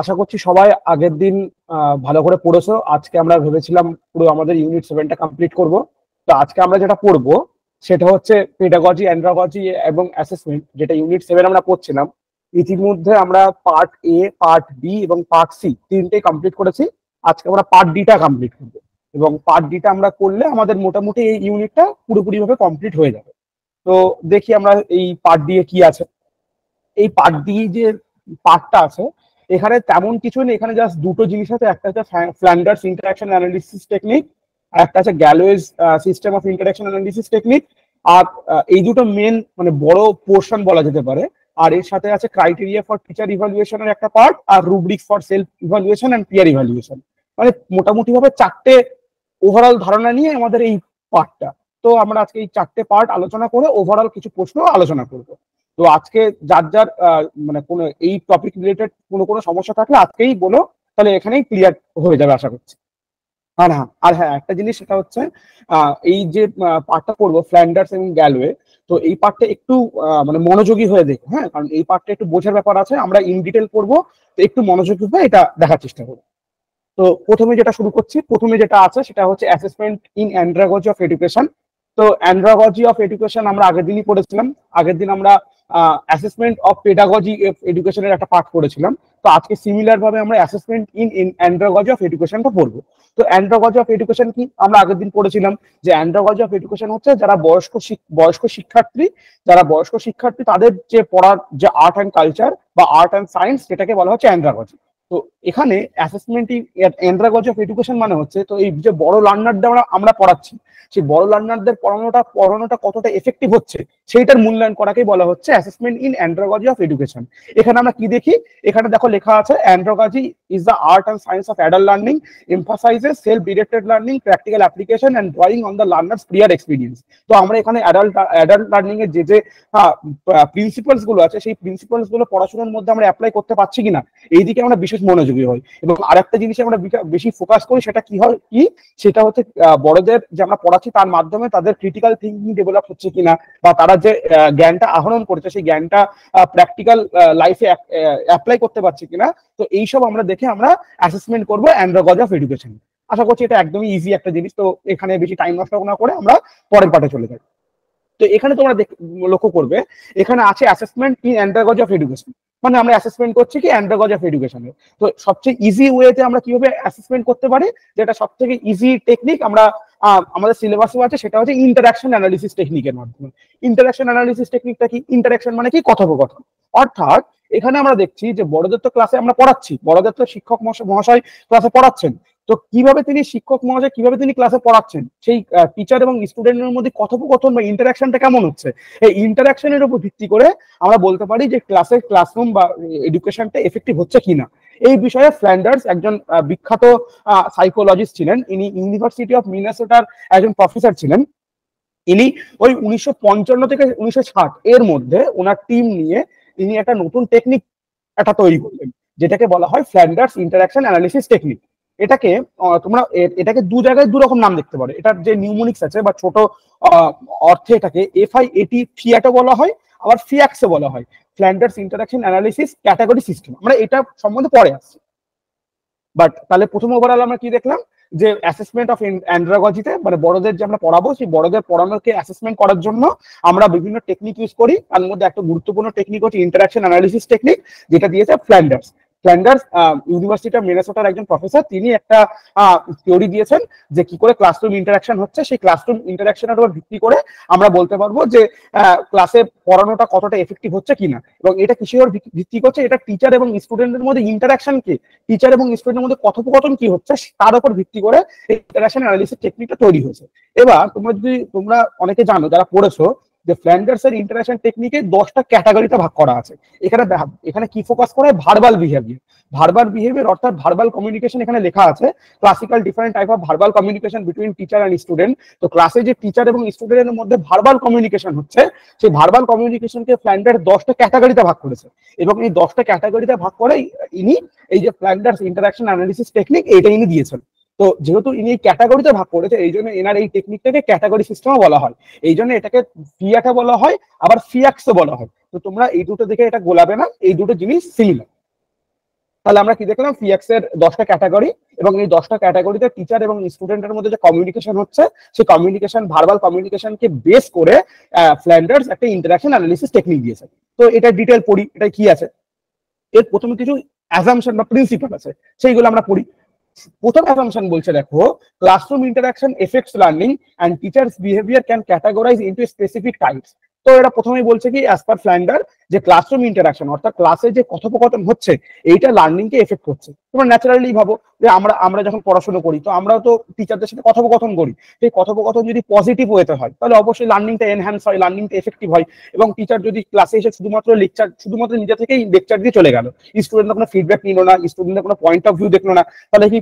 আশা করছি সবাই আগের দিন ভালো করে পড়েছো। আজকে আমরা ভেবেছিলাম পুরো আমাদের ইউনিট 7টা কমপ্লিট করব। তো আজকে আমরা যেটা পড়বো সেটা হচ্ছে পেডাগজি, অ্যান্ড্রাগজি এবং অ্যাসেসমেন্ট, যেটা ইউনিট 7 আমরা পড়ছিলাম। ইতিমধ্যে আমরা পার্ট এ, পার্ট বি এবং পার্ট সি তিনটেই কমপ্লিট করেছি। আজকে আমরা পার্ট ডিটা কমপ্লিট করবো, এবং পার্ট ডিটা আমরা করলে আমাদের মোটামুটি এই ইউনিটটা পুরোপুরি ভাবে কমপ্লিট হয়ে যাবে। তো দেখি আমরা এই পার্ট ডি এ কি আছে। এই পার্ট ডি যে পার্টটা আছে, এখানে তেমন কিছু নেই। এখানে জাস্ট দুটো জিনিস আছে, একটা হচ্ছে ফ্ল্যান্ডার্স ইন্টারাকশন অ্যানালিসিস টেকনিক, আর একটা আছে Galloway's system of interaction analysis technique. আর এই দুটো মেন মানে বড় পোর্শন বলা যেতে পারে। আর এর সাথে আছে ক্রাইটেরিয়া ফর টিচার ইভালুয়েশনের একটা পার্ট, আর rubrics for self evaluation and peer evaluation. মানে মোটামুটি ভাবে চারটে ওভারঅল ধারণা নিয়ে আমাদের এই পার্টটা। তো আমরা আজকে এই চারটে পার্ট আলোচনা করে ওভারঅল কিছু প্রশ্ন আলোচনা করব। তো আজকে যার যার মানে কোনো এই টপিক রিলেটেড কোনো সমস্যা থাকলে আজকেই বলো, তাহলে এখানেই ক্লিয়ার হয়ে যাবে আশা করছি। আর হ্যাঁ, একটা জিনিস সেটা হচ্ছে এই যে পার্টটা করবো ফ্ল্যান্ডার্স এবং গ্যালওয়ে, তো এই পার্টটা একটু মানে মনোযোগী হয়ে দেখো, হ্যাঁ, কারণ এই পার্টটা একটু বোঝার ব্যাপার আছে। আমরা ইন ডিটেল করবো, তো একটু মনোযোগী হয়ে এটা দেখার চেষ্টা করবো। তো প্রথমে যেটা শুরু করছি, প্রথমে যেটা আছে সেটা হচ্ছে assessment in andragogy of education. তো অ্যান্ড্রাগজি অফ এডুকেশন আমরা আগের দিনই পড়েছিলাম। আগের দিন আমরা অ্যাসেসমেন্ট অফ পেডাগজি এডুকেশনের একটা পার্ট পড়েছিলাম। তো আজকে সিমিলার ভাবে আমরা অ্যাসেসমেন্ট ইন অ্যান্ড্রাগজি অফ এডুকেশনটা পড়বো। তো অ্যান্ড্রাগজি অফ এডুকেশন কি, আমরা আগের দিন পড়েছিলাম যে অ্যান্ড্রাগজি অফ এডুকেশন হচ্ছে যারা বয়স্ক শিক্ষার্থী তাদের যে পড়ার যে আর্ট অ্যান্ড কালচার বা আর্ট অ্যান্ড সায়েন্স, যেটাকে বলা হচ্ছে অ্যান্ড্রাগজি। তো এখানে অ্যাসেসমেন্ট অ্যান্ড্রাগজি অফ এডুকেশন মানে হচ্ছে, তো এই যে বড় লার্নারদের আমরা পড়াচ্ছি, সেই বড় লার্নারদের পড়ানোটা কতটা এফেক্টিভ হচ্ছে সেইটার মূল্যায়ন করাকেই বলা হচ্ছে assessment in andragogy of education. এখানে আমরা কি দেখি, এখানে দেখো লেখা আছে andragogy is the art and science of adult learning, emphasizes self-directed learning, practical application and drawing on the learner's prior experience। তো আমরা এখানে অ্যাডাল্ট লার্নিং এর যে প্রিন্সিপালস গুলো আছে, সেই প্রিন্সিপালস গুলো পড়াশোনার মধ্যে আমরা অ্যাপ্লাই করতে পারছি কিনা এইদিকে আমরা বিশেষ মনোযোগী হই। এবং আরেকটা জিনিস আমরা বেশি ফোকাস করি, সেটা সেটা হচ্ছে বড়দের যে আমরা পড়াচ্ছি তার মাধ্যমে তাদের ক্রিটিক্যাল থিঙ্কিং ডেভেলপ হচ্ছে কিনা, বা তারা যে জ্ঞানটা আহরণ করেছে সেই জ্ঞানটা প্র্যাকটিক্যাল লাইফে অ্যাপ্লাই করতে পারছে কিনা। তো এইসব আমরা দেখে আমরা অ্যাসেসমেন্ট করবো অ্যান্ড্রাগজি অফ এডুকেশন। আশা করছি এটা একদমই ইজি একটা জিনিস। তো এখানে বেশি টাইম নষ্ট না করে আমরা পরের পার্টে চলে যাই। তো এখানে তোমরা লক্ষ্য করবে, এখানে আছে assessment in andragogy of education, মানে আমরা অ্যাসেসমেন্ট করছি কি অ্যান্ড্রাগজি অফ এডুকেশনে। তো সবচেয়ে ইজি ওয়েতে আমরা কিভাবে অ্যাসেসমেন্ট করতে পারি, যেটা সব থেকে ইজি টেকনিক আমরা আমাদের সিলেবাসেও আছে, সেটা হচ্ছে ইন্টারাকশন অ্যানালিসিস টেকনিকের মাধ্যমে। ইন্টারাকশন অ্যানালিসিস টেকনিকটা কি, ইন্টারাকশন মানে কি কথোপকথন। অর্থাৎ এখানে আমরা দেখছি যে বড়দের তো ক্লাসে আমরা পড়াচ্ছি, বড়দের তো শিক্ষক মহাশয় ক্লাসে পড়াচ্ছেন। তো কিভাবে তিনি শিক্ষক মহাশয় কিভাবে তিনি ক্লাসে পড়াচ্ছেন, সেই টিচার এবং স্টুডেন্টের মধ্যে কথোপকথন বা ইন্টারাকশনটা কেমন হচ্ছে, এই ইন্টারাকশনের উপর ভিত্তি করে আমরা বলতে পারি যে ক্লাসরুম বা এডুকেশনটা এফেক্টিভ হচ্ছে কিনা। এই বিষয়ে ফ্ল্যান্ডার্স একজন বিখ্যাত সাইকোলজিস্ট ছিলেন। ইনি ইউনিভার্সিটি অফ মিনেসোটার একজন প্রফেসর ছিলেন। ইনি ওই 1955 থেকে 1960 এর মধ্যে ওনার টিম নিয়ে তিনি একটা নতুন টেকনিক তৈরি করলেন, যেটাকে বলা হয় ফ্ল্যান্ডার্স ইন্টারাকশন অ্যানালিসিস টেকনিক। এটাকে তোমরা এটাকে দু জায়গায় দু রকম নাম দেখতে পারো। এটার যে নিউমোনিক্স আছে বা ছোট অর্থে এটাকে FIAT ফিয়াটও বলা হয়, আবার ফিয়াক্সও বলা হয়, Flanders interaction analysis category system. আমরা এটা সম্বন্ধে পরে আসছি। বাট তাহলে প্রথম ওভারঅল আমরা কি দেখলাম, যে অ্যাসেসমেন্ট অফ অ্যান্ড্রাগজিতে মানে বড়দের যে আমরা পড়াবো, সেই বড়দের পড়ানোকে অ্যাসেসমেন্ট করার জন্য আমরা বিভিন্ন টেকনিক ইউজ করি। তার মধ্যে একটা গুরুত্বপূর্ণ টেকনিক হচ্ছে ইন্টারাকশন অ্যানালিসিস টেকনিক, যেটা দিয়েছে ফ্ল্যান্ডার্স। ইউনিভার্সিটি অফ মিনেসোটার একজন প্রফেসর, তিনি একটা থিওরি দিয়েছেন যে কি করে ক্লাসরুম ইন্টারাকশন হচ্ছে। সেই ক্লাসরুম ইন্টারাকশনের উপর ভিত্তি করে আমরা বলতে পারবো যে ক্লাসে পড়ানোটা কতটা এফেক্টিভ হচ্ছে কিনা। এবং এটা কিসের ভিত্তি করছে, এটা টিচার এবং স্টুডেন্টের মধ্যে ইন্টারাকশন কি, টিচার এবং স্টুডেন্টের মধ্যে কথোপকথন কি হচ্ছে, তার উপর ভিত্তি করে এই ইন্টারাকশন অ্যানালিসিস টেকনিকটা তৈরি হয়েছে। এবার তোমরা অনেকে জানো যারা পড়েছো যে ফ্ল্যান্ডার্স এর ইন্টারাকশন টেকনিকে 10টা ক্যাটাগরিতে ভাগ করা আছে। এখানে কি ফোকাস করে, ভার্বাল বিহেভিয়ার অর্থাৎ ভার্বাল কমিউনিকেশন এখানে লেখা আছে। Classical different type of verbal communication between teacher and student. তো ক্লাসে যে টিচার এবং স্টুডেন্টের মধ্যে ভার্বাল কমিউনিকেশন হচ্ছে, সেই ভার্বাল কমিউনিকেশনকে ফ্ল্যান্ডার 10টা ক্যাটাগরিতে ভাগ করেছে। এবং এই 10টা ক্যাটাগরিতে ভাগ করে ইনি এই যে ফ্ল্যান্ডার্স ইন্টারাকশন অ্যানালিসিস টেকনিক এটা ইনি দিয়েছেন। তো যেহেতু ইনি ক্যাটাগরিতে ভাগ করেছে, এই জন্য এনার এই টেকনিকটাকে ক্যাটাগরি সিস্টেমও বলা হয়। এই জন্য এটাকে ফিয়াটা বলা হয়, আবার ফিয়াক্সও বলা হয়। তো তোমরা এই দুটো দেখে এটা গোলাবে না, এই দুটো জিনিস সিমিলার। তাহলে আমরা কি দেখলাম, ফিএক্স এর 10টা ক্যাটাগরি, এবং এই 10টা ক্যাটাগরিতে টিচার এবং স্টুডেন্টের মধ্যে যে কমিউনিকেশন হচ্ছে, সেই কমিউনিকেশন, ভার্বাল কমিউনিকেশনকে বেস করে ফ্ল্যান্ডার্স একটা ইন্টারাকশন অ্যানালিসিস টেকনিক দিয়েছে। তো এটা ডিটেল পড়ি, এটা কি আছে। এর প্রথমে কিছু অ্যাজাম্পশন বা প্রিন্সিপাল আছে, সেইগুলো আমরা পড়ি। প্রথম অ্যাজাম্পশন বলছে, দেখো, classroom interaction effects learning and teachers behaviour can categorise into specific types. তো এটা প্রথমেই বলছে কি, অ্যাজ পার ফ্ল্যান্ডার, যে ক্লাসরুম ইন্টারাকশন অর্থাৎ ক্লাসে যে কথোপকথন হচ্ছে, এইটা লার্নিং কে এফেক্ট করছে। তোমরা ন্যাচারালি ভাবো যে আমরা যখন পড়াশোনা করি, তো আমরাও তো টিচারদের সাথে কথোপকথন করি। সেই কথোপকথন যদি পজিটিভ ওয়েতে হয়, তাহলে অবশ্যই লার্নিংটা এনহ্যান্স হয়, লার্নিংটা এফেক্টিভ হয়। এবং টিচার যদি ক্লাসে এসে শুধুমাত্র নিজে থেকেই লেকচার দিয়ে চলে গেল, স্টুডেন্টরা কোনো ফিডব্যাক নিল না, স্টুডেন্টরা কোনো পয়েন্ট অফ ভিউ দেখলো না, তাহলে কি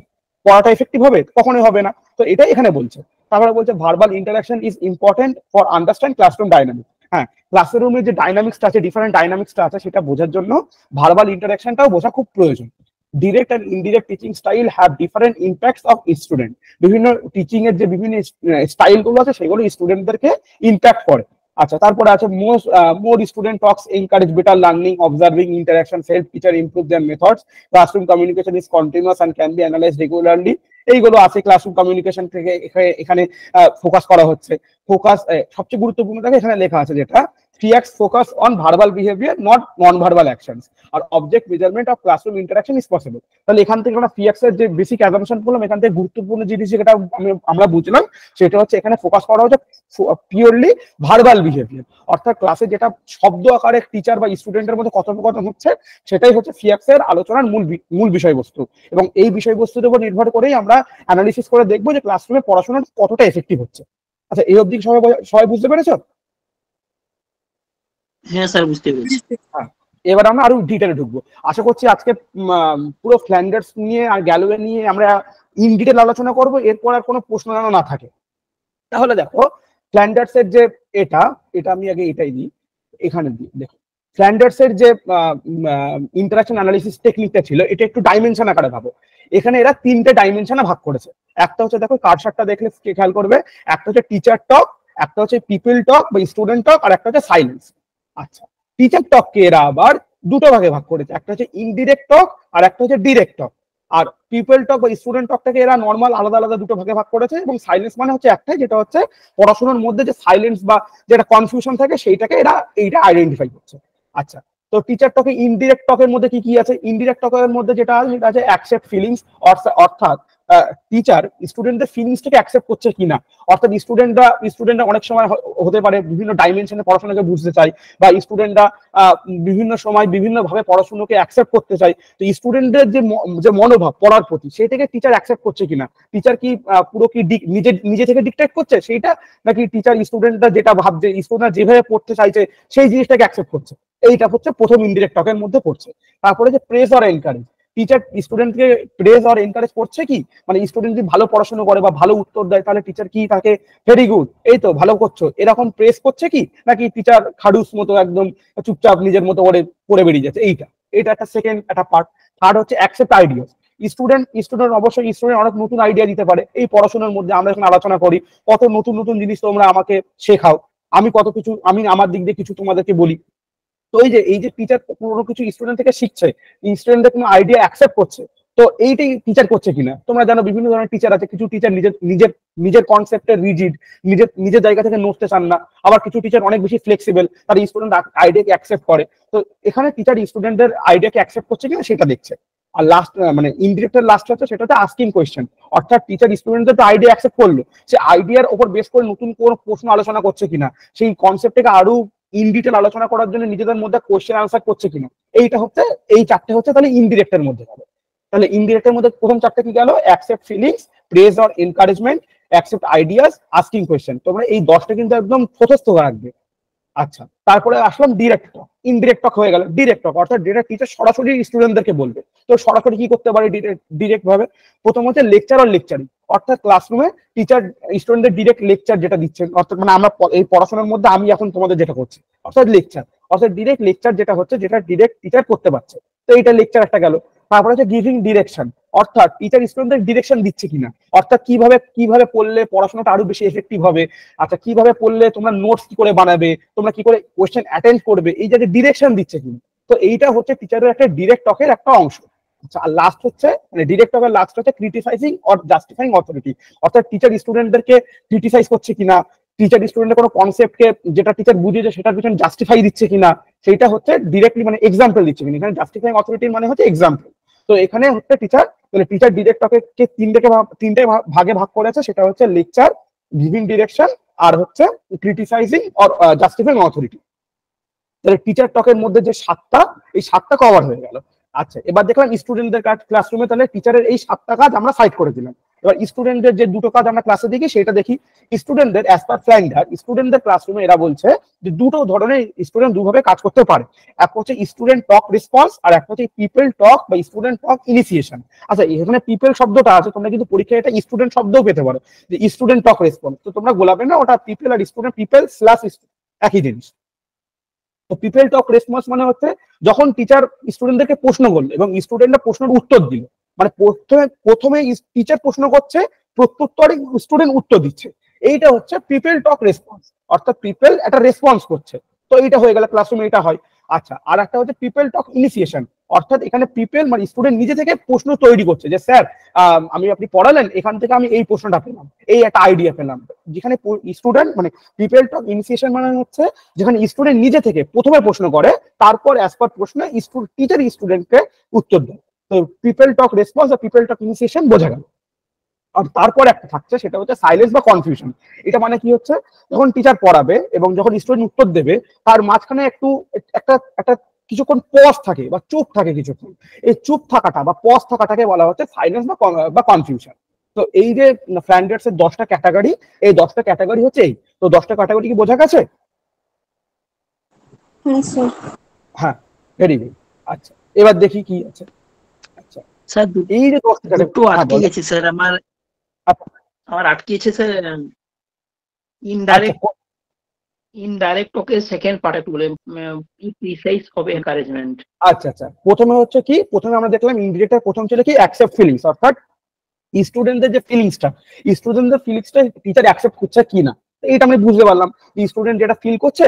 পড়াটা এফেক্টিভ হবে? কখনোই হবে না। তো এটাই এখানে বলছে। তারপরে বলছে verbal interaction is important for understand classroom dynamics. হ্যাঁ, ক্লাসরুমের যে ডাইনামিক্সটা আছে, ডিফারেন্ট ডাইনামিক্সটা আছে, সেটা বোঝার জন্য ভার্বাল ইন্টারাকশনটাও বোঝা খুব প্রয়োজন। Direct and indirect teaching style have different impacts of student. বিভিন্ন টিচিং এর যে বিভিন্ন স্টাইল গুলো আছে, সেগুলো স্টুডেন্টদেরকে ইম্প্যাক্ট করে। আচ্ছা, তারপরে আছে মোর student Tux encourage better learning, observing interaction, help teacher improve there methods, classroom communication is continuous and can be analysed regularly. এইগুলো আছে ক্লাসরুম কমিউনিকেশন থেকে এখানে ফোকাস করা হচ্ছে। ফোকাস সবচেয়ে গুরুত্বপূর্ণ থাকে এখানে লেখা আছে, যেটা FIACS focus on verbal behaviour not non verbal actions, আর object measurement of classroom interaction is possible. তাহলে এখান থেকে আমরা ফিএক্স এর যে বেসিক অ্যাজাম্পশন বললাম, এখান থেকে গুরুত্বপূর্ণ জিনিস যেটা আমরা বুঝলাম, সেটা হচ্ছে এখানে ফোকাস করা হচ্ছে পিওরলি ভার্বাল বিহেভিয়ার, অর্থাৎ ক্লাসে যেটা শব্দ আকারে টিচার বা স্টুডেন্টের মধ্যে কথোপকথন হচ্ছে, সেটাই হচ্ছে ফিএক্স এর আলোচনার মূল বিষয়বস্তু। এবং এই বিষয়বস্তুর উপর নির্ভর করেই আমরা অ্যানালিসিস করে দেখবো যে ক্লাসরুমে পড়াশোনা কতটা এফেক্টিভ হচ্ছে। আচ্ছা, এই অবধি সবাই বুঝতে পেরেছো? হ্যাঁ স্যার, বুঝতে পেরেছি। হ্যাঁ, এবার আমরা আরো ডিটেলে ঢুকবো। আশা করছি আজকে পুরো ফ্ল্যান্ডার্স নিয়ে আর গ্যালোওয়ে নিয়ে আমরা ইন ডিটেল আলোচনা করবো, এরপর আর কোনো প্রশ্ন যেন না থাকে। তাহলে দেখো, ফ্ল্যান্ডার্স এর যে এটা আমি আগে এটাই দিই, এখানে দিই। দেখো, ফ্ল্যান্ডার্স এর যে ইন্টারাকশন অ্যানালিসিস টেকনিকটা ছিল, এটা একটু ডাইমেনশন আকারে ভাবো। এখানে এরা 3টে ডাইমেনশনে ভাগ করেছে। একটা হচ্ছে, দেখো কার্সারটা দেখলে খেয়াল করবে, একটা হচ্ছে টিচার টক, একটা হচ্ছে পিপল টক বা স্টুডেন্ট টক, আর একটা হচ্ছে সাইলেন্স। আচ্ছা, টিচার টককে এরা আবার দুটো ভাগে ভাগ করেছে, একটা হচ্ছে ইনডিরেক্ট টক আর একটা হচ্ছে ডিরেক্ট টক। আর পিপল টক বা স্টুডেন্ট টকটাকে এরা নর্মাল আলাদা আলাদা দুটো ভাগে ভাগ করেছে। এবং সাইলেন্স মানে হচ্ছে একটাই, যেটা হচ্ছে পড়াশোনার মধ্যে যে সাইলেন্স বা যেটা কনফিউশন থাকে, সেইটাকে এরা এইটা আইডেন্টিফাই করছে। আচ্ছা, তো টিচার টকে ইনডিরেক্ট টকের মধ্যে কি কি আছে? ইনডিরেক্ট টকের মধ্যে যেটা আছে, সেটা আছে অ্যাকসেপ্ট ফিলিংস, অর্থাৎ টিচার স্টুডেন্টদের ফিলিংসটাকে অ্যাকসেপ্ট করছে কিনা। অর্থাৎ স্টুডেন্টরা অনেক সময় হতে পারে বিভিন্ন ডাইমেনশনে পড়াশোনাকে বুঝতে চায়, বা স্টুডেন্টরা বিভিন্ন সময় বিভিন্ন ভাবে পড়াশোনাকে অ্যাকসেপ্ট করতে চায়। তো স্টুডেন্টদের যে মনোভাব পড়ার প্রতি, সেটাকে টিচার অ্যাকসেপ্ট করছে কিনা। টিচার কি পুরো কি নিজে থেকে ডিকটেট করছে সেইটা, নাকি টিচার স্টুডেন্টরা যেটা ভাবছে, স্টুডেন্টরা যেভাবে পড়তে চাইছে সেই জিনিসটাকে অ্যাকসেপ্ট করছে। এইটা হচ্ছে প্রথম ইনডিরেক্ট টকের মধ্যে পড়ছে। তারপরে যে প্রেজ অর এনকারেজ, টিচার স্টুডেন্টকে প্রেজ অর এনকারেজ করছে কি, মানে স্টুডেন্ট যদি ভালো পড়াশোনা করে বা ভালো উত্তর দেয়, তাহলে টিচার কি তাকে ভেরি গুড, এই তো ভালো করছো, এরকম প্রেস করছে কি, নাকি টিচার খাডুস মতো একদম চুপচাপ নিজের মতো করে পড়ে বেরিয়ে যাচ্ছে। এটা একটা সেকেন্ড একটা পার্ট। থার্ড হচ্ছে অ্যাকসেপ্ট আইডিয়াস। স্টুডেন্ট অবশ্যই অনেক নতুন আইডিয়া দিতে পারে। এই পড়াশোনার মধ্যে আমরা এখন আলোচনা করি, কত নতুন নতুন জিনিস তোমরা আমাকে শেখাও, আমি আমার দিক দিয়ে কিছু তোমাদেরকে বলি। তো এই যে টিচার কোনো কিছু স্টুডেন্ট থেকে শিখছে, স্টুডেন্টদের কোনো আইডিয়া অ্যাকসেপ্ট করছে, তো এইটাই টিচার করছে কিনা। তোমরা জানো বিভিন্ন ধরনের টিচার আছে, কিছু টিচার নিজের কনসেপ্টে রিজিড, নিজের জায়গা থেকে নড়তে চান না। আবার কিছু টিচার অনেক বেশি ফ্লেক্সিবল, তার স্টুডেন্ট আইডিয়াকে অ্যাকসেপ্ট করে। তো এখানে টিচার স্টুডেন্টদের আইডিয়াকে অ্যাকসেপ্ট করছে কিনা সেটা দেখছে। আর লাস্ট মানে ইনডিরেক্টের লাস্ট হচ্ছে, সেটা হচ্ছে আস্কিং কোয়েশ্চেন। অর্থাৎ টিচার স্টুডেন্টদের তো আইডিয়া অ্যাকসেপ্ট করলো, সে আইডিয়ার উপর বেস করে নতুন কোনো প্রশ্ন আলোচনা করছে কিনা, সেই কনসেপ্টটাকে আরো ইন ডিটেল আলোচনা করার জন্য নিজেদের মধ্যে কোশ্চেন আনসার করছে কিনা। এইটা হচ্ছে, এই চারটে হচ্ছে তাহলে ইনডিরেক্টের মধ্যে গেল। তাহলে ইনডিরেক্টের মধ্যে প্রথম চারটে কি গেল? Accept feelings, praise or encouragement, accept ideas, asking question. তোমরা এই 10টা কিন্তু একদম মুখস্থ রাখবে। আচ্ছা, তারপরে আসলাম ডিরেক্ট টক। ইনডিরেক্ট টক হয়ে গেল। ডিরেক্ট টক অর্থাৎ যেটা টিচার সরাসরি স্টুডেন্টদেরকে বলবে। তো সরাসরি কি করতে পারে ডিরেক্ট ভাবে? প্রথম হচ্ছে লেকচার অর লেকচারিং, অর্থাৎ ক্লাসরুমে টিচার স্টুডেন্টদের ডিরেক্ট লেকচার যেটা দিচ্ছেন, অর্থাৎ মানে আমরা এই পড়াশোনার মধ্যে আমি এখন তোমাদের যেটা করছি, অর্থাৎ লেকচার, অর্থাৎ ডিরেক্ট লেকচার যেটা হচ্ছে, যেটা ডিরেক্ট টিচার করতে পারছে। তো এইটা লেকচার একটা গেল। তারপরে হচ্ছে গিভিং ডিরেকশন, অর্থাৎ টিচার স্টুডেন্টদের ডিরেকশন দিচ্ছে কিনা, অর্থাৎ কিভাবে পড়লে পড়াশোনাটা আরো বেশি এফেক্টিভ হবে। আচ্ছা, কিভাবে পড়লে তোমরা নোটস কি করে বানাবে, তোমরা কি করে কোশ্চেন অ্যাটেন্ড করবে, এই যে ডিরেকশন দিচ্ছে কিনা। তো এইটা হচ্ছে টিচারের একটা ডিরেক্ট টকের একটা অংশ। আচ্ছা, আর লাস্ট হচ্ছে মানে ডিরেক্ট টকের লাস্ট হচ্ছে ক্রিটিসাইজিং অর জাস্টিফাইং অথরিটি, অর্থাৎ টিচার স্টুডেন্টদেরকে ক্রিটিসাইজ করছে কিনা, টিচার স্টুডেন্টের কোনো কনসেপ্টকে যেটা টিচার বুঝিয়েছে সেটার পিছনে জাস্টিফাই দিচ্ছে কিনা, সেইটা হচ্ছে ডিরেক্টলি মানে এক্সাম্পল দিচ্ছে কিনা। এখানে জাস্টিফাইং অথরিটির মানে হচ্ছে এক্সাম্পল। তো এখানে হচ্ছে টিচার মানে টিচার ডিরেক্ট টকে তিনটে ভাগে ভাগ করেছে, সেটা হচ্ছে লেকচার, গিভিং ডিরেকশন, আর হচ্ছে ক্রিটিসাইজিং অর জাস্টিফাইং অথরিটি। তাহলে টিচার টকের মধ্যে যে সাতটা, এই সাতটা কভার হয়ে গেল। আচ্ছা, এবার দেখলাম স্টুডেন্টদের কাজ ক্লাসরুমে, তাহলে টিচারের এই সাতটা কাজ আমরা সাইড করে দিলাম। এবার স্টুডেন্টদের যে দুটো কাজ আমরা ক্লাসে দেখি সেটা দেখি। স্টুডেন্টদের অ্যাজ পার ফ্লাইন্ডার, স্টুডেন্টদের ক্লাসরুমে এরা বলছে যে দুটো ধরনের স্টুডেন্ট দুভাবে কাজ করতে পারে। এক হচ্ছে স্টুডেন্ট টক রেসপন্স, আর এক হচ্ছে পিপল টক বা স্টুডেন্ট টক ইনিশিয়েশন। আচ্ছা, এখানে পিপল শব্দটা আছে, তোমরা কিন্তু পরীক্ষায় এটা স্টুডেন্ট শব্দও পেতে পারো, যে স্টুডেন্ট টক রেসপন্স। তো তোমরা গোলাবে না, ওটা পিপল আর স্টুডেন্ট, পিপল স্ল্যাশ একই জিনিস। তো পিপল টক রেসপন্স মানে হচ্ছে যখন টিচার স্টুডেন্টদেরকে প্রশ্ন করলো এবং স্টুডেন্টরা প্রশ্নের উত্তর দিল, মানে প্রথমে টিচার প্রশ্ন করছে, প্রত্যুত্তরে স্টুডেন্ট উত্তর দিচ্ছে, এইটা হচ্ছে পিপল টক রেসপন্স, অর্থাৎ পিপল একটা রেসপন্স করছে। তো এইটা হয়ে গেল ক্লাসরুমে, এটা হয়। আচ্ছা, আর একটা হচ্ছে পিপল টক ইনিশিয়েশন, অর্থাৎ এখানে পিপল মানে স্টুডেন্ট নিজে থেকে প্রশ্ন তৈরি করছে, যে স্যার আমি আপনি পড়ালেন, এখান থেকে আমি এই প্রশ্নটা পেলাম, এই একটা আইডিয়া পেলাম। যেখানে স্টুডেন্ট মানে পিপল টক ইনিশিয়েশন মানে হচ্ছে যেখানে স্টুডেন্ট নিজে থেকে প্রথমে প্রশ্ন করে, তারপর অ্যাজ পার প্রশ্ন টিচার স্টুডেন্টকে উত্তর দেয়। তো পিপল টক রেসপন্স আর পিপল টক ইনিশিয়েশন বোঝা গেল। আর তারপর একটা থাকছে, সেটা হচ্ছে সাইলেন্স বা কনফিউশন। এটা মানে কি হচ্ছে, যখন টিচার পড়াবে এবং যখন স্টুডেন্ট উত্তর দেবে, তার মাঝখানে একটু একটা একটা কিছুক্ষণ পজ থাকে বা চুপ থাকে কিছুক্ষণ। এই চুপ থাকাটা বা পজ থাকাটাকে বলা হচ্ছে সাইলেন্স বা কনফিউশন। তো এই যে ফ্ল্যান্ডার্স এর 10টা ক্যাটাগরি, এই 10টা ক্যাটাগরি হচ্ছে এই। তো 10টা ক্যাটাগরি কি বোঝা গেছে? হ্যাঁ, ভেরি গুড। আচ্ছা, এবার দেখি কি আছে। আচ্ছা স্যার, এই যে 10টা দুটো আটকে গেছে স্যার আমার। আচ্ছা, আমার আটকেছে স্যার আচ্ছা, ইনডাইরেক্ট টকের সেকেন্ড পার্টে বলে প্রিসাইজ হবে এনকারেজমেন্ট। আচ্ছা, আচ্ছা, প্রথমে হচ্ছে কি, প্রথমে আমরা দেখলাম ইনডিরেক্টর প্রথম ছিল কি অ্যাকসেপ্ট ফিলিংস, অর্থাৎ স্টুডেন্টদের যে ফিলিংসটা টিচার অ্যাকসেপ্ট করছে কিনা, এটা আমি বুঝতে পারলাম। স্টুডেন্ট যেটা ফিল করছে,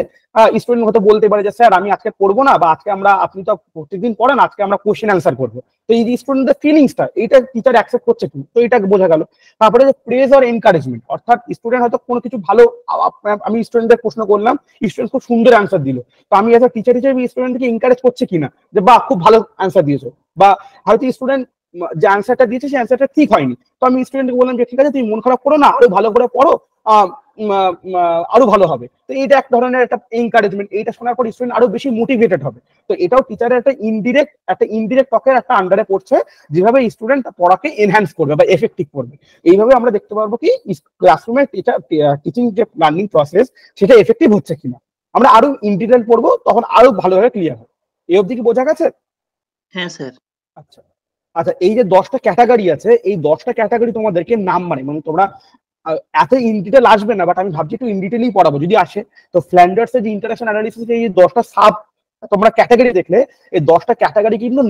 স্টুডেন্ট হয়তো বলতে পারে যে স্যার আমি আজকে পড়বো না, বা আজকে আপনি তো প্রত্যেকদিন পড়েন, আজকে আমরা কোশ্চেন অ্যান্সার করবো। তো এই যে স্টুডেন্টদের ফিলিংসটা, এইটা টিচার অ্যাকসেপ্ট করছে কি, তো এটা বোঝা গেল। তারপরে যে প্রেজ অর এনকারেজমেন্ট, অর্থাৎ স্টুডেন্ট হয়তো কোনো কিছু ভালো, আমি স্টুডেন্টদের প্রশ্ন করলাম, স্টুডেন্ট খুব সুন্দর অ্যান্সার দিল, তো আমি এজ এ টিচার হিসেবে স্টুডেন্টকে এনকারেজ করছে কিনা, যে বাহ খুব ভালো অ্যান্সার দিয়েছো। বা হয়তো স্টুডেন্ট যে অ্যান্সারটা দিয়েছে সেই অ্যান্সারটা ঠিক হয়নি, তো আমি স্টুডেন্টকে বললাম যে ঠিক আছে তুমি মন খারাপ করো না, আরো ভালো করে পড়ো, আরো ভালো হবে। তো এইটা এক ধরনের একটা এনকারেজমেন্ট, এইটা শোনার পর স্টুডেন্ট আরো বেশি মোটিভেটেড হবে। তো এটাও টিচারের একটা ইনডিরেক্ট টকের একটা আন্ডারে পড়ছে, যেভাবে স্টুডেন্ট পড়াকে এনহ্যান্স করবে বা এফেক্টিভ করবে। এইভাবে আমরা দেখতে পারবো কি ক্লাসরুমে টিচিং যে লার্নিং প্রসেস সেটা এফেক্টিভ হচ্ছে কিনা। আমরা আরো ইন ডিটেল পড়বো, তখন আরো ভালোভাবে ক্লিয়ার হবে। এই অবধি কি বোঝা গেছে? হ্যাঁ স্যার। আচ্ছা, আচ্ছা, এই যে 10টা ক্যাটাগরি আছে, এই 10টা ক্যাটাগরি তোমাদেরকে নাম মানে তোমরা এত ইন ডিটেল আসবে না, বাট আমি ভাবছি একটু ইন ডিটেলই পড়াবো যদি আসে। তো ফ্ল্যান্ডার্স এর যে ইন্টারঅ্যাকশন অ্যানালিসিস, এই 10টা সাব তোমরা ক্যাটাগরি দেখলে, এই 10টা ক্যাটাগরি কিন্তু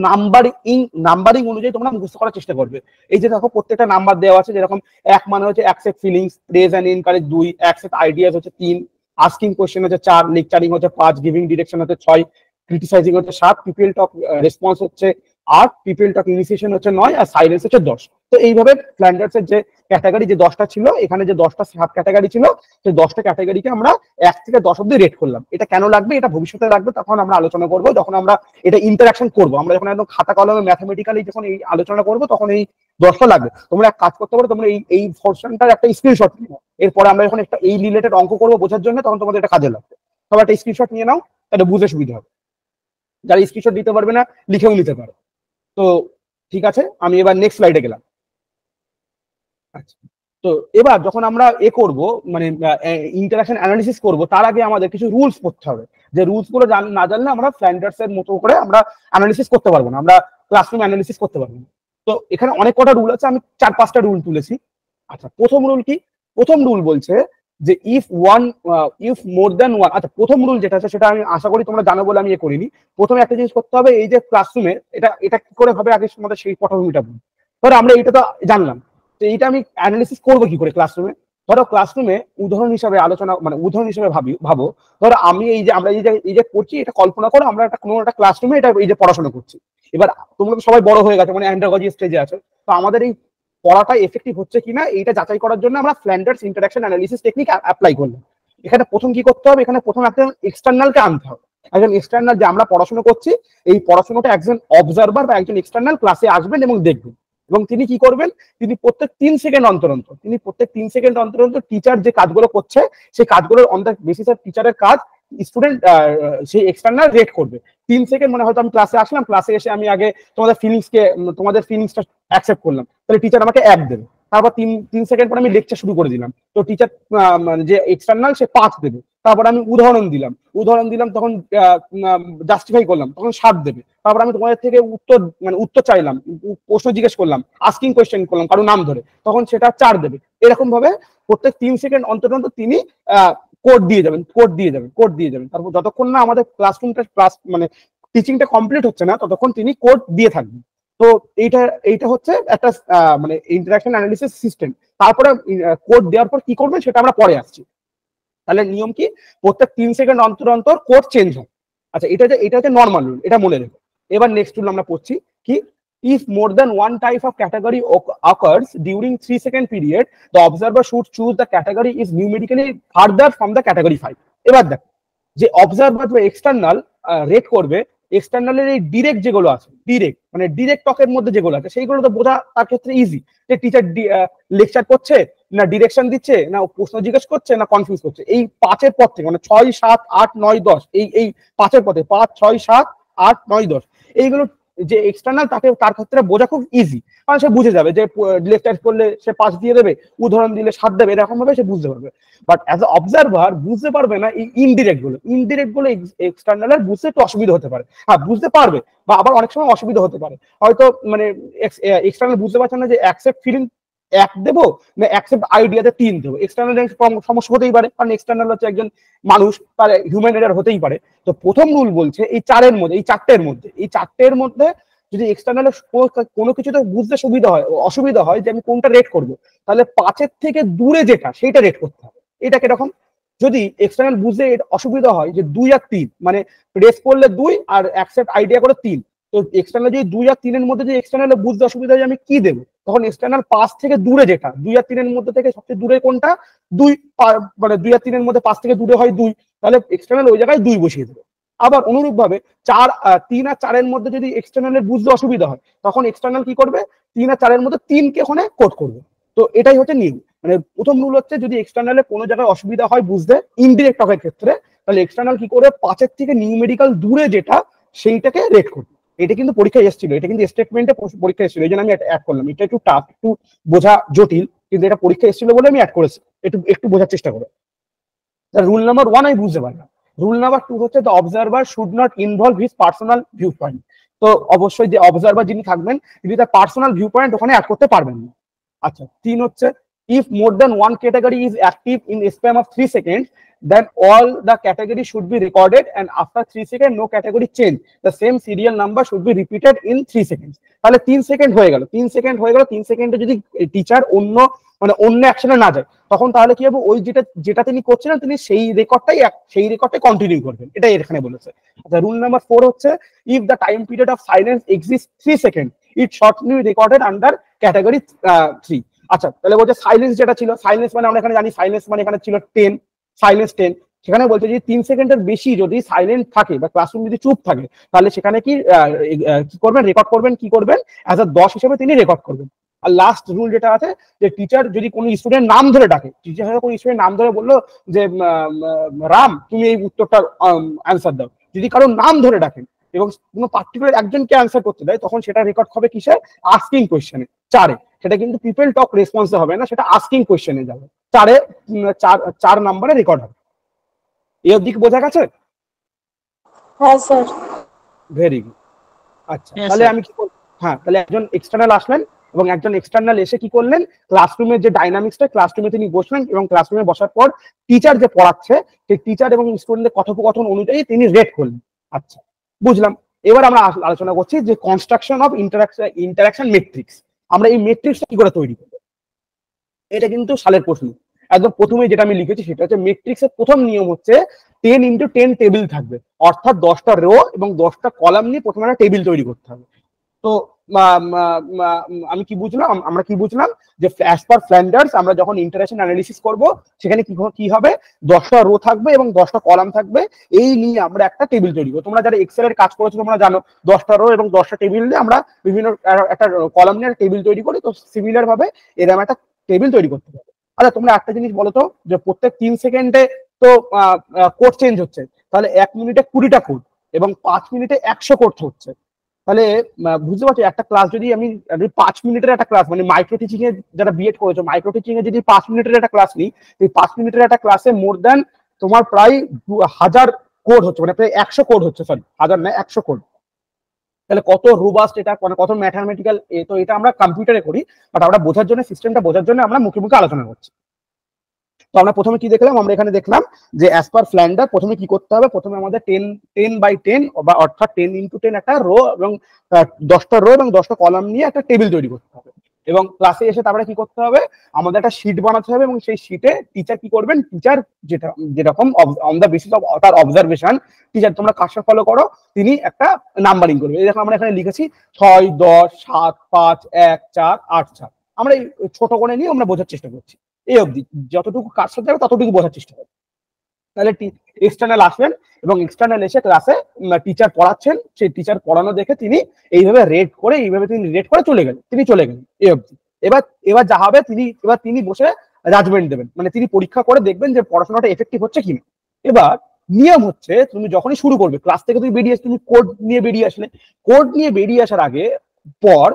নাম্বারিং অনুযায়ী তোমরা মুখস্থ করার চেষ্টা করবে। এই যে দেখো প্রত্যেকটা নাম্বার দেওয়া আছে, যেরকম 1 মানে হচ্ছে accept feelings, praise and encourage 2, accept ideas হচ্ছে 3, আস্কিং কোশ্চেন হচ্ছে 4, লেকচারিং হচ্ছে 5, গিভিং ডিরেকশন হচ্ছে 6, ক্রিটিসাইজিং হচ্ছে 7, পিপল টক রেসপন্স হচ্ছে 8, পিপল টক ইনিশিয়েশন হচ্ছে 9, আর সাইলেন্স হচ্ছে 10। তো এইভাবে ফ্ল্যান্ডার্স এর যে ক্যাটাগরি যে 10টা ছিল, এখানে যে 10টা সাব ক্যাটাগরি ছিল, সেই 10টা ক্যাটাগরিকে আমরা 1 থেকে 10 অব্দি রেট করলাম। এটা কেন লাগবে, এটা ভবিষ্যতে লাগবে, তখন আমরা আলোচনা করবো, যখন আমরা এটা ইন্টারাকশন করবো। আমরা যখন একদম খাতা কলমে ম্যাথামেটিক্যালি যখন এই আলোচনা করবো, তখন এই 10টা লাগবে। তোমরা এক কাজ করতে পারো, তোমরা এই পোর্শনটার একটা স্ক্রিনশট নিও, এরপরে আমরা যখন একটা এই রিলেটেড অঙ্ক করবো বোঝার জন্য, তখন তোমাদের এটা কাজে লাগবে। সবাই একটা স্ক্রিনশট নিয়ে নাও, তাহলে বুঝে সুবিধা হবে। যারা স্ক্রিনশট দিতে পারবে না, লিখেও নিতে পারো। তো ঠিক আছে, আমি এবার নেক্সট স্লাইডে গেলাম। আচ্ছা, তো এবার যখন আমরা করব মানে ইন্টারঅ্যাকশন অ্যানালিসিস করব, তার আগে আমাদের কিছু রুলস পড়তে হবে। যে রুলস গুলো না জানলে আমরা ফ্ল্যান্ডার্স এর মতো করে আমরা অ্যানালিসিস করতে পারবো না, আমরা ক্লাসরুম অ্যানালিসিস করতে পারবো না। তো এখানে অনেক কটা রুল আছে, আমি 4-5টা রুল তুলেছি। আচ্ছা, প্রথম রুল কি? প্রথম রুল বলছে যে ইফ মোর দ্যান ওয়ান। আচ্ছা, প্রথম রুল যেটা আছে সেটা আমি আশা করি তোমরা জানো বলে আমি করিনি। প্রথমে একটা জিনিস করতে হবে, এই যে ক্লাসরুমে এটা কি করে হবে, আগে আমাদের সেই পটভূমিটা বলি। ধরো আমরা এটা তো জানলাম, তো এইটা আমি অ্যানালিসিস করবো কি করে ক্লাসরুমে? ধরো ক্লাসরুমে উদাহরণ হিসাবে উদাহরণ হিসাবে ভাবো। ধরো আমি আমরা এই যে করছি, এটা কল্পনা করো আমরা কোনো একটা ক্লাসরুমে এটা এই যে পড়াশোনা করছি। এবার তোমরা তো সবাই বড় হয়ে গেছে, মানে অ্যান্ড্রাগজি স্টেজে আছে, তো আমাদের এই পড়াটা এফেক্টিভ হচ্ছে কিনা এইটা যাচাই করার জন্য আমরা Flanders interaction analysis technique apply করলাম। এখানে প্রথম কি করতে হবে, এখানে প্রথম একজন এক্সটার্নালকে আনতে হবে। একজন এক্সটার্নাল, যে আমরা পড়াশোনা করছি এই পড়াশোনাটা একজন অবজারভার বা একজন এক্সটার্নাল ক্লাসে আসবেন এবং দেখবেন, এবং তিনি কি করবেন, তিনি প্রত্যেক 3 সেকেন্ড অন্তর অন্তর টিচার যে কাজগুলো করছে সেই কাজগুলোর অন দ্য বেসিস অফ টিচারের কাজ স্টুডেন্ট সেই এক্সটার্নাল রেট করবে। 3 সেকেন্ড মানে হয়তো আমি ক্লাসে আসলাম, ক্লাসে এসে আমি আগে তোমাদের ফিলিংসটা অ্যাকসেপ্ট করলাম, তাহলে টিচার আমাকে 1 দেবে। তারপর 3 সেকেন্ড পরে আমি লেকচার শুরু করে দিলাম, তো টিচার যে এক্সটার্নাল সে 5 দেবে। তারপর আমি উদাহরণ দিলাম তখন জাস্টিফাই করলাম, তখন 7 দেবে। তারপর আমি তোমাদের থেকে উত্তর চাইলাম, প্রশ্ন জিজ্ঞেস করলাম, আস্কিং কোয়েশ্চেন করলাম কারো নাম ধরে, তখন সেটা 4 দেবে। এরকম ভাবে প্রত্যেক 3 সেকেন্ড অন্তর তিনি কোড দিয়ে যাবেন। তারপর যতক্ষণ না আমাদের মানে টিচিংটা কমপ্লিট হচ্ছে না ততক্ষণ তিনি কোড দিয়ে থাকবেন। তো এইটা হচ্ছে একটা মানে ইন্টারঅ্যাকশন অ্যানালিসিস সিস্টেম। তারপরে কোড দেওয়ার পর কি করবেন সেটা আমরা পরে আসছি। তাহলে নিয়ম কি, প্রত্যেক 3 সেকেন্ড অন্তর কোড চেঞ্জ হয়। আচ্ছা, এটা হচ্ছে নর্মাল রুল, এটা মনে রেখো। এবার নেক্সট রুল আমরা পড়ছি কি, if more than one type of category occurs during 3 second period, the observer should choose the category is numerically further from the category 5. এবার দেখো, যে অবজারভার বা এক্সটার্নাল রেট করবে, এক্সটার্নালের এই ডিরেক্ট যেগুলো আছে, ডিরেক্ট টকের মধ্যে যেগুলো আছে সেইগুলো তো বোঝা তার ক্ষেত্রে ইজি, যে টিচার লেকচার করছে না ডিরেকশন দিচ্ছে না প্রশ্ন জিজ্ঞেস করছে না কনফিউজ করছে। এই 5-এর পর থেকে মানে 6, 7, 8, 9, 10 এই 5-এর পথে 5, 6, 7, 8, 9, 10 এইগুলো যে এক্সটার্নাল তার ক্ষেত্রে বোঝা খুব ইজি, কারণ সে বুঝে যাবে যে লেকচার করলে সে 5 দিয়ে দেবে, উদাহরণ দিলে 7 দেবে, এরকম ভাবে সে বুঝতে পারবে। বাট অ্যাজ এ অবজারভার বুঝতে পারবে না এই ইনডিরেক্ট গুলো এক্সটার্নালের বুঝতে একটু অসুবিধা হতে পারে। হ্যাঁ, বুঝতে পারবে, বা আবার অনেক সময় অসুবিধা হতে পারে, হয়তো মানে এক্সটার্নাল বুঝতে পারছে না যে অ্যাকসেপ্ট ফিলিং 1 দেবো না অ্যাকসেপ্ট আইডিয়াতে 3 দেবো। এক্সটার্নাল সমস্যা হতেই পারে, কারণ এক্সটার্নাল হচ্ছে একজন মানুষ, তার হিউম্যান এরার হতেই পারে। তো প্রথম রুল বলছে এই 4-এর মধ্যে যদি এক্সটার্নাল কোনো কিছুতে বুঝতে অসুবিধা হয় যে আমি কোনটা রেট করব, তাহলে 5-এর থেকে দূরে যেটা সেইটা রেট করতে হবে। এটা কিরকম, যদি এক্সটার্নাল বুঝতে অসুবিধা হয় যে 2 আর 3, মানে প্রেস করলে 2 আর অ্যাকসেপ্ট আইডিয়া করে 3, তো এক্সটার্নাল যদি 2 আর 3-এর মধ্যে যদি এক্সটার্নাল বুঝতে অসুবিধা হয় আমি কি দেবো, তখন এক্সটার্নাল 5 থেকে দূরে যেটা, 2 আর 3-এর মধ্যে থেকে সবচেয়ে দূরে কোনটা 2, মানে 2 আর 3-এর মধ্যে 5 থেকে দূরে হয় 2, তাহলে এক্সটার্নাল ওই জায়গায় 2 বসিয়ে দেবে। আবার অনুরূপ ভাবে 3 আর 4-এর মধ্যে যদি এক্সটার্নালের বুঝতে অসুবিধা হয় তখন এক্সটার্নাল কি করবে, 3 আর 4-এর মধ্যে 3-কে ওখানে কোড করবে। তো এটাই হচ্ছে নিয়ম। মানে প্রথম রুল হচ্ছে যদি এক্সটার্নালে কোনো জায়গায় অসুবিধা হয় বুঝতে ইনডিরেক্ট টকের ক্ষেত্রে, তাহলে এক্সটার্নাল কি করবে, 5-এর থেকে নিউমেরিক্যাল দূরে যেটা সেইটাকে রেট করবে। এটা কিন্তু পরীক্ষায় এসেছিল, এটা কিন্তু স্টেটমেন্টে পরীক্ষা এসেছিল, এই জন্য আমি অ্যাড করলাম। এটা একটু টাফ, একটু বোঝা জটিল, কিন্তু এটা পরীক্ষা এসেছিল বলে আমি অ্যাড করেছি, একটু বোঝার চেষ্টা করো। রুল নাম্বার 1 আমি বুঝতে পারলাম। রুল নাম্বার 2 হচ্ছে the observer should not involve his personal view point. তো অবশ্যই যে অবজারভার যিনি থাকবেন তিনি তার পার্সোনাল ভিউ পয়েন্ট ওখানে অ্যাড করতে পারবেন না। আচ্ছা, 3 হচ্ছে if more than one category is active in a span of 3 seconds, then all the category should be recorded and after 3 seconds no category change, the same serial number should be repeated in 3 seconds. তাহলে 3 second হয়ে গেল, 3 সেকেন্ডে যদি teacher অন্য অ্যাকশনে না যায় তখন তাহলে কি হবে, ওই যেটা তিনি করছিলেন তিনি সেই রেকর্ডটাই কন্টিনিউ করবেন, এটাই এখানে বলেছে। আচ্ছা, রুল নাম্বার 4 হচ্ছে if the time period of silence exists 3 seconds, it should be recorded under category 3. আচ্ছা, তাহলে বলছে সাইলেন্স যেটা ছিল, সাইলেন্স মানে আমরা এখানে জানি সাইলেন্স মানে এখানে ছিল 10, সাইলেন্স 10। সেখানে বলছে যে 3 সেকেন্ডের বেশি যদি সাইলেন্ট থাকে বা ক্লাসরুম যদি চুপ থাকে তাহলে সেখানে কি করবেন, রেকর্ড করবেন, কি করবেন, অ্যাজ আ 10 হিসেবে তিনি রেকর্ড করবেন। আর লাস্ট রুল যেটা আছে যে টিচার যদি কোনো স্টুডেন্ট নাম ধরে ডাকে, টিচার কোনো স্টুডেন্ট নাম ধরে বললো যে রাম তুমি এই উত্তরটার অ্যান্সার দাও, যদি কারো নাম ধরে ডাকেন এবং কোনো পার্টিকুলার একজনকে অ্যান্সার করতে দেয় তখন সেটা রেকর্ড হবে কিসে, আস্কিং কোয়েশ্চেনে 4-এ। সেটা কিন্তু পিপল টক রেসপন্সে হবে না, সেটা আস্কিং কোয়েশ্চেনে যাবে, 4 নম্বরে রেকর্ড হবে। এই অবধি কি বোঝা গেছে? হ্যাঁ স্যার। Very good. আচ্ছা, তাহলে আমি কি করব, হ্যাঁ, তাহলে একজন এক্সটার্নাল আসলেন এবং একজন এক্সটার্নাল এসে কি করলেন, ক্লাসরুমের যে ডাইনামিক্সটা, ক্লাসরুমে তিনি বসলেন এবং ক্লাসরুমে বসার পর টিচার যে পড়াচ্ছে সেই টিচার এবং স্টুডেন্টের কথোপকথন অনুযায়ী তিনি রেট করলেন। আচ্ছা, বুঝলাম। এবার আমরা আলোচনা করছি যে কনস্ট্রাকশন অফ ইন্টারাকশন মেট্রিক্স। আমরা এই মেট্রিক্সটা কি করে তৈরি করব, এটা কিন্তু সালের প্রশ্ন। একদম প্রথমে যেটা আমি লিখেছি সেটা হচ্ছে মেট্রিক্সের প্রথম নিয়ম হচ্ছে 10 × 10 টেবিল থাকবে, অর্থাৎ 10টা রো এবং 10টা কলাম নিয়ে প্রথমে একটা টেবিল তৈরি করতে হবে। তো আমি কি বুঝলাম, আমরা কি বুঝলাম যে অ্যাজ পার ফ্ল্যান্ডার্স আমরা যখন ইন্টারেকশন অ্যানালিসিস করব সেখানে কি হবে, 10টা রো থাকবে এবং 10টা কলাম থাকবে, এই নিয়ে আমরা একটা টেবিল তৈরি করবো। তোমরা যারা এক্সেল এর কাজ করেছো তোমরা জানো 10টা রো এবং 10টা টেবিল নিয়ে আমরা বিভিন্ন একটা কলাম নিয়ে টেবিল তৈরি করি। তো সিমিলার ভাবে এরকম একটা টেবিল তৈরি করতে হবে। আচ্ছা তোমরা একটা জিনিস বলো তো, যে প্রত্যেক 3 সেকেন্ডে তো কোড চেঞ্জ হচ্ছে, তাহলে 1 মিনিটে 20টা কোড এবং 5 মিনিটে 100 কোড হচ্ছে। তাহলে বুঝতে পারছো একটা ক্লাস যদি আমি 5 মিনিটের একটা ক্লাস, মানে মাইক্রো টিচিং এ যারা বিএড করেছো মাইক্রো টিচিং এ যদি 5 মিনিটের একটা ক্লাস নিই, এই 5 মিনিটের একটা ক্লাসে মোর দ্যান তোমার প্রায় 1000 কোড হচ্ছে, মানে প্রায় 100 কোড হচ্ছে, সরি 1000 না 100 কোড। তাহলে কত রোবাস্ট এটা, মানে কত ম্যাথামেটিক্যাল। তো এটা আমরা কম্পিউটারে করি, বাট আমরা বোঝার জন্য, সিস্টেমটা বোঝার জন্য আমরা মুখে মুখে আলোচনা করছি। তো আমরা প্রথমে কি দেখলাম, আমরা এখানে দেখলাম যে অ্যাজ পার ফ্ল্যান্ডার প্রথমে কি করতে হবে, প্রথমে আমাদের 10 বাই 10 বা অর্থাৎ 10 ইন্টু 10 একটা রো এবং 10টা রো এবং 10টা কলাম নিয়ে একটা টেবিল তৈরি করতে হবে। এবং ক্লাসে এসে তারপরে কি করতে হবে, আমাদের একটা শিট বানাতে হবে এবং সেই শিটে টিচার কি করবেন, টিচার যেরকম অন দ্য বেসিস অফ তার অবজারভেশন, টিচার তোমরা কাজটা ফলো করো, তিনি একটা নাম্বারিং করবে। এই দেখো আমরা এখানে লিখেছি 6, 10, 7, 5, 1, 4, 8, 4। আমরা এই ছোট করে নিয়ে আমরা বোঝার চেষ্টা করছি এই অবধি, যতটুকু কাজ করতে হবে ততটুকু বোঝার চেষ্টা করবে। তাহলে এক্সটার্নাল আসবেন এবং এক্সটার্নাল এসে ক্লাসে টিচার পড়াচ্ছেন, সেই টিচার পড়ানো দেখে তিনি এইভাবে রেড করে চলে গেলেন, তিনি চলে গেলেন এই অবধি। এবার যা হবে তিনি বসে জাজমেন্ট দেবেন, মানে তিনি পরীক্ষা করে দেখবেন যে পড়াশোনাটা এফেক্টিভ হচ্ছে কিনা। এবার নিয়ম হচ্ছে, তুমি যখনই শুরু করবে ক্লাস থেকে, তুমি কোড নিয়ে বেরিয়ে আসলে, কোড নিয়ে বেরিয়ে আসার আগে পর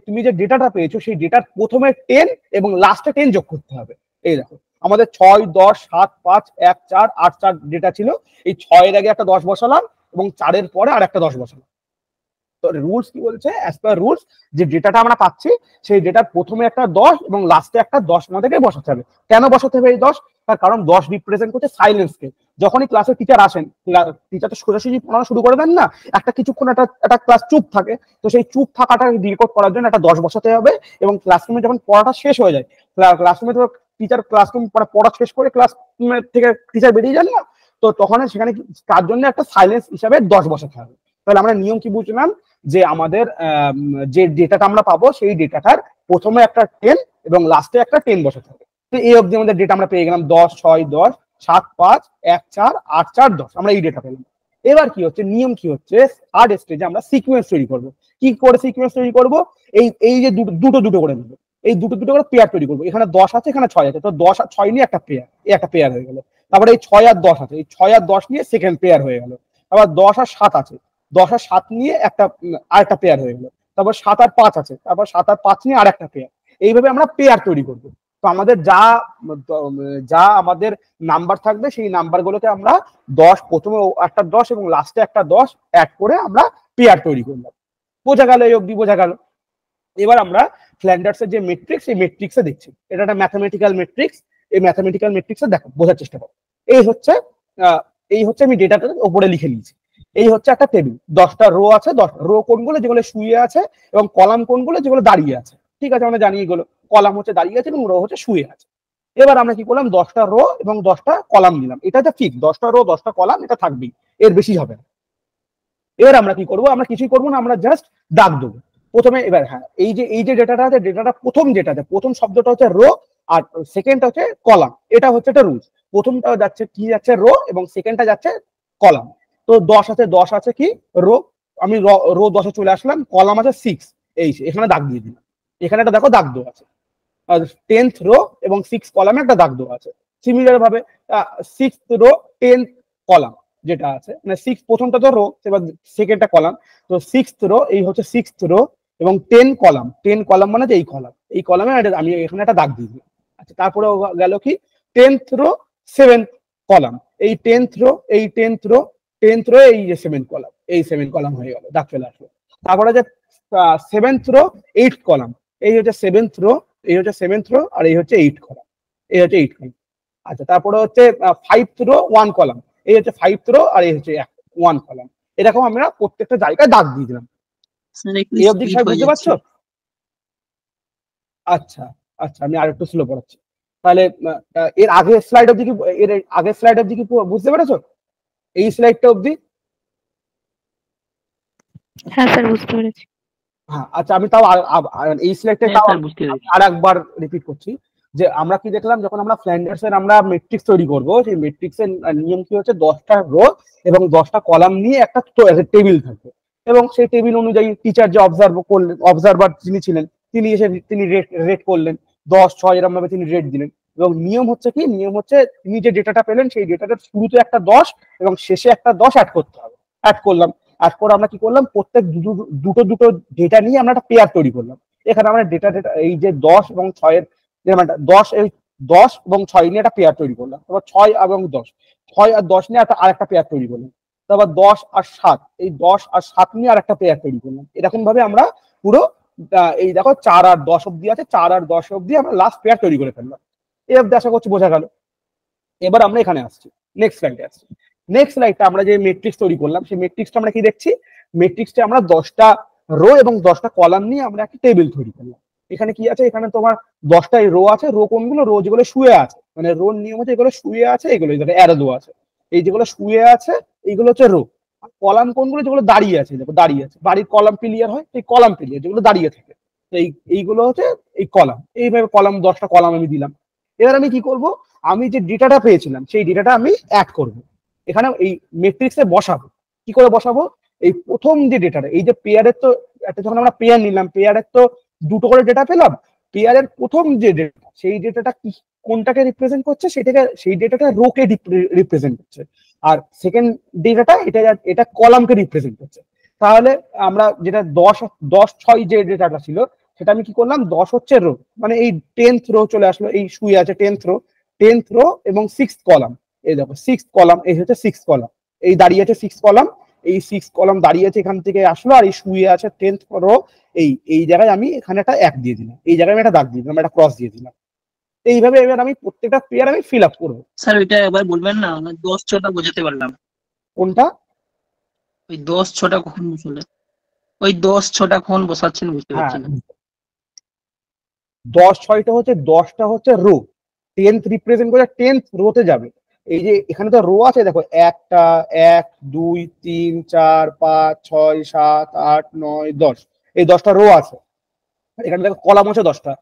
তুমি যে ডেটাটা পেয়েছো সেই ডেটার প্রথমে 10 এবং লাস্টে 10 যোগ করতে হবে। এই দেখো আমাদের 6, 10, 7, 5, 1, 4, 8, 4 ডেটা ছিল। এই 6 এর আগে একটা 10 বসালাম এবং 4 এর পরে আর একটা 10 বসালাম। তো রুলস কি বলছে, অ্যাজ পার রুলস যে ডেটাটা আমরা পাচ্ছি সেই ডেটার প্রথমে একটা 10 এবং লাস্টে একটা 10 আমাদেরকে বসাতে হবে। কেন বসাতে হবে এই 10? তার কারণ 10 রিপ্রেজেন্ট করছে সাইলেন্সকে। যখনই ক্লাসে টিচার আসেন, টিচার তো সোজাসুজি পড়ানো শুরু করে দেন না, একটা কিছুক্ষণ একটা ক্লাস চুপ থাকে, তো সেই চুপ থাকাটা রেকর্ড করার জন্য একটা 10 বসাতে হবে। এবং ক্লাসরুমে যখন পড়াটা শেষ হয়ে যায়, ক্লাসরুমে তো টিচার ক্লাসরুম পড়া শেষ করে ক্লাসরুমের থেকে টিচার বেরিয়ে যান না, তো তখন সেখানে তার জন্য একটা সাইলেন্স হিসাবে 10 বসাতে হবে। তাহলে আমরা নিয়ম কি বুঝলাম, যে আমাদের যে ডেটাটা আমরা পাবো সেই ডেটাটার প্রথমে একটা 10 এবং লাস্টে একটা 10 বসাতে হবে। তো এই অবধি আমাদের ডেটা আমরা পেয়ে গেলাম 10, 6, 10, 7, 5, 1, 4, 8, 4, 10। আমরা এই ডেটা পেলাম। এবার কি হচ্ছে, নিয়ম কি হচ্ছে, থার্ড স্টেজে আমরা সিকোয়েন্স তৈরি করব। কি করে সিকোয়েন্স তৈরি করব, এই যে দুটো করে নেবো, এই দুটো করে পেয়ার তৈরি করবো। এখানে 10 আছে, এখানে 6 আছে, তো 10 আর 6 নিয়ে একটা পেয়ার, একটা পেয়ার হয়ে গেল। তারপরে এই 6 আর 10 আছে, এই 6 আর 10 নিয়ে সেকেন্ড পেয়ার হয়ে গেল। আবার 10 আর 7 আছে, 10 আর 7 নিয়ে আরেকটা পেয়ার হয়ে গেল। তারপর 7 আর 5 আছে, তারপর 7 আর 5 নিয়ে আরেকটা পেয়ার। এইভাবে আমরা পেয়ার তৈরি করব। তো আমাদের যা আমাদের নাম্বার থাকবে সেই নাম্বার গুলোকে আমরা 10, প্রথমে একটা 10 এবং লাস্টে একটা 10 অ্যাড করে আমরা পেয়ার তৈরি করলাম। বোঝা গেল? এই অবধি বোঝা গেল? এবার আমরা ফ্ল্যান্ডার্স এর যে মেট্রিক্স, এই মেট্রিক্সে দেখছি, এটা একটা ম্যাথামেটিক্যাল মেট্রিক্স। এই ম্যাথামেটিক্যাল মেট্রিক্সে দেখো, বোঝার চেষ্টা করো। এই হচ্ছে আমি ডেটাটা উপরে লিখে নিয়েছি। এই হচ্ছে একটা টেবিল, 10টা রো আছে, 10 রো কোনগুলো, যেগুলো শুয়ে আছে, এবং কলাম কোনগুলো, যেগুলো দাঁড়িয়ে আছে। ঠিক আছে, আমরা জানি এগুলো। কলাম হচ্ছে দাঁড়িয়ে আছে এবং রো হচ্ছে শুয়ে আছে। এবার আমরা কি করলাম, 10টা রো এবং 10টা কলাম নিলাম। এটা হচ্ছে ফিক্স, 10টা রো 10টা কলাম, এটা থাকবেই, এর বেশি হবে না। এবার আমরা কি করবো, আমরা কিছুই করবো না, আমরা জাস্ট দাগ দেবো প্রথমে। এবার হ্যাঁ, এই যে ডেটাটা আছে, ডেটাটা প্রথম শব্দটা হচ্ছে রো আর সেকেন্ডটা হচ্ছে কলাম। এটা হচ্ছে একটা রুলস। প্রথমটা যাচ্ছে রো এবং সেকেন্ডটা যাচ্ছে কলাম। তো 10 আছে কি রো, আমি রো 10-এ চলে আসলাম, কলাম আছে 6, এখানে দাগ দিয়ে দিলাম। এখানে একটা দেখো দাগ দেওয়া আছে, 10th রো এবং 6 কলামে একটা দাগ দেওয়া আছে। সিমিলার ভাবে 6th রো 10th কলাম যেটা আছে, মানে 6 প্রথমটা তো রো, এবার সেকেন্ডটা কলাম। তো 6th রো, এই হচ্ছে 6th রো এবং 10 কলাম মানে যে এই কলামে আমি এখানে একটা দাগ দিয়ে দিই। আচ্ছা, তারপরে গেল কি 10th রো 7th কলাম, এই 10th রো এই 10th রো এই যে 7th কলাম, এই 7 কলাম হয়ে গেল, দাগ চলে আসলো। তারপরে যে 7th রো 8th কলাম, এই হচ্ছে 7th রো, এই হচ্ছে 7th রো আর এই হচ্ছে 8th কলাম, এই হচ্ছে 8th কলাম। আচ্ছা, তারপরে হচ্ছে 5th রো 1 কলাম, এই হচ্ছে 5th রো আর এই হচ্ছে 1 কলাম। এরকম আমরা প্রত্যেকটা জায়গায় দাগ দিয়ে দিলাম। এই অবধি সবাই বুঝতে পারছো? আচ্ছা আচ্ছা, আমি আরেকটু স্লো পড়াচ্ছি। তাহলে এর আগের স্লাইড অবধি কি বুঝতে পেরেছো? এই স্লাইডটা অবধি? হ্যাঁ স্যার, বুঝতে পেরেছি। হ্যাঁ আচ্ছা, আমি তাও এই স্লাইডটা হ্যাঁ তাও স্যার বুঝতে পেরেছি। আর একবার রিপিট করছি যে আমরা কি দেখলাম, যখন আমরা ফ্ল্যান্ডার্সের আমরা ম্যাট্রিক্স তৈরি করব, সেই ম্যাট্রিক্সের নিয়ম কি হচ্ছে 10টা রো এবং 10টা কলাম নিয়ে একটা টেবিল থাকবে, এবং সেই টেবিল অনুযায়ী টিচার যে অবজারভার যিনি ছিলেন তিনি এসে তিনি রেট করলেন 10, 6 এরকম ভাবে তিনি রেট দিলেন। এবং নিয়ম হচ্ছে কি, নিয়ম হচ্ছে তিনি যে ডেটাটা পেলেন সেই ডেটাটার শুরুতে একটা 10 এবং শেষে একটা 10 অ্যাড করতে হবে। অ্যাড করলাম, অ্যাড করে আমরা কি করলাম, প্রত্যেক দুটো দুটো ডেটা নিয়ে আমরা একটা পেয়ার তৈরি করলাম। এখানে আমরা ডেটা এই যে 10 এবং 6 এর 10 এবং 6 নিয়ে একটা পেয়ার তৈরি করলাম। তারপর 6 এবং 10, 6 আর 10 নিয়ে আরেকটা পেয়ার তৈরি করলাম। তারপর 10 আর 7, এই 10 আর 7 নিয়ে আরেকটা পেয়ার তৈরি করলাম। এরকম ভাবে আমরা পুরো এই দেখো 4 আর 10 অব্দি আছে, 4 আর 10 অব্দি আমরা লাস্ট পেয়ার তৈরি করে ফেললাম। এই অব্দি আশা করছি বোঝা গেল। এবার আমরা এখানে আসছি, নেক্সট স্লাইডে আসছি। নেক্সট স্লাইডটা আমরা যে ম্যাট্রিক্স তৈরি করলাম সেই ম্যাট্রিক্সটা আমরা কি দেখছি, ম্যাট্রিক্সটা আমরা 10টা রো এবং 10টা কলাম নিয়ে আমরা একটা টেবিল তৈরি করলাম। এখানে কি আছে, এখানে তোমার 10টাই রো আছে। রো কোনগুলো, রো যেগুলো শুয়ে আছে, মানে রোর নিয়ম হচ্ছে এগুলো শুয়ে আছে, এগুলো অ্যারো দেওয়া আছে, এই যেগুলো শুয়ে আছে এইগুলো হচ্ছে রো। কলাম কোনগুলো, যেগুলো দাঁড়িয়ে আছে, দেখো দাঁড়িয়ে আছে, বাড়ির কলাম পিলিয়ার হয়, এই কলাম পিলিয়ার যেগুলো দাঁড়িয়ে থাকে, তো এইগুলো হচ্ছে এই কলাম। এইভাবে কলাম 10টা কলাম আমি দিলাম। এবার আমি কি করব, আমি যে ডেটাটা পেয়েছিলাম সেই ডেটাটা আমি অ্যাড করব, এখানে এই ম্যাট্রিক্সে বসাবো। কি করে বসাবো, এই প্রথম যে ডেটাটা, এই যে পেয়ারের তো একটা যখন আমরা পেয়ার নিলাম, পেয়ারের তো দুটো করে ডেটা পেলাম। পেয়ারের প্রথম যে ডেটা, সেই ডেটাটা কি কোনটাকে রিপ্রেজেন্ট করছে, সেই ডেটাটা রোকে রিপ্রেজেন্ট করছে। আর সেকেন্ড ডেটাটা এটা কলামকে রিপ্রেজেন্ট করছে। তাহলে আমরা যেটা 10, 6 যে ডেটাটা ছিল সেটা আমি কি করলাম, 10 হচ্ছে রো, মানে এই 10th রো চলে আসলো, এই শুয়ে আছে 10th রো এবং 6th কলাম। এই দেখো 6th কলাম, এই হচ্ছে 6th কলাম, এই দাঁড়িয়ে আছে 6th কলাম, এই 6th কলাম দাঁড়িয়ে আছে এখান থেকে আসলো, আর এই শুয়ে আছে 10th রো। এই জায়গায় আমি এখানে একটা 1 দিয়ে দিলাম, এই জায়গায় আমি একটা দাগ দিয়ে দিলাম, একটা ক্রস দিয়ে দিলাম। এইভাবে এবার আমি প্রত্যেকটা পেয়ার আমি ফিল আপ করবো। স্যার ওইটা একবার বলবেন না, আমার 10 6টা বোঝাতে পারলাম। কোনটা? ওই 10 6টা কখন বসলে, ওই 10 6টা কখন বসাচ্ছেন বুঝতে হ্যাঁ, পারছি না। 10 6টা হচ্ছে 10টা হচ্ছে রো, 10th রিপ্রেজেন্ট করে 10th রোতে যাবে। এই যে এখানে তো রো আছে, দেখো 1 2 3 4 5 6 7 8 9 10, এই 10টা রো আছে। এখানে দেখো কলাম হচ্ছে 10টা,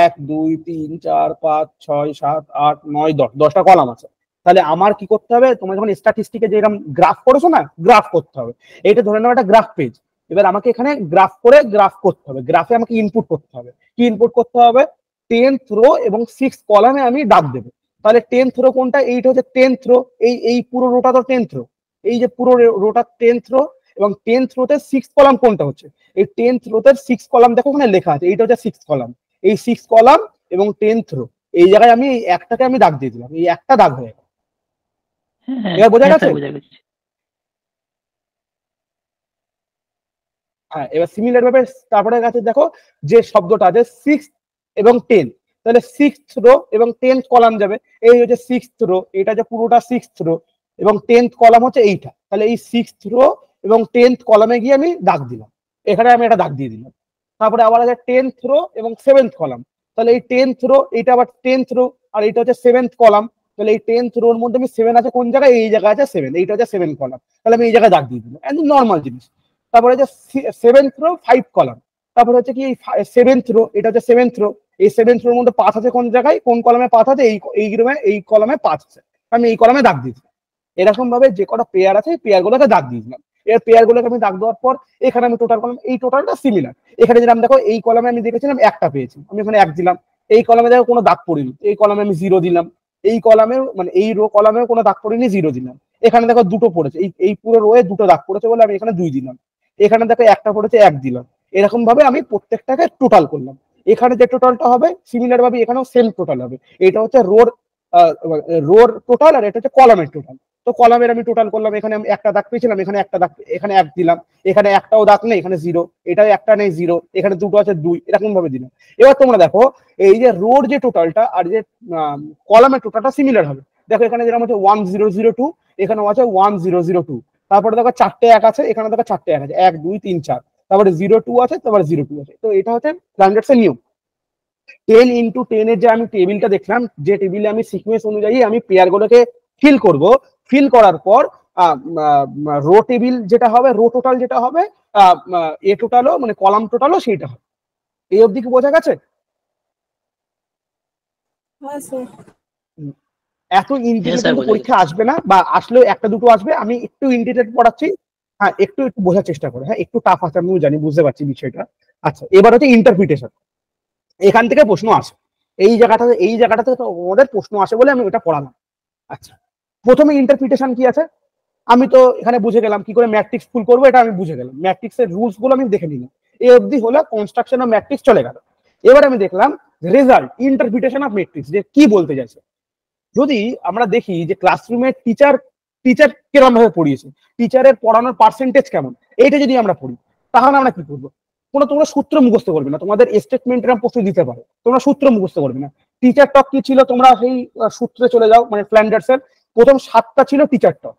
1 2 3 4 5 6 7 8 9 10, 10টা কলাম আছে। তাহলে আমার কি করতে হবে, তোমরা যখন স্ট্যাটিস্টিকে যে এরকম গ্রাফ করেছো না, গ্রাফ করতে হবে। এইটা ধরে নাও একটা গ্রাফ পেজ। এবার আমাকে এখানে গ্রাফ করে গ্রাফ করতে হবে, গ্রাফে আমাকে ইনপুট করতে হবে। কি ইনপুট করতে হবে, 10th রো এবং 6th কলামে আমি দাগ দেবো। তাহলে 10th রো কোনটা, এইটা হচ্ছে 10th রো, এই পুরো রোটা তো 10th রো, এই যে পুরো রোটা 10th রো, এবং 10th রোতে 6th কলাম কোনটা হচ্ছে, এই 10th রোতে 6th কলাম দেখো ওখানে লেখা আছে, এইটা হচ্ছে 6th কলাম। এই 6th কলাম এবং 10th রো, এই জায়গায় আমি এই একটাকে আমি দাগ দিয়ে দিলাম, এই একটা দাগ হয়ে গেল। হ্যাঁ এবার বোঝা গেছে? স্যার বোঝা গেছে। হ্যাঁ, এবার সিমিলার ভাবে তারপরে কাছে দেখো যে শব্দটা আছে 6 এবং 10, তাহলে 6th রো এবং 10th কলাম যাবে। এই হচ্ছে 6th রো, এটা যে পুরোটা 6th রো এবং 10th কলাম হচ্ছে এইটা। তাহলে এই 6th রো এবং 10th কলামে গিয়ে আমি দাগ দিলাম, এখানে আমি একটা দাগ দিয়ে দিলাম। তারপরে আবার আছে 10th রো এবং 7th কলাম, তাহলে এই 10th রো, এটা আবার 10th রো, আর এটা হচ্ছে 7th কলাম। তাহলে এই 10th রোর মধ্যে আমি 7 আছে কোন জায়গায়, এই জায়গায় আছে 7, এইটা হচ্ছে 7 কলাম, তাহলে আমি এই জায়গায় দাগ দিয়ে দিলাম, একদম নর্মাল জিনিস। তারপরে হচ্ছে 7th রো 5 কলাম, তারপরে হচ্ছে কি 7th রো, এটা হচ্ছে 7th রো, এই 7th রোর মধ্যে 5 আছে কোন জায়গায়, কোন কলামে 5 আছে, এই কলামে 5 আছে, আমি এই কলামে দাগ দিয়েছি। এরকম ভাবে যে কটা পেয়ার আছে এই পেয়ার গুলোকে দাগ দিয়ে দিলাম। এর পেয়ার গুলোকে আমি দাগ দেওয়ার পর এখানে আমি টোটাল কলাম, এই টোটালটা সিমিলার। এখানে যেরকম দেখো এই কলামে আমি দেখেছিলাম একটা পেয়েছি, আমি এখানে 1 দিলাম। এই কলামে দেখো কোনো দাগ পড়েনি, এই কলামে আমি 0 দিলাম। এই কলামের মানে এই রো কলামেও কোনো দাগ পড়েনি, 0 দিলাম। এখানে দেখো দুটো পড়েছে, এই পুরো রোয়ে দুটো দাগ পড়েছে বলে আমি এখানে 2 দিলাম। এখানে দেখো একটা পড়েছে, 1 দিলাম। এরকম ভাবে আমি প্রত্যেকটাকে টোটাল করলাম। এখানে যে টোটালটা হবে সিমিলার ভাবে এখানেও সেম টোটাল হবে। এটা হচ্ছে রোর টোটাল, আর এটা হচ্ছে কলামের টোটাল। তো কলামের আমি টোটাল করলাম, এখানে আমি একটা দাগ পেয়েছিলাম, এখানে একটা দাগ, এখানে 1 দিলাম। এখানে একটাও দাগ নেই, এখানে 0, এটা একটা নেই 0, এখানে দুটো আছে 2, এরকম ভাবে দিলাম। এবার তোমরা দেখো এই যে রোর যে টোটালটা আর যে কলামের টোটালটা সিমিলার হবে। দেখো এখানে যেরকম হচ্ছে 1002, এখানেও আছে 1002। তারপরে দেখো 4টে 1 আছে, এখানে দেখো 4টে 1 আছে, 1 2 3 4, তারপরে 02 আছে, তারপরে 02 আছে। তো এটা হচ্ছে প্ল্যান্ডার্স এর নিয়ম। 10 × 10 এর যে আমি টেবিলটা দেখলাম, যে টেবিলে আমি সিকোয়েন্স অনুযায়ী আমি পেয়ার গুলোকে ফিল করব, ফিল করার পর রো টেবিল যেটা হবে, রো টোটাল যেটা হবে, এ টোটালও মানে কলাম টোটালও সেইটা হবে। এই অবধি কি বোঝা গেছে? হ্যাঁ স্যার। এত ইন্টিগ্রেটেড স্যার, কিন্তু বোঝা পরীক্ষা গেছে। আসবে না, বা আসলেও একটা দুটো আসবে। আমি একটু ইন্টিগ্রেটেড পড়াচ্ছি, হ্যাঁ একটু একটু বোঝার চেষ্টা করে, হ্যাঁ একটু টাফ আছে আমিও জানি, বুঝতে পারছি বিষয়টা। আচ্ছা, এবার হচ্ছে ইন্টারপ্রিটেশন। এখান থেকে প্রশ্ন আসে, এই জায়গাটাতে তো ওদের প্রশ্ন আসে বলে আমি ওটা পড়ালাম। আচ্ছা, প্রথমে ইন্টারপ্রিটেশন কি আছে, আমি তো এখানে বুঝে গেলাম কি করে ম্যাট্রিক্স ফুল করবো, এটা আমি বুঝে গেলাম, ম্যাট্রিক্সের রুলস গুলো আমি দেখে নিলাম। এই অবধি হলো কনস্ট্রাকশন অফ ম্যাট্রিক্স চলে গেল। এবার আমি দেখলাম রেজাল্ট, ইন্টারপ্রিটেশন অফ ম্যাট্রিক্স, যে কি বলতে চাইছে। যদি আমরা দেখি যে ক্লাসরুমে টিচার টিচার কিরকম ভাবে পড়িয়েছে, টিচারের পড়ানোর পার্সেন্টেজ কেমন, এইটা যদি আমরা পড়ি, তাহলে আমরা কি করবো? তোমরা সূত্র মুখস্থ করবে না, তোমাদের স্টেটমেন্ট এরকম প্রশ্ন দিতে পারে, তোমরা সূত্র মুখস্থ করবে না। টিচার টক কি ছিল, তোমরা সেই সূত্রে চলে যাও, মানে ফ্ল্যান্ডার্সের প্রথম 7টা ছিল টিচার টক,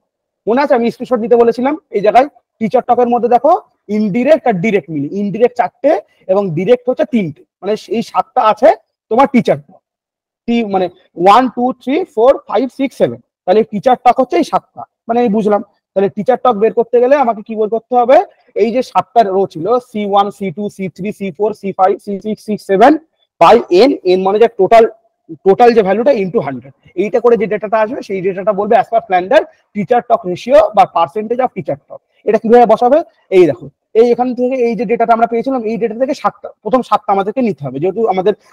মনে আছে? আমি স্ক্রিনশট দিতে বলেছিলাম এই জায়গায়। টিচার টকের মধ্যে দেখো ইনডিরেক্ট আর ডিরেক্ট মিলে, ইনডিরেক্ট 4টে এবং ডিরেক্ট হচ্ছে 3টে, মানে এই 7টা আছে তোমার টিচার টক। মানে 1 2 3 4 5 6 7, তাহলে টিচার টক হচ্ছে এই 7টা, মানে আমি বুঝলাম। তাহলে টিচার টক বের করতে গেলে আমাকে কি বের করতে হবে? এই যে 7টা রো ছিল, C1 C2 C3 C4 C5 C6 C7 by N, N মানে যে টোটাল যে ভ্যালুটা ইনটু 100, এইটা করে যে ডেটাটা আসবে সেই ডেটাটা বলবে অ্যাজ পার ফ্ল্যান্ডার টিচার টক রেশিও বা পার্সেন্টেজ অফ টিচার টক। এটা কিভাবে বসাবে? এই দেখো, এই এখান থেকে এই যে ডেটাটা আমরা পেয়েছিলাম, এই ডেটা থেকে প্রথম 7টা আমাদেরকে নিতে হবে, যেহেতু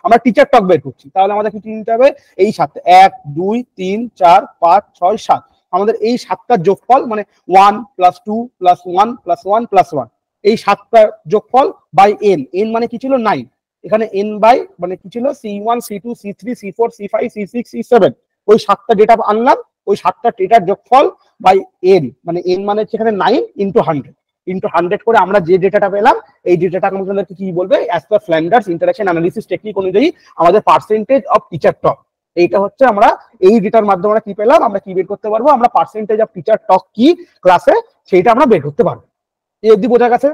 আমরা টিচার টক বের করছি, তাহলে আমাদের কি নিতে হবে? এই 7টা, 1 2 3 4 5 6 7, আমাদের এই 7টার যোগফল, মানে 1 + 2 + 1 + 1 + 1, এই 7টার যোগফল বাই এন, এন মানে কি ছিল? 9। এখানে এন বাই মানে কি ছিল? C1 C2 C3 C4 C5 C6 C7, ওই 7টা ডেটা আনলাম, ওই 7টা ডেটার যোগফল বাই এন, মানে এন মানে সেখানে 9 × 100 করে আমরা যে ডেটাটা পেলাম, এই ডেটাটা আমাদেরকে কি বলবে? As per Flanders interaction analysis technique অনুযায়ী আমাদের পার্সেন্টেজ অফ টিচার টক। এইটা হচ্ছে আমরা এই ডেটার মাধ্যমে আমরা কি পেলাম, আমরা কি বের করতে পারবো? আমরা পার্সেন্টেজ অফ টিচার টক কি ক্লাসে, সেইটা আমরা বের করতে পারবো। এই অবধি বোঝা গেছে?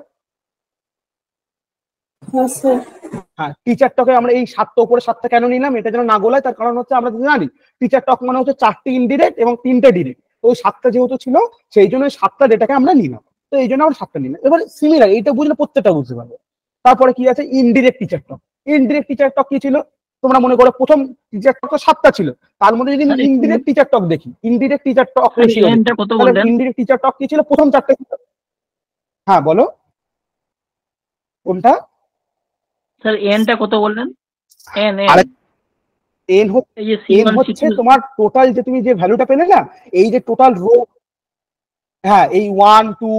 হ্যাঁ স্যার। হ্যাঁ, টিচার টকে আমরা এই 7টা উপরে 7টা কেন নিলাম, এটা যেন না গোলায়, তার কারণ হচ্ছে আমরা জানি টিচার টক মানে হচ্ছে 4টে ইনডিরেক্ট এবং 3টে ডিরেক্ট, তো ওই 7টা যেহেতু ছিল সেই জন্য 7টা ডেটাকে আমরা নিলাম, তো এই জন্য আমরা 7টা নিলাম। এবার সিমিলার, এইটা বুঝলে প্রত্যেকটা বুঝতে পারবে। তারপরে কি আছে? ইনডিরেক্ট টিচার টক। ইনডিরেক্ট টিচার টক কি ছিল? তোমরা মনে করো প্রথম টিচার টক 7টা ছিল, তার মধ্যে যদি আমি ইনডিরেক্ট টিচার টক দেখি, ইনডিরেক্ট টিচার টক রেশিও, তাহলে ইনডিরেক্ট টিচার টক কি ছিল? প্রথম 4টে। হ্যাঁ বলো কোনটা? স্যার এনটা কত বললেন? এন এন হচ্ছে তোমার টোটাল, যে তুমি যে ভ্যালুটা পেলে না, এই যে টোটাল রো, হ্যাঁ এই 1 2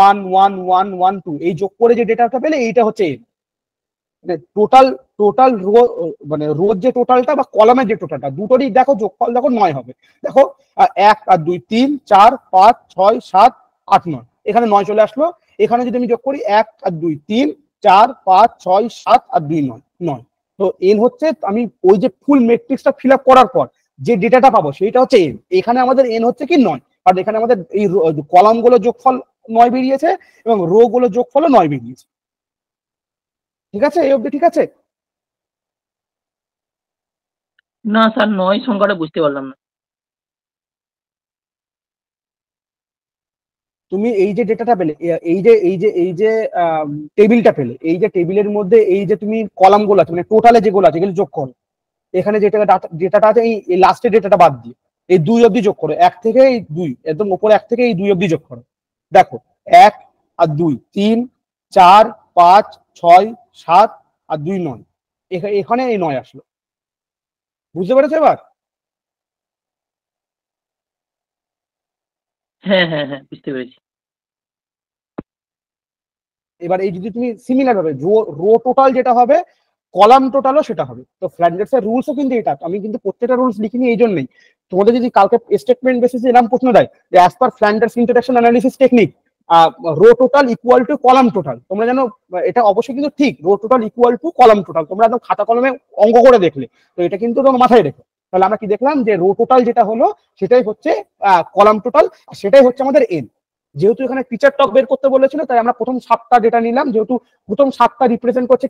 1 1 1 1 2 এই যোগ করে যে ডেটাটা পেলে, এইটা হচ্ছে এন। মানে টোটাল রো, মানে রোর যে টোটালটা বা কলামের যে টোটালটা, দুটোরই দেখো যোগফল দেখো 9 হবে। দেখো 1 আর 2 3 4 5 6 7 8 9, এখানে 9 চলে আসলো। এখানে যদি আমি যোগ করি 1 আর 2 3 4 5 6 7 আর 2 9 9, তো এন হচ্ছে, আমি ওই যে ফুল ম্যাট্রিক্সটা ফিল আপ করার পর যে ডেটাটা পাবো সেইটা হচ্ছে এন। এখানে আমাদের এন হচ্ছে কি? 9। আর এখানে আমাদের এই কলাম গুলো যোগফল 9 বেরিয়েছে এবং রো গুলো যোগফলও 9 বেরিয়েছে। ঠিক আছে? এই অবধি ঠিক আছে? না স্যার, 9 সংখ্যাটা বুঝতে পারলাম না। তুমি এই যে ডেটাটা পেলে, এই যে টেবিলটা পেলে, এই যে টেবিলের মধ্যে এই যে তুমি কলাম গুলো আছে, মানে টোটালে যেগুলো আছে এগুলো যোগ করো। এখানে ডেটাটা আছে এই লাস্টের ডেটাটা বাদ দিয়ে এই 2 অবধি যোগ করো, 1 থেকে এই 2, একদম উপরে 1 থেকে এই 2 অবধি যোগ করো। দেখো 1 আর 2 3 4 5 6 7 আর 2 9, এখানে এই 9 আসলো। বুঝতে পেরেছো এবার? হ্যাঁ হ্যাঁ হ্যাঁ, বুঝতে পেরেছি। এবার এই যদি তুমি সিমিলার ভাবে রো টোটাল যেটা হবে, কলাম টোটালও সেটা হবে। তো ফ্ল্যান্ডার্স এর রুলসও কিন্তু এটা, আমি কিন্তু প্রত্যেকটা রুলস লিখিনি এই জন্যই। তোমাদের যদি কালকে স্টেটমেন্ট বেসিসে এরকম প্রশ্ন দেয় যে as per Flanders interaction analysis technique row total equal to column total, তোমরা জানো এটা অবশ্যই কিন্তু ঠিক, row total equal to column total, তোমরা একদম খাতা কলমে অঙ্ক করে দেখলে, তো এটা কিন্তু তোমার মাথায় রেখো। তাহলে আমরা কি দেখলাম যে রো টোটাল যেটা হলো সেটাই হচ্ছে কলাম টোটাল, সেটাই হচ্ছে আমাদের এন। যেহেতু এখানে টিচার টক বের করতে বলেছিল, তাই আমরা প্রথম 7টা ডেটা নিলাম, যেহেতু প্রথম 7টা রিপ্রেজেন্ট করছে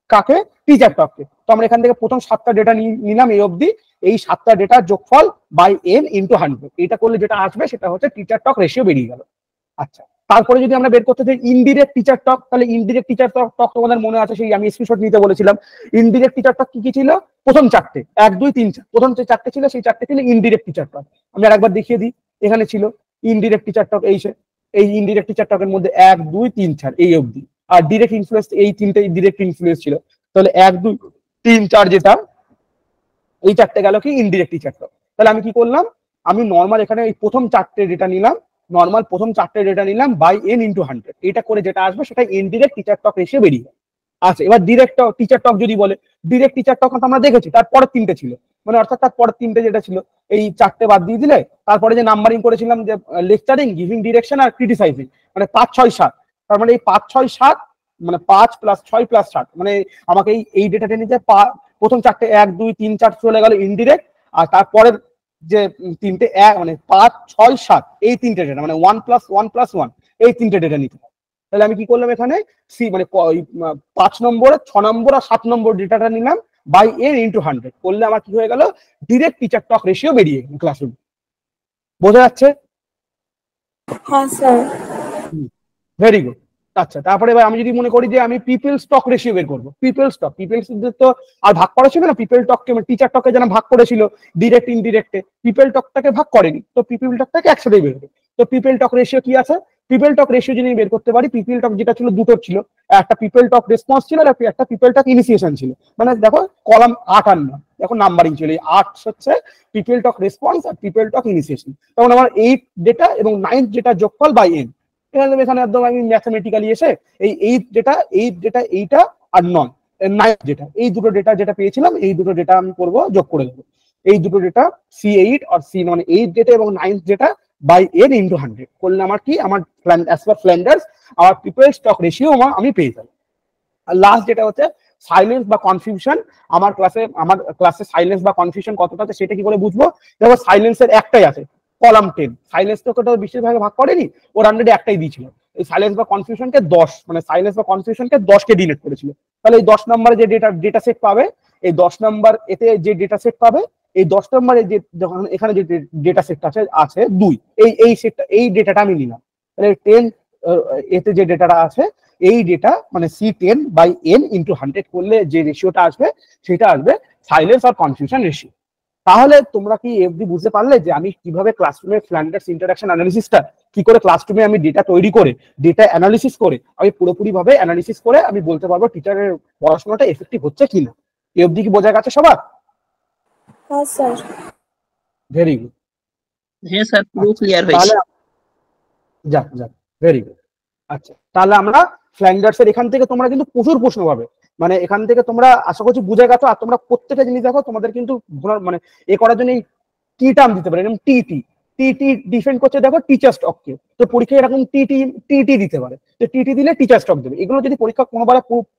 কাকে? টিচার টককে। তো আমরা এখান থেকে প্রথম 7টা ডেটা নিলাম এই অবধি, এই 7টা ডেটার যোগফল বাই n ইন্টু 100, এটা করলে যেটা আসবে সেটা হচ্ছে টিচার টক রেশিও বেরিয়ে গেল। আচ্ছা, তারপরে যদি আমরা বের করতে চাই ইনডিরেক্ট টিচার টক, তাহলে ইনডিরেক্ট টিচার টক তোমাদের মনে আছে, সেই আমি স্ক্রিনশট নিতে বলেছিলাম। ইনডিরেক্ট টিচার টক কি কি ছিল? প্রথম 4টে, 1 2 3 4, প্রথম যে 4টে ছিল সেই 4টে ছিল ইনডিরেক্ট টিচার টক। আমি আরেকবার দেখিয়ে দিই, এখানে ছিল ইনডিরেক্ট টিচার টক, এই ইনডিরেক্ট টিচার টকের মধ্যে 1 2 3 4 এই অবধি, আর ডিরেক্ট ইনফ্লুয়েন্স এই 3টে ডিরেক্ট ইনফ্লুয়েন্স ছিল। তাহলে 1 2 3 4 যেটা, এই 4টে গেল কি ইনডিরেক্ট টিচার টক। তাহলে আমি কি করলাম, আমি নর্মাল এখানে এই প্রথম 4টে ডেটা নিলাম, নর্মাল প্রথম 4টে ডেটা নিলাম বাই n ইন্টু 100, এটা করে যেটা আসবে সেটা ইনডিরেক্ট টিচার টক রেশিও বেরিয়ে যায়। আচ্ছা, এবার ডিরেক্ট টিচার টক যদি বলে, ডিরেক্ট টিচার টক আমরা দেখেছি তারপরের 3টে ছিল, মানে অর্থাৎ তারপরের 3টে যেটা ছিল এই 4টে বাদ দিয়ে দিলে তারপরে যে নাম্বারিং করেছিলাম যে লেকচারিং, গিভিং ডিরেকশন আর ক্রিটিসাইজিং, মানে 5 6 7, তার মানে এই 5 6 7 মানে 5 + 6 + 7, মানে আমাকে এই ডেটাটা নিতে প্রথম 4টে 1 2 3 4 চলে গেল ইনডিরেক্ট, আর তারপরের যে 3টে মানে 5 6 7 এই 3টে ডেটা, মানে 1 + 1 + 1 এই 3টে ডেটা নিতে হবে। তাহলে আমি কি করলাম এখানে মানে 5 নম্বর 6 নম্বর আর 7 নম্বর ডেটাটা নিলাম বাই n ইন্টু 100, করলে আমার কি হয়ে গেল ডিরেক্ট টিচার টক রেশিও বেরিয়ে গেল ক্লাসরুমে। বোঝা যাচ্ছে? হ্যাঁ স্যার। Very good. আচ্ছা, তারপরে এবার আমি যদি মনে করি যে আমি পিপল স্টক রেশিও বের করবো, পিপল তো আর ভাগ করা ছিল না, পিপল টককে টিচার টককে যেন ভাগ করেছিল ডিরেক্ট ইনডিরেক্টে, পিপল টকটাকে ভাগ করেনি, তো পিপল টকটাকে একসাথে বেরোবে। তো পিপল টক রেশিও কি আছে, পিপল টক রেশিও যদি বের করতে পারি, পিপল টক যেটা ছিল দুটো ছিল, একটা পিপল টক রেসপন্স ছিল আর একটা পিপল টক ইনিশিয়েশন ছিল। মানে দেখো কলাম 8 আর 9 দেখো নাম্বারিং ছিল, এই 8 হচ্ছে পিপল টক রেসপন্স আর পিপল টক ইনিশিয়েশন, তখন আমার 8 ডেটা এবং 9 যেটা যোগফল বাই n। এখানে একদম আমি ম্যাথমেটিক্যালি এসে এই ডেটা এইটা আর 9 যেটা, এই দুটো ডেটা যেটা পেয়েছিলাম এই দুটো ডেটা আমি করবো যোগ করে দেবো, এই দুটো ডেটা C8 আর C9, 8 ডেটা এবং 9 ডেটা বাই n ইন্টু 100 করলে আমার কি, আমার অ্যাজ পার ফ্ল্যান্ডার্স আমার পিপল স্টক রেশিও আমি পেয়ে যাবো। আর লাস্ট যেটা হচ্ছে সাইলেন্স বা কনফিউশন, আমার ক্লাসে সাইলেন্স বা কনফিউশন কতটা আছে সেটা কি করে বুঝবো? দেখো সাইলেন্সের একটাই আছে, কলাম 10, সাইলেন্স তো কোথাও বিশেষ ভাগে ভাগ করেনি, ওর আন্ডারে একটাই দিয়েছিল, এই সাইলেন্স বা কনফিউশনকে 10, মানে সাইলেন্স বা কনফিউশনকে 10কে ডিলিট করেছিল। তাহলে এই 10 নম্বরে যে ডেটা সেট পাবে, এই 10 নম্বর এতে যে ডেটা সেট পাবে, এই 10 নম্বরে যে যখন এখানে যে ডেটা সেটটা আছে 2, এই সেটটা এই ডেটাটা আমি নিলাম। তাহলে 10 এতে যে ডেটাটা আছে এই ডেটা মানে C10 বাই n ইন্টু 100 করলে যে রেশিওটা আসবে সেটা আসবে সাইলেন্স আর কনফিউশন রেশিও। তাহলে তোমরা কি এফডি বুঝতে পারলে যে আমি কিভাবে ক্লাসরুমে ফ্ল্যান্ডার্স ইন্টারঅ্যাকশন অ্যানালিসিসটা কি করে ক্লাসরুমে আমি ডেটা তৈরি করে ডেটা অ্যানালিসিস করে আমি পুরোপুরি ভাবে অ্যানালিসিস করে আমি বলতে পারবো টিচারের পড়াশোনাটা এফেক্টিভ হচ্ছে কিনা। এফডি কি বোঝা গেছে সবার? হ্যাঁ স্যার। Very good. হ্যাঁ স্যার, পুরো ক্লিয়ার হয়েছে। তাহলে যাক ভেরি গুড। আচ্ছা, তাহলে আমরা ফ্ল্যান্ডার্স এর এখান থেকে তোমরা কিন্তু প্রচুর প্রশ্ন পাবে, মানে এখান থেকে তোমরা আশা করছি বুঝে গেছো। আর তোমরা প্রত্যেকটা জিনিস দেখো, তোমাদের কিন্তু মানে এ করার জন্য টি টার্ম দিতে পারে, এরকম টি ডিফেন্ড করছে দেখো টিচার স্টককে, তো পরীক্ষায় এরকম টি দিতে পারে, তো টি দিলে টিচার স্টক দেবে। এগুলো যদি পরীক্ষা কোনোবার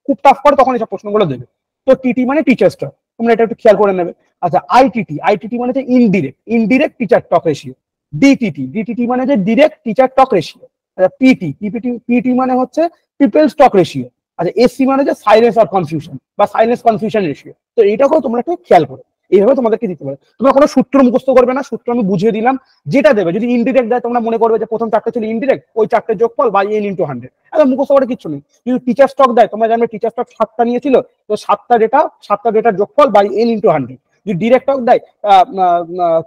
খুব টাফ করে তখন এসব প্রশ্নগুলো দেবে। তো টি মানে টিচার স্টক, তোমরা এটা একটু খেয়াল করে নেবে। আচ্ছা, আইটিটি মানে হচ্ছে ইনডিরেক্ট টিচার টক রেশিও। ডিটিটি মানে যে ডিরেক্ট টিচার টক রেশিও। আচ্ছা, পিটি মানে হচ্ছে পিপল স্টক রেশিও। আচ্ছা, এসসি মানে হচ্ছে সাইলেন্স আর কনফিউশন বা সাইলেন্স কনফিউশন রেশিও। তো এইটাকেও তোমরা একটু খেয়াল করো, এইভাবে তোমাদেরকে দিতে পারে। তোমরা কোনো সূত্র মুখস্থ করবে না, সূত্র আমি বুঝিয়ে দিলাম। যেটা দেবে যদি ইনডিরেক্ট দেয় তোমরা মনে করবে যে প্রথম 4টে ছিল ইনডিরেক্ট, ওই 4টে যোগফল বাই n ইন্টু 100, একদম মুখস্থ করে কিছু নেই। যদি টিচার স্টক দেয় তোমরা জানবে টিচার স্টক 7টা নিয়েছিল, তো 7টা ডেটার যোগফল বাই n ইন্টু 100। যদি ডিরেক্ট স্টক দেয়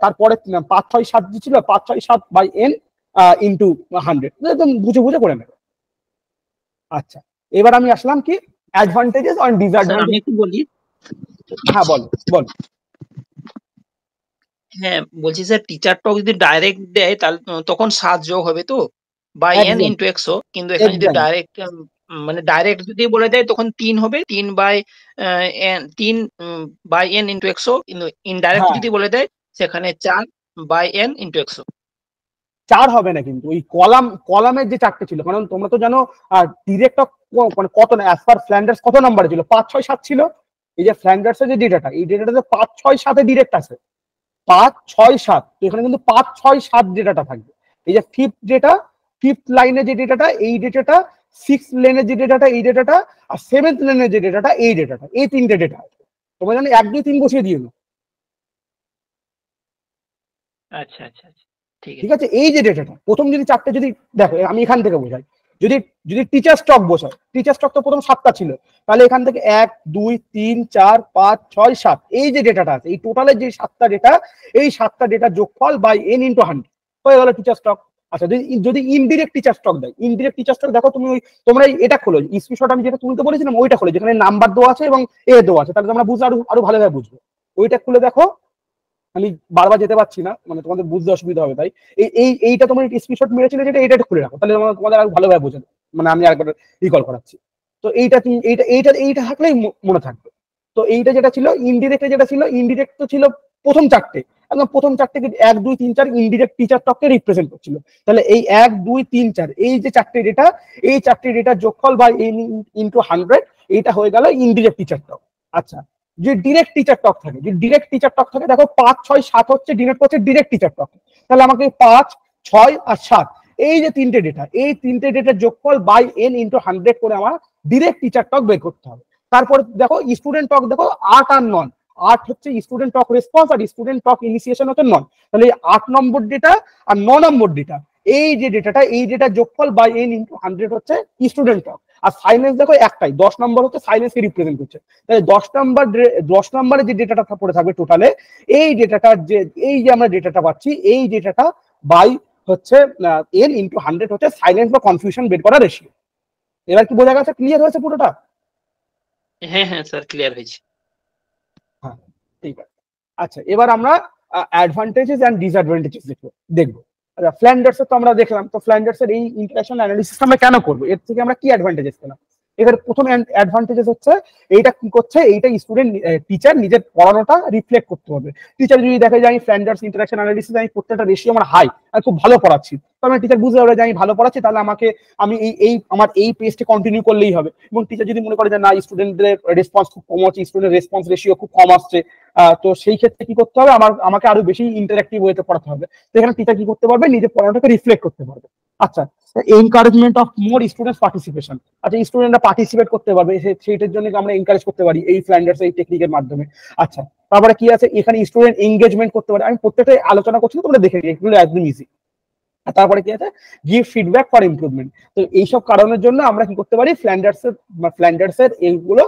তারপরে 5 6 7 দিয়েছিল, 5 6 7 বাই n ইন্টু 100, একদম বুঝে করে নেবে। আচ্ছা, এবার আমি আসলাম কি অ্যাডভান্টেজেস আর ডিসঅ্যাডভান্টেজ। আমি একটু বলি। হ্যাঁ বলো। হ্যাঁ বলছি স্যার, টিচার টক যদি ডাইরেক্ট দেয় তাহলে তখন 7 যোগ হবে তো বাই n ইন্টু 100, কিন্তু এখানে যদি ডাইরেক্ট মানে ডাইরেক্ট যদি বলে দেয় তখন 3 হবে, 3 বাই n ইন্টু 100, কিন্তু ইনডাইরেক্ট যদি বলে দেয় সেখানে 4 বাই n ইন্টু 100। 4 হবে না, কিন্তু ওই কলামের যে 4টে ছিল, কারণ তোমরা তো জানো ডিরেক্ট মানে কত না অ্যাজ পার ফ্ল্যান্ডার্স কত নাম্বার ছিল, 5 6 7 ছিল। এই যে ফ্ল্যান্ডার্স এর যে ডেটাটা, এই ডেটাটাতে 5 6 7 ডিরেক্ট আছে, 5 6 7, তো এখানে কিন্তু 5 6 7 ডেটাটা থাকবে। এই যে ফিফথ লাইনে যে ডেটাটা, এই ডেটাটা, 6th লাইনে যে ডেটাটা এই ডেটাটা, আর 7th লাইনে যে ডেটাটা এই ডেটাটা, এই 3টে ডেটা আছে। তোমরা জানি 1 2 3 বসিয়ে দিও না। আচ্ছা আচ্ছা আচ্ছা, ঠিক ঠিক আছে। আছে, এই যে ডেটাটা প্রথম যদি 4টে যদি দেখো, আমি এখান থেকে বোঝাই, যদি যদি টিচার স্টক বসায়, টিচার স্টক তো প্রথম 7টা ছিল, তাহলে এখান থেকে 1 2 3 4 5 6 7 এই যে ডেটাটা আছে, এই টোটালের যে 7টা ডেটা, এই 7টা ডেটা যোগফল বাই n ইনটু 100 হয়ে গেল টিচার স্টক। আচ্ছা, যদি যদি ইনডিরেক্ট টিচার স্টক দেয়, ইনডিরেক্ট টিচার স্টক দেখো তুমি ওই তোমরা এটা খোলো স্ক্রিনশট, আমি যেটা তুলতে বলেছিলাম ওইটা খোলো, যেখানে নাম্বার দেওয়া আছে এবং এ দেওয়া আছে, তাহলে তোমরা বুঝতে আরো ভালোভাবে বুঝবে। ওইটা খুলে দেখো, আমি বারবার যেতে পারছি না, মানে তোমাদের বুঝতে অসুবিধা হবে, তাই এইটা তোমার স্ক্রিনশট মেরেছিলে যেটা, এটা খুলে রাখো, তাহলে তোমাদের আরো ভালোভাবে বোঝা যাবে। মানে আমি আরেকবার রিকল করাচ্ছি। তো এইটা তুমি এইটা থাকলেই মনে থাকবে। তো এইটা যেটা ছিল ইনডিরেক্ট, যেটা ছিল ইনডিরেক্ট তো ছিল প্রথম 4টে, একদম প্রথম 4টে 1 2 3 4 ইনডিরেক্ট টিচার টককে রিপ্রেজেন্ট করছিল। তাহলে এই 1 2 3 4 এই যে 4টে ডেটা, এই 4টে ডেটা যোগফল বাই n ইনটু 100, এইটা হয়ে গেল ইনডিরেক্ট টিচার টক। আচ্ছা, যে ডিরেক্ট টিচার টক থাকে, যে ডিরেক্ট টিচার টক থাকে, দেখো 5 6 7 হচ্ছে ডিরেক্ট হচ্ছে ডিরেক্ট টিচার টক। তাহলে আমাকে 5 6 আর 7 এই যে 3টে ডেটা, এই 3টে ডেটার যোগফল বাই n ইনটু 100 করে আমার ডিরেক্ট টিচার টক বের করতে হবে। তারপর দেখো স্টুডেন্ট টক, দেখো 8 আর 9, 8 হচ্ছে স্টুডেন্ট টক রেসপন্স আর স্টুডেন্ট টক ইনিশিয়েশন হচ্ছে 9। তাহলে 8 নম্বর ডেটা আর 9 নম্বর ডেটা, এই যে ডেটাটা, এই ডেটার যোগফল বাই n ইনটু 100 হচ্ছে স্টুডেন্ট টক। আর সাইলেন্স দেখো একটাই, 10 নম্বর হচ্ছে সাইলেন্সকে রিপ্রেজেন্ট করছে। তাহলে 10 নম্বরে যে ডেটাটা পড়ে থাকবে টোটালে, এই ডেটাটা এই যে আমরা ডেটাটা পাচ্ছি, এই ডেটাটা বাই হচ্ছে n ইনটু 100 হচ্ছে সাইলেন্স বা কনফিউশন বের করা রেশিও। এবার কি বোঝা গেছে, ক্লিয়ার হয়েছে পুরোটা? হ্যাঁ হ্যাঁ স্যার, ক্লিয়ার হয়েছে। হ্যাঁ, ঠিক আছে। আচ্ছা, এবার আমরা অ্যাডভান্টেজেস এন্ড ডিসঅ্যাডভান্টেজেস দেখবো। আচ্ছা, ফ্ল্যান্ডার্স তো আমরা দেখলাম, তো ফ্ল্যান্ডার্স এর এই ইন্টারেকশন অ্যানালিসিস আমরা কেন করবো, এর থেকে আমরা কি অ্যাডভান্টেজেস পেলাম? এবার প্রথম অ্যাডভান্টেজেস হচ্ছে এইটা কি করছে, এইটা স্টুডেন্ট টিচার নিজের পড়ানোটা রিফ্লেক্ট করতে হবে। টিচার যদি দেখে যে আমি ফ্ল্যান্ডার্স ইন্টারেকশন অ্যানালিসিস আমি প্রত্যেকটা রেশিও আমার হাই, আমি খুব ভালো পড়াচ্ছি, তো আমার টিচার বুঝতে পারবে যে আমি ভালো পড়াচ্ছি, তাহলে আমি আমার এই পেজটা কন্টিনিউ করলেই হবে। এবং টিচার যদি মনে করে যে না, স্টুডেন্টদের রেসপন্স খুব কম হচ্ছে, স্টুডেন্ট রেসপন্স রেশিও খুব কম আসছে, তো সেই ক্ষেত্রে কি করতে হবে, আমাকে আরো বেশি ইন্টারঅ্যাক্টিভ ওয়েতে পড়াতে হবে। তো এখানে টিচার কি করতে পারবে, নিজের পড়ানোটাকে রিফ্লেক্ট করতে পারবে। আচ্ছা, encouragement of more students participation. আচ্ছা, স্টুডেন্টরা পার্টিসিপেট করতে পারবে, সেইটার জন্য আমরা এনকারেজ করতে পারি এই ফ্ল্যান্ডার্স এই টেকনিকের মাধ্যমে। আচ্ছা, তারপরে কি আছে, এখানে স্টুডেন্ট এঙ্গেজমেন্ট করতে পারে, আমি প্রত্যেকটা আলোচনা করছি, তোমরা দেখে নিই, এগুলো একদম ইজি। তারপরে কি আছে, গিভ ফিডব্যাক ফর ইমপ্রুভমেন্ট। তো এইসব কারণের জন্য আমরা কি করতে পারি, ফ্ল্যান্ডার্সের এইগুলো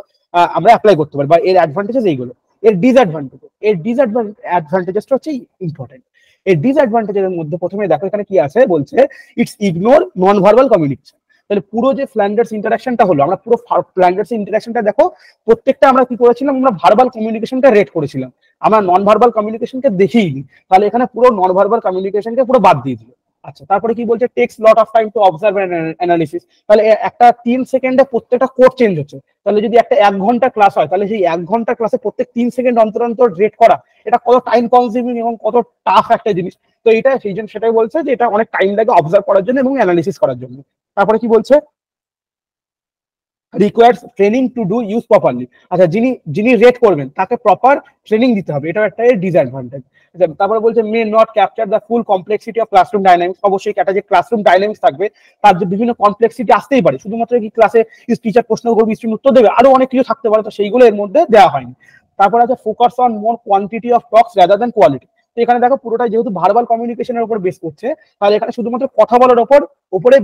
আমরা অ্যাপ্লাই করতে পারি, বা এর অ্যাডভান্টেজেস এইগুলো। এর ডিসঅ্যাডভান্টেজেসটা হচ্ছে ইম্পর্টেন্ট। এর ডিসঅ্যাডভান্টেজের মধ্যে প্রথমে দেখো এখানে কি আছে, বলছে it's ignore non verbal communication. তাহলে পুরো যে ফ্ল্যান্ডার্স ইন্টারাকশনটা হলো, আমরা পুরো ফ্ল্যান্ডার্স ইন্টারাকশনটা দেখো, প্রত্যেকটা আমরা কি করেছিলাম, আমরা ভার্বাল কমিউনিকেশনটা রেট করেছিলাম, আমরা নন ভার্বাল কমিউনিকেশনকে দেখিইনি। তাহলে এখানে পুরো নন ভার্বাল কমিউনিকেশনকে পুরো বাদ দিয়ে দিল। আচ্ছা, তারপরে কি বলছে, takes lot of time to observe and analysis. তাহলে একটা 3 সেকেন্ডে প্রত্যেকটা কোড চেঞ্জ হচ্ছে। তাহলে যদি একটা 1 ঘন্টা ক্লাস হয়, তাহলে সেই 1 ঘন্টা ক্লাসে প্রত্যেক 3 সেকেন্ড অন্তর অন্তর রেট করা, এটা কত টাইম কনজিউমিং এবং কত টাফ একটা জিনিস। তো এটা সেই জন্য সেটাই বলছে যে এটা অনেক টাইম লাগে অবজার্ভ করার জন্য এবং অ্যানালিসিস করার জন্য। তারপরে কি বলছে, requires training to do use properly. আচ্ছা, যিনি রেট করবেন তাকে প্রপার ট্রেনিং দিতে হবে, এটা একটা ডিসঅ্যাডভান্টেজ। তারপরে বলছে may not capture the full complexity of classroom dynamics. অবশ্যই একটা যে ক্লাসরুম ডাইনামিক্স থাকবে, তার যে বিভিন্ন কমপ্লেক্সিটি আসতেই পারে, শুধুমাত্র কি ক্লাসে টিচার প্রশ্ন করবে স্টুডেন্ট উত্তর দেবে, আরো অনেক কিছু থাকতে পারে, তো সেইগুলো এর মধ্যে দেওয়া হয়নি। তারপর আছে focus on more quantity of Tux rather than quality. তো এখানে দেখো পুরোটাই যেহেতু ভার্বাল কমিউনিকেশনের উপর বেস করছে, তাহলে এখানে শুধুমাত্র কথা বলার উপরে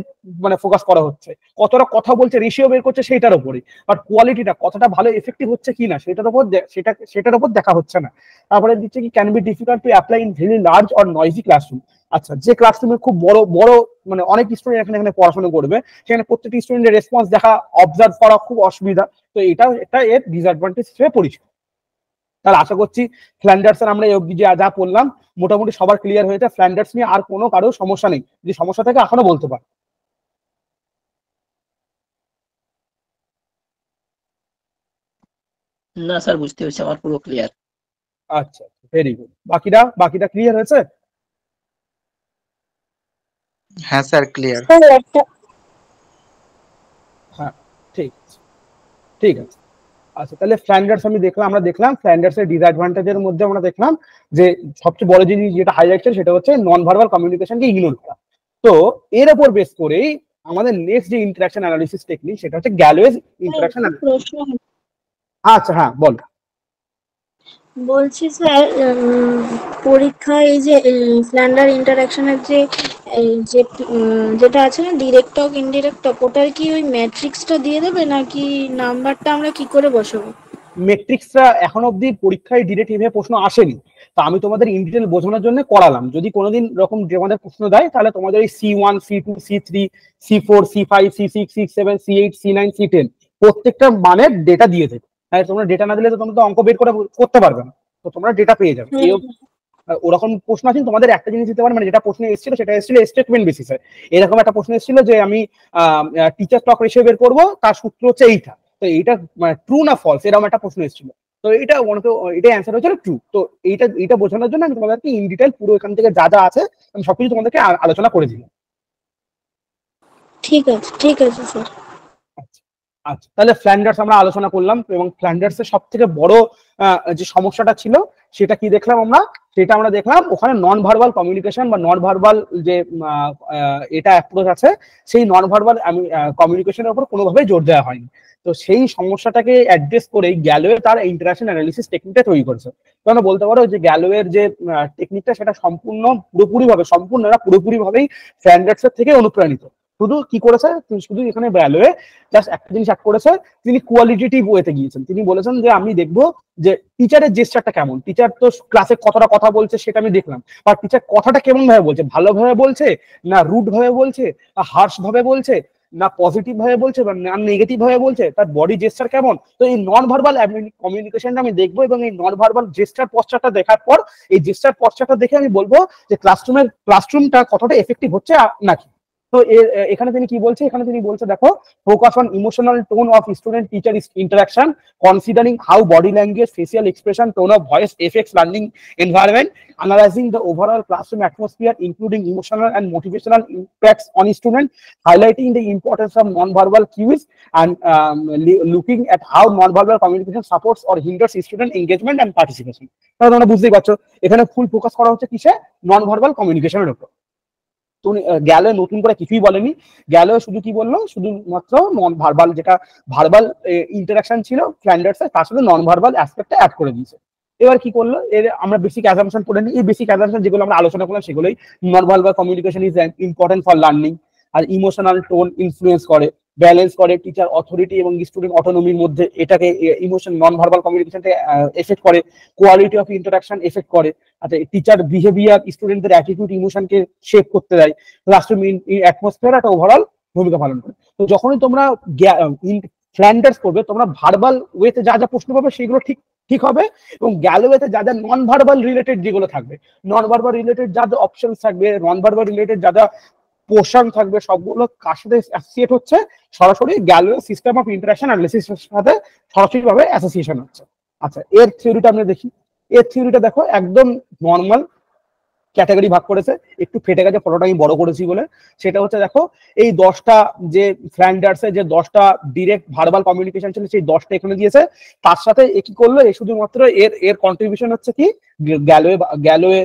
মানে ফোকাস করা হচ্ছে, কতটা কথা বলছে রেশিও বের করছে সেইটার উপরে, বাট কোয়ালিটিটা কতটা ভালো এফেক্টিভ হচ্ছে কিনা সেটার উপর দেখা হচ্ছে না। তারপরে দিচ্ছে কি can be difficult to apply in very large or noisy classroom. আচ্ছা, যে ক্লাসরুমে খুব বড় বড় মানে অনেক স্টুডেন্ট এখানে পড়াশোনা করবে, সেখানে প্রত্যেকটি স্টুডেন্টের রেসপন্স দেখা, অবজার্ভ করা খুব অসুবিধা। তো এটা এর ডিসঅ্যাডভান্টেজ হিসেবে পরিষ্কার। তাহলে আশা করছি ফ্ল্যান্ডার্স এর আমরা এই অবধি যা পড়লাম মোটামুটি সবার ক্লিয়ার হয়েছে। ফ্ল্যান্ডার্স নিয়ে আর কোনো কারো সমস্যা নেই, যদি সমস্যা থাকে এখনো বলতে পার। না স্যার, বুঝতে পেরেছি, আমার পুরো ক্লিয়ার। আচ্ছা, ভেরি গুড। বাকিটা ক্লিয়ার হয়েছে? হ্যাঁ স্যার, ক্লিয়ার। স্যার একটা হ্যাঁ, ঠিক আছে, ঠিক আছে। আচ্ছা, তাহলে ফ্ল্যান্ডার্স আমরা দেখলাম ফ্ল্যান্ডার্স এর ডিসঅ্যাডভান্টেজের মধ্যে আমরা দেখলাম যে সবচেয়ে বড় জিনিস যেটা হাইলাইট সেটা হচ্ছে নন ভার্বাল কমিউনিকেশনকে ইগনোর করা। তো এর উপর বেস করেই আমাদের নেক্সট যে ইন্টারাকশন অ্যানালিসিস টেকনিক সেটা হচ্ছে গ্যালোয়েজ ইন্টারাকশন অ্যানালিসিস। প্রশ্ন আচ্ছা, হ্যাঁ বল। বলছি স্যার, পরীক্ষায় এই যে স্ল্যান্ডার ইন্টারঅ্যাকশনের যে যেটা আছে না, ডিরেক্ট টক ইনডিরেক্ট টক, ওটার কি ওই ম্যাট্রিক্সটা দিয়ে দেবে নাকি নাম্বারটা আমরা কি করে বসাবো? মেট্রিক্সটা এখন অব্দি পরীক্ষায় ডিরেক্ট এভাবে প্রশ্ন আসেনি, তা আমি তোমাদের ইন ডিটেল বোঝানোর জন্য করালাম। যদি কোনোদিন এরকম তোমাদের প্রশ্ন দেয় তাহলে তোমাদের ওই C1, C2, C3, C4, C5, C6, C7, C8, C9, C10 প্রত্যেকটা মানের ডেটা দিয়ে দেবে। হ্যাঁ, তোমরা ডেটা না দিলে তো তোমরা তো অঙ্ক বের করে করতে পারবে না, তো তোমরা ডেটা পেয়ে যাবে। হ্যাঁ, ওরকম প্রশ্ন আছে তোমাদের একটা জিনিস দিতে পারে, মানে যেটা প্রশ্ন এসেছিল সেটা এসেছিল স্টেটমেন্ট বেসিসে। এরকম একটা প্রশ্ন এসেছিল যে আমি টিচার স্টক রেশিও বের করবো, তার সূত্র হচ্ছে এইটা, তো এইটা ট্রু না ফলস, এরকম একটা প্রশ্ন এসেছিল। তো এটা এটা অ্যান্সার হচ্ছে ট্রু। তো এইটা বোঝানোর জন্য আমি তোমাদেরকে ইন ডিটেল পুরো এখান থেকে যা যা আছে আমি সবকিছু তোমাদেরকে আলোচনা করে দিলাম। ঠিক আছে, ঠিক আছে স্যার। আচ্ছা আচ্ছা, তাহলে ফ্ল্যান্ডার্স আমরা আলোচনা করলাম, এবং ফ্ল্যান্ডার্স এর সব থেকে বড় যে সমস্যাটা ছিল সেটা কি দেখলাম আমরা, সেটা আমরা দেখলাম ওখানে নন ভার্বাল কমিউনিকেশন বা নন ভার্বাল যে এটা অ্যাপ্রোচ আছে, সেই নন ভার্বাল কমিউনিকেশনের উপর কোনোভাবে জোর দেওয়া হয়নি। তো সেই সমস্যাটাকে অ্যাড্রেস করেই গ্যালোয়ে তার ইন্টারাকশন অ্যানালিসিস টেকনিকটা তৈরি করেছে। তোমরা বলতে পারো যে গ্যালোয়ের যে টেকনিকটা সেটা পুরোপুরি ভাবেই ফ্ল্যান্ডার্স এর থেকে অনুপ্রাণিত। শুধু কি করেছে, শুধু এখানে গ্যালোয়ে জাস্ট একটা জিনিস অ্যাড করেছে, তিনি কোয়ালিটেটিভ ওয়েতে গিয়েছেন। তিনি বলেছেন যে আমি দেখবো যে টিচারের জেস্টারটা কেমন, টিচার তো ক্লাসে কতটা কথা বলছে সেটা আমি দেখলাম, বা টিচার কথাটা কেমন ভাবে বলছে, ভালোভাবে বলছে না রুড ভাবে বলছে, না হার্শ ভাবে বলছে, না পজিটিভ ভাবে বলছে বা না নেগেটিভ ভাবে বলছে, তার বডি জেস্টার কেমন। তো এই নন ভার্বাল কমিউনিকেশনটা আমি দেখবো, এবং এই নন ভার্বাল জেস্টার পশ্চারটা দেখার পর এই জেস্টার পশ্চারটা দেখে আমি বলবো যে ক্লাসরুমটা কতটা এফেক্টিভ হচ্ছে নাকি। তো এখানে তিনি কি বলছে, এখানে তিনি বলছে দেখো, focus on emotional tone of student teacher interaction, considering how body language, facial expression, tone of voice effects learning environment, analyzing the overall classroom atmosphere including emotional and motivational impacts on student, highlighting the importance of non-verbal cues, and looking at how non-verbal communication supports or hinders student engagement and participation। তাহলে তোমরা বুঝতেই পারছো এখানে ফুল focus করা হচ্ছে কিসে, non verbal কমিউনিকেশনের উপর। গ্যালো নতুন করে কিছুই বলেনি, গ্যালো শুধু কি বললো, শুধুমাত্র নন ভার্বাল যেটা ভার্বাল ইন্টারাকশন ছিল ফ্ল্যান্ডার্স এর, তার সাথে নন ভার্বাল অ্যাসপেক্টটা অ্যাড করে দিয়েছে। এবার কি করলো, এর আমরা বেসিক অ্যাজাম্পশন করে নিই। এই বেসিক অ্যাজাম্পশন যেগুলো আমরা আলোচনা করলাম সেগুলোই, non verbal communication is important for learning, আর ইমোশনাল টোন ইনফ্লুয়েন্স করে, ব্যালেন্স করে টিচার অথরিটি এবং স্টুডেন্ট অটোনমির মধ্যে, এটাকে ইমোশন নন ভার্বাল কমিউনিকেশনকে এফেক্ট করে, কোয়ালিটি অফ ইন্টারাকশন এফেক্ট করে। আচ্ছা, টিচার বিহেভিয়ার স্টুডেন্টদের অ্যাটিটিউড ইমোশনকে শেপ করতে দেয়, ক্লাসরুম অ্যাটমসফিয়ার একটা ওভারঅল ভূমিকা পালন করে। তো যখনই তোমরা ফ্ল্যান্ডার্স করবে, তোমরা ভার্বাল ওয়েতে যা যা প্রশ্ন পাবে সেগুলো ঠিক ঠিক হবে, এবং গ্যালোয়েতে যা যা নন ভার্বাল রিলেটেড যেগুলো থাকবে, নন ভার্বাল রিলেটেড যা যা অপশন থাকবে, নন ভার্বাল রিলেটেড যা যা পোর্শন থাকবে, সবগুলো কার সাথে অ্যাসোসিয়েট হচ্ছে, সরাসরি গ্যালোয়ে সিস্টেম অফ ইন্টারাকশন অ্যানালিসিসের সাথে সরাসরি ভাবে অ্যাসোসিয়েশন হচ্ছে। আচ্ছা, এর থিওরিটা আমরা দেখি। এর থিওরিটা দেখো একদম নর্মাল ক্যাটাগরি ভাগ করেছে, একটু ফেটে গেছে, ফটোটা আমি বড় করেছি বলে। সেটা হচ্ছে দেখো, এই 10টা যে ফ্ল্যান্ডার্সে যে 10টা ডিরেক্ট ভার্বাল কমিউনিকেশন ছিল, সেই 10টা এখানে দিয়েছে। তার সাথে কি করলো, এই শুধুমাত্র এর কন্ট্রিবিউশন হচ্ছে কি, গ্যালোয়ে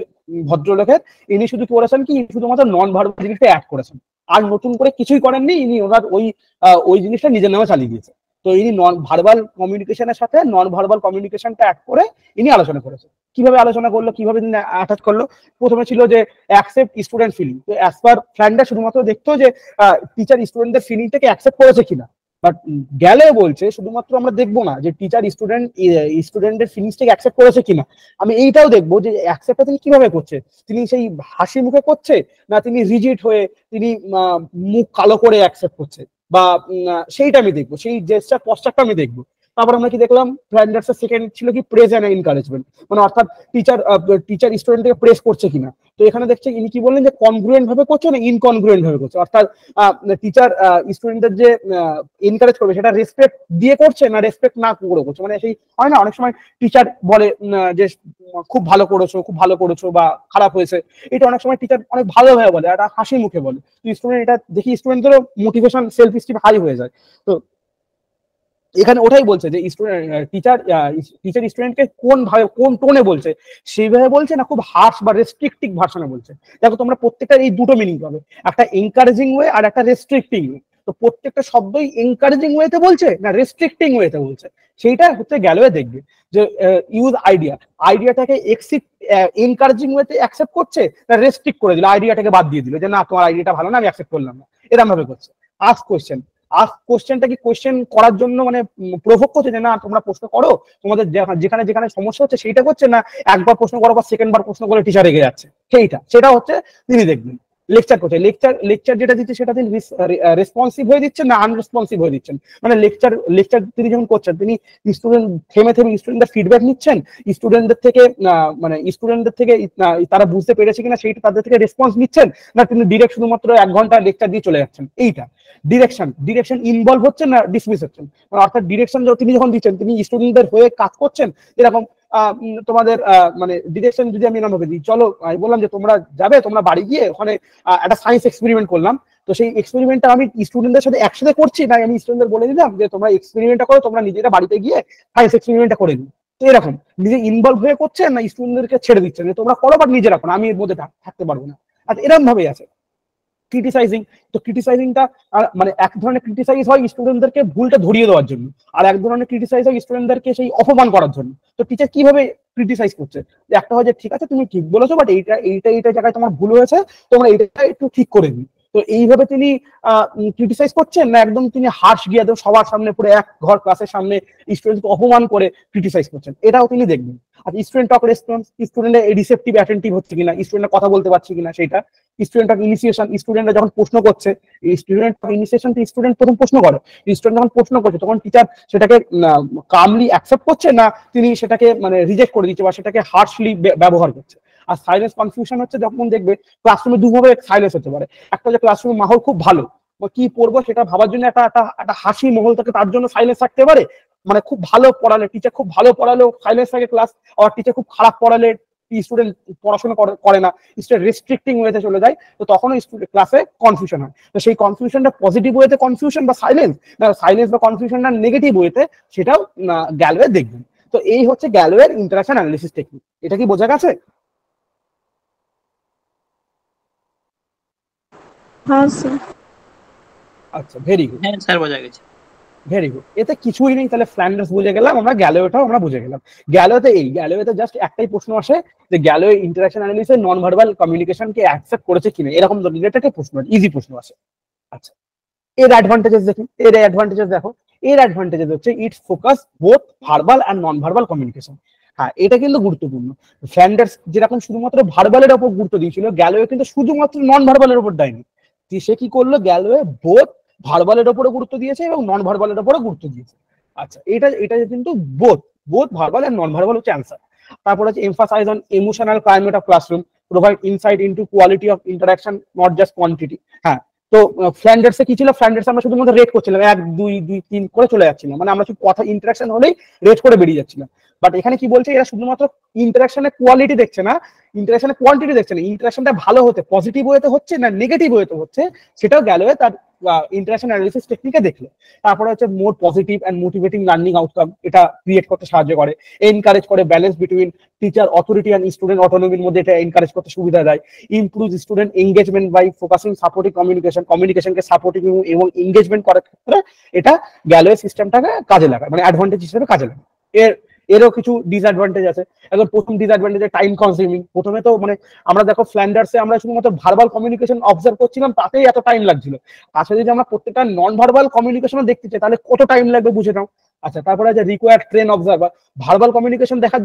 ভদ্রলোকের, ইনি শুধু করেছেন কি, শুধুমাত্র নন ভার্বাল জিনিসটা অ্যাড করেছেন, আর নতুন করে কিছুই করেননি। ইনি ওনার ওই জিনিসটা নিজের নামে চালিয়ে দিয়েছে। তো ইনি নন ভার্বাল কমিউনিকেশনের সাথে নন ভার্বাল কমিউনিকেশনটা অ্যাড করে ইনি আলোচনা করেছেন। কিভাবে আলোচনা করলো, কিভাবে তিনি অ্যাটাচ করলো, প্রথমে ছিল যে অ্যাকসেপ্ট স্টুডেন্ট ফিলিং। তো অ্যাজ পার ফ্ল্যান্ডার শুধুমাত্র দেখতো যে টিচার স্টুডেন্টদের ফিলিংটাকে অ্যাকসেপ্ট করেছে কিনা, বাট গ্যালে বলছে শুধুমাত্র আমরা দেখবো না যে টিচার স্টুডেন্টের ফিলিংসটাকে অ্যাকসেপ্ট করেছে কিনা, আমি এইটাও দেখবো যে অ্যাকসেপ্টটা তিনি কিভাবে করছে। তিনি সেই হাসি মুখে করছে, না তিনি রিজিড হয়ে তিনি মুখ কালো করে অ্যাকসেপ্ট করছে, বা সেইটা আমি দেখবো, সেই জেস্টার পশ্চারটা আমি দেখবো। তারপর আমরা কি দেখলাম, ফ্ল্যান্ডার্সের সেকেন্ড ছিল কি, প্রেজ এন্ড এনকারেজমেন্ট, মানে অর্থাৎ টিচার স্টুডেন্টকে প্রেস করছে কিনা। তো এখানে দেখছে ইনি কি বললেন যে কনগ্রুয়েন্ট ভাবে করছে না ইনকনগ্রুয়েন্ট ভাবে করছে, অর্থাৎ টিচার স্টুডেন্টদের যে এনকারেজ করবে সেটা রেসপেক্ট দিয়ে করছে না রেসপেক্ট না করে করছে। মানে সেই হয় না অনেক সময় টিচার বলে যে খুব ভালো করেছো বা খারাপ হয়েছে, এটা অনেক সময় টিচার অনেক ভালোভাবে বলে, একটা হাসি মুখে বলে। স্টুডেন্ট এটা দেখি স্টুডেন্টদেরও মোটিভেশন সেলফ স্টিম হাই হয়ে যায়। তো এখানে ওটাই বলছে যে টিচার স্টুডেন্টকে কোন ভাবে কোন টোনে বলছে, সেইভাবে বলছে না খুব হার্শ বা রেস্ট্রিক্টিভ ভার্সনে বলছে। দেখো তোমরা প্রত্যেকটা এই দুটো মিনিং পাবে, একটা এনকারেজিং ওয়ে আর একটা রেস্ট্রিক্টিং ওয়ে। তো প্রত্যেকটা শব্দই এনকারেজিং ওয়েতে বলছে না রেস্ট্রিক্টিং ওয়েতে বলছে, সেইটা হচ্ছে গ্যালোয়ে দেখবে যে ইউজ আইডিয়াটাকে এনকারেজিং ওয়েতে অ্যাকসেপ্ট করছে না রেস্ট্রিক্ট করে দিল, আইডিয়াটাকে বাদ দিয়ে দিল যে না তোমার আইডিয়াটা ভালো না আমি অ্যাকসেপ্ট করলাম না, এরকম ভাবে করছে। আস্ক কোশ্চেনটা কি কোশ্চেন করার জন্য মানে প্রভোগ করছে যে না তোমরা প্রশ্ন করো, তোমাদের যেখানে যেখানে সমস্যা হচ্ছে সেইটা করছে, না একবার প্রশ্ন করার পর সেকেন্ড বার প্রশ্ন করে টিচার রেগে যাচ্ছে, সেটা হচ্ছে তিনি দেখবেন। লেকচার করছে, লেকচার যেটা দিচ্ছে সেটা তিনি রেসপন্সিভ হয়ে দিচ্ছেন না আনরেসপন্সিভ হয়ে দিচ্ছেন, মানে লেকচার তিনি যখন করছেন তিনি স্টুডেন্ট থেমে স্টুডেন্টদের ফিডব্যাক নিচ্ছেন, স্টুডেন্টদের থেকে তারা বুঝতে পেরেছে কিনা সেইটা তাদের থেকে রেসপন্স নিচ্ছেন, না তিনি ডিরেক্ট শুধুমাত্র 1 ঘন্টা লেকচার দিয়ে চলে যাচ্ছেন। এইটা ডিরেকশন ইনভলভ হচ্ছেন না ডিসমিস হচ্ছেন, মানে অর্থাৎ ডিরেকশন তিনি যখন দিচ্ছেন তিনি স্টুডেন্টদের হয়ে কাজ করছেন। এরকম তোমাদের মানে ডিরেকশন যদি আমি নাম দিই, চলো আমি বললাম যে তোমরা যাবে, তোমরা বাড়ি গিয়ে ওখানে একটা সায়েন্স এক্সপেরিমেন্ট করলাম, তো সেই এক্সপেরিমেন্টটা আমি স্টুডেন্টদের সাথে একসাথে করছি না, আমি স্টুডেন্টদের বলে দিলাম যে তোমরা এক্সপেরিমেন্টটা করো, তোমরা নিজেরা বাড়িতে গিয়ে সায়েন্স এক্সপেরিমেন্টটা করে নিও। তো এরকম নিজে ইনভলভ হয়ে করছেন না স্টুডেন্টদেরকে ছেড়ে দিচ্ছেন যে তোমরা করো বাট নিজে রাখো না, আমি এর মধ্যে থাকতে পারবো না। আর এরকম ভাবেই আছে ক্রিটিসাইজিং। তো ক্রিটিসাইজিংটা মানে এক ধরনের ক্রিটিসাইজ হয় স্টুডেন্টদেরকে ভুলটা ধরিয়ে দেওয়ার জন্য, আর এক ধরনের ক্রিটিসাইজ হয় স্টুডেন্টদেরকে সেই অপমান করার জন্য। তো টিচার কিভাবে ক্রিটিসাইজ করছে, একটা হয় যে ঠিক আছে তুমি ঠিক বলেছো বাট এইটা জায়গায় তোমার ভুল হয়েছে, তোমরা এইটা একটু ঠিক করে দিই। তো এইভাবে তিনি ক্রিটিসাইজ করছেন না একদম তিনি হার্শ গিয়ে সবার সামনে পুরো এক ঘর ক্লাসের সামনে স্টুডেন্টকে অপমান করে ক্রিটিসাইজ করছেন, এটাও তিনি দেখবেন। আর স্টুডেন্ট টক রেসপন্স, স্টুডেন্টের রিসেপটিভ অ্যাটেন্টিভ হচ্ছে কিনা, স্টুডেন্টরা কথা বলতে পারছে কিনা সেটা। স্টুডেন্ট অফ ইনিশিয়েশন, স্টুডেন্টরা যখন প্রশ্ন করছে, স্টুডেন্ট অফ ইনিশিয়েশন স্টুডেন্ট প্রথম প্রশ্ন করে, স্টুডেন্ট যখন প্রশ্ন করছে তখন টিচার সেটাকে কামলি অ্যাকসেপ্ট করছে না তিনি সেটাকে মানে রিজেক্ট করে দিচ্ছে বা সেটাকে হার্শলি ব্যবহার করছে। আর সাইলেন্স কনফিউশন হচ্ছে যখন দেখবে ক্লাসরুমে দুভাবে সাইলেন্স হতে পারে, একটা যে ক্লাসরুমের মাহল খুব ভালো, কি পড়বো সেটা ভাবার জন্য একটা হাসি মহল থাকে, তার জন্য সাইলেন্স থাকতে পারে, মানে খুব ভালো পড়ালে টিচার খুব ভালো পড়ালেও সাইলেন্স থাকে ক্লাস, আর টিচার খুব খারাপ পড়ালে স্টুডেন্ট পড়াশোনা করে না, স্টুডেন্ট রেস্ট্রিক্টিং ওয়েতে চলে যায়, তো তখনও স্টুডেন্ট ক্লাসে কনফিউশন হয়। তো সেই কনফিউশনটা পজিটিভ ওয়েতে কনফিউশন বা সাইলেন্স বা কনফিউশনটা নেগেটিভ ওয়েতে, সেটাও গ্যালোয়ে দেখবেন। তো এই হচ্ছে গ্যালোয়ের ইন্টারাকশন অ্যানালিসিস টেকনিক। এটা কি বোঝা গেছে? হ্যাঁ স্যার। আচ্ছা, ভেরি গুড। হ্যাঁ স্যার বোঝা গেছে। ভেরি গুড, এতে কিছুই নেই, তাহলে ফ্ল্যান্ডার্স বুঝে গেলাম আমরা, গ্যালোয়েটাও আমরা বুঝে গেলাম। গ্যালোয়েতে জাস্ট একটাই প্রশ্ন আসে যে গ্যালোয়ে ইন্টারাকশন অ্যানালিসিসে নন ভার্বাল কমিউনিকেশনকে অ্যাকসেপ্ট করেছে কিনা, এরকম রিলেটেড প্রশ্ন, ইজি প্রশ্ন আসে। আচ্ছা, এর অ্যাডভান্টেজেস দেখুন, এর অ্যাডভান্টেজেস হচ্ছে it focus both verbal and non verbal communication. হ্যাঁ, এটা কিন্তু গুরুত্বপূর্ণ। ফ্ল্যান্ডার্স যেরকম শুধুমাত্র ভার্বালের উপর গুরুত্ব দিয়েছিল, গ্যালোয়ে কিন্তু শুধুমাত্র নন ভার্বালের উপর দেয়নি। সে কি করলো, গ্যালোয়ে বোথ ভার্বালের উপরে গুরুত্ব দিয়েছে এবং নন ভার্বালের উপরে গুরুত্ব দিয়েছে। আচ্ছা, এটা কিন্তু both verbal and non verbal হচ্ছে অ্যান্সার। তারপর হচ্ছে emphasise on emotional climate of classroom, provide insight into quality of interaction not just quantity. হ্যাঁ, তো ফ্ল্যান্ডার্সে কি ছিল, ফ্ল্যান্ডার্স আমরা শুধুমাত্র রেট করছিলাম 1 2 2 3 করে চলে যাচ্ছিলাম, মানে আমরা শুধু কথা ইন্টারাকশন হলেই রেট করে বেরিয়ে যাচ্ছিলাম। বাট এখানে কি বলছে, এরা শুধুমাত্র ইন্টারাকশনের কোয়ালিটি দেখছে না, ইন্টারাকশনের কোয়ান্টিটি দেখছে না, ইন্টারাকশনটা ভালো হতে পজিটিভ ওয়েতে হচ্ছে না নেগেটিভ ওয়েতে হচ্ছে, সেটাও গ্যালোয়ে তার ইন্টারাকশন অ্যানালিসিস টেকনিকে দেখলো। তারপরে হচ্ছে more positive and motivating learning outcome, এটা ক্রিয়েট করতে সাহায্য করে, এনকারেজ করে balance between teacher authority and student অটোনমির মধ্যে এটা এনকারেজ করতে সুবিধা দেয়। Improve student engagement by focusing supporting কমিউনিকেশনকে সাপোর্টিং এবং এঙ্গেজমেন্ট করার ক্ষেত্রে এটা গ্যালোয়ে সিস্টেমটাকে কাজে লাগায়, মানে অ্যাডভান্টেজ হিসেবে কাজে লাগায়। এরও কিছু ডিসঅ্যাডভান্টেজ আছে। এখন প্রথম ডিসঅ্যাডভান্টেজ টাইম কনজিউমিং। প্রথমে তো মানে আমরা দেখো ফ্ল্যান্ডার্সে আমরা শুধুমাত্র ভার্বাল কমিউনিকেশন অবজার্ভ করছিলাম, তাতেই এত টাইম লাগছিল। আচ্ছা, যদি আমরা প্রত্যেকটা নন ভার্বাল কমিউনিকেশনও দেখতে চাই তাহলে কত টাইম লাগবে বুঝে নাও। আচ্ছা, তারপরে আছে required train observer, verbal communication দেখার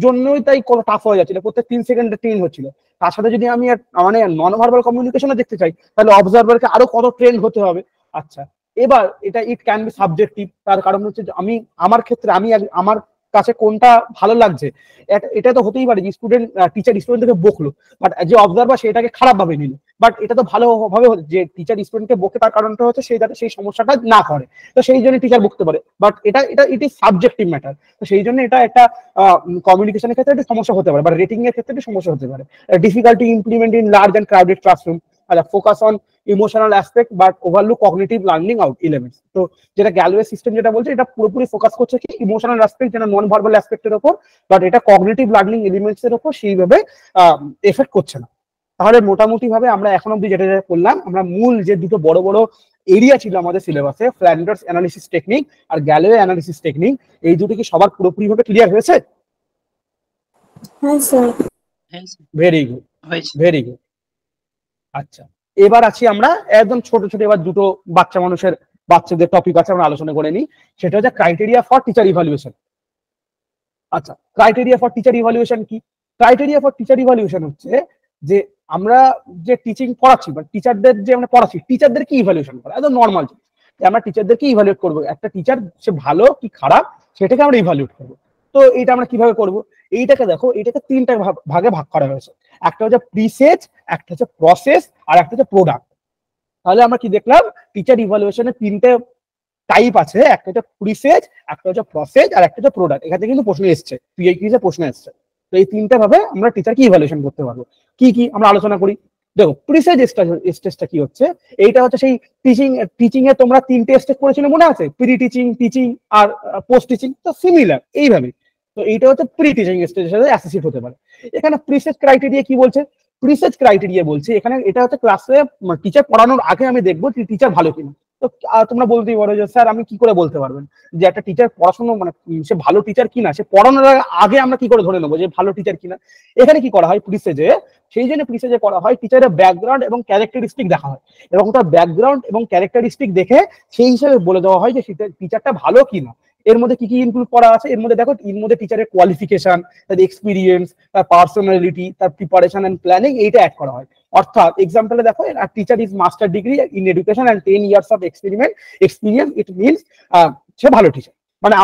জন্যই তাই কত টাফ হয়ে যাচ্ছিল, প্রত্যেক 3 সেকেন্ডে ট্রেন হচ্ছিল। তার সাথে যদি আমি মানে নন ভার্বাল কমিউনিকেশনও দেখতে চাই তাহলে অবজার্ভারকে আরো কত ট্রেন হতে হবে। আচ্ছা, এবার এটা ইট ক্যান বি সাবজেক্টিভ, তার কারণ হচ্ছে আমার ক্ষেত্রে আমার কাছে কোনটা ভালো লাগছে, এটা তো হতেই পারে যে টিচার স্টুডেন্টকে বকলো, বাট যে অবজারভার সেটাকে খারাপ ভাবে নিল, বাট এটা তো ভালো ভাবে যে টিচার স্টুডেন্টকে বকে তার কারণটা হচ্ছে সেই যাতে সেই সমস্যাটা না করে, তো সেই জন্য টিচার বকতে পারে, বাট এটা ইট ইজ সাবজেক্টিভ ম্যাটার। তো সেই জন্য এটা একটা কমিউনিকেশনের ক্ষেত্রে একটা সমস্যা হতে পারে, বা রেটিং এর ক্ষেত্রে একটা সমস্যা হতে পারে। Difficulty implement in large and crowded classroom, focus on emotional aspect but overlook cognitive learning out elements. তো যেটা গ্যালোয়ে সিস্টেম যেটা বলছে, এটা পুরোপুরি ফোকাস করছে কি ইমোশনাল অ্যাসপেক্ট, যেটা নন ভার্বাল অ্যাসপেক্টের উপর, বাট এটা কগনিটিভ লার্নিং এলিমেন্টস এর উপর সেইভাবে এফেক্ট করছে না। তাহলে মোটামুটি ভাবে আমরা এখন অব্দি যেটা যেটা করলাম, আমরা মূল যে দুটো বড় বড় এরিয়া ছিল আমাদের সিলেবাসে, ফ্ল্যান্ডার্স অ্যানালিসিস টেকনিক আর গ্যালোয়ে অ্যানালিসিস টেকনিক, এই দুটো কি সবার পুরোপুরি ভাবে ক্লিয়ার হয়েছে? হ্যাঁ স্যার। হ্যাঁ স্যার, ভেরি গুড, হয়েছে। Very good. আচ্ছা, এবার আছি আমরা একদম ছোট ছোট, এবার দুটো বাচ্চাদের টপিক আছে, আমরা আলোচনা করে নিই। সেটা হচ্ছে ক্রাইটেরিয়া ফর টিচার ইভালুয়েশন। আচ্ছা, ক্রাইটেরিয়া ফর টিচার ইভালুয়েশন কি? ক্রাইটেরিয়া ফর টিচার ইভালুয়েশন হচ্ছে যে আমরা যে টিচিং পড়াচ্ছি বা টিচারদের যে আমরা পড়াচ্ছি, টিচারদের কি ইভালুয়েশন করা, একদম নর্মাল জিনিস। আমরা টিচারদেরকে ইভালুয়েট করবো, একটা টিচার সে ভালো কি খারাপ সেটাকে আমরা ইভালুয়েট করবো। তো এইটা আমরা কিভাবে করব? এইটাকে দেখো, এইটাকে তিনটা ভাগে ভাগ করা হয়েছে। একটা হচ্ছে প্রিসেজ, একটা হচ্ছে প্রসেস, আর একটা হচ্ছে প্রোডাক্ট। তাহলে আমরা কি দেখলাম, টিচার ইভালুয়েশনের তিনটে টাইপ আছে, একটা হচ্ছে প্রিসেজ, একটা হচ্ছে প্রসেস, আর একটা হচ্ছে প্রোডাক্ট। এখান থেকে কিন্তু প্রশ্ন এসছে, পিআইকিউতে প্রশ্ন এসছে। তো এই তিনটা ভাবে আমরা টিচারকে ইভালুয়েশন করতে পারবো। কি কি আমরা আলোচনা করি। দেখো, প্রিসেজ স্টেজটা কি হচ্ছে, এইটা হচ্ছে সেই টিচিং এ তোমরা তিনটে স্টেজ করেছিলে মনে আছে, প্রি টিচিং, টিচিং আর পোস্ট টিচিং। তো সিমিলার এইভাবে। তো এইটা হচ্ছে প্রি টিচিং স্টেজের সাথে অ্যাসোসিয়েট হতে পারে। এখানে প্রিসেজ ক্রাইটেরিয়া কি বলছে? প্রিসেজ ক্রাইটেরিয়া বলছে এখানে এটা হচ্ছে ক্লাসে টিচার পড়ানোর আগে আমি দেখবো টিচার ভালো কিনা। তো তোমরা বলতেই পারো যে স্যার আমি কি করে বলতে পারবেন যে একটা টিচার পড়াশোনা মানে সে ভালো টিচার কিনা, সে পড়ানোর আগে আমরা কি করে ধরে নেবো যে ভালো টিচার কিনা? এখানে কি করা হয় প্রিসেজে, সেই জন্য প্রিসেজে করা হয় টিচারের ব্যাকগ্রাউন্ড এবং ক্যারেক্টারিস্টিক দেখা হয়, এবং তার ব্যাকগ্রাউন্ড এবং ক্যারেক্টারিস্টিক দেখে সেই হিসেবে বলে দেওয়া হয় যে টিচারটা ভালো কিনা। এর মধ্যে কি কি ইনক্লুড করা আছে? এর মধ্যে দেখো, এর মধ্যে টিচারের কোয়ালিফিকেশন, তার এক্সপিরিয়েন্স, তার পার্সোনালিটি, তার প্রিপারেশন এন্ড প্ল্যানিং, এইটা অ্যাড করা হয়। অর্থাৎ এক্সাম্পলে দেখো, teacher is master degree in education and 10 years of experience, it means সে ভালো টিচার। মানে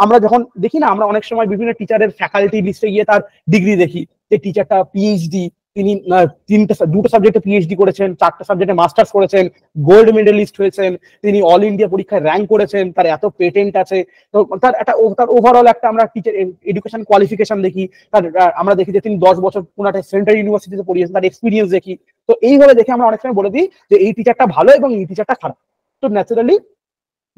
আমরা যখন দেখি না, আমরা অনেক সময় বিভিন্ন টিচারের ফ্যাকাল্টি লিস্টে গিয়ে তার ডিগ্রি দেখি, যে টিচারটা পিএইচডি, তিনি দুটো সাবজেক্টে পিএইচডি করেছেন, 4টা সাবজেক্টে মাস্টার্স করেছেন, গোল্ড মেডেলিস্ট হয়েছেন, তিনি অল ইন্ডিয়া পরীক্ষায় র্যাঙ্ক করেছেন, তার এত পেটেন্ট আছে। তো তার ওভারঅল একটা আমরা টিচার এডুকেশন কোয়ালিফিকেশন দেখি। আমরা দেখি যে তিনি 10 বছর পুনাটে সেন্ট্রাল ইউনিভার্সিটিতে পড়িয়েছেন, তার এক্সপিরিয়েন্স দেখি। তো এইভাবে দেখে আমরা অনেক সময় বলে দিই যে এই টিচারটা ভালো এবং এই টিচারটা খারাপ। তো ন্যাচারালি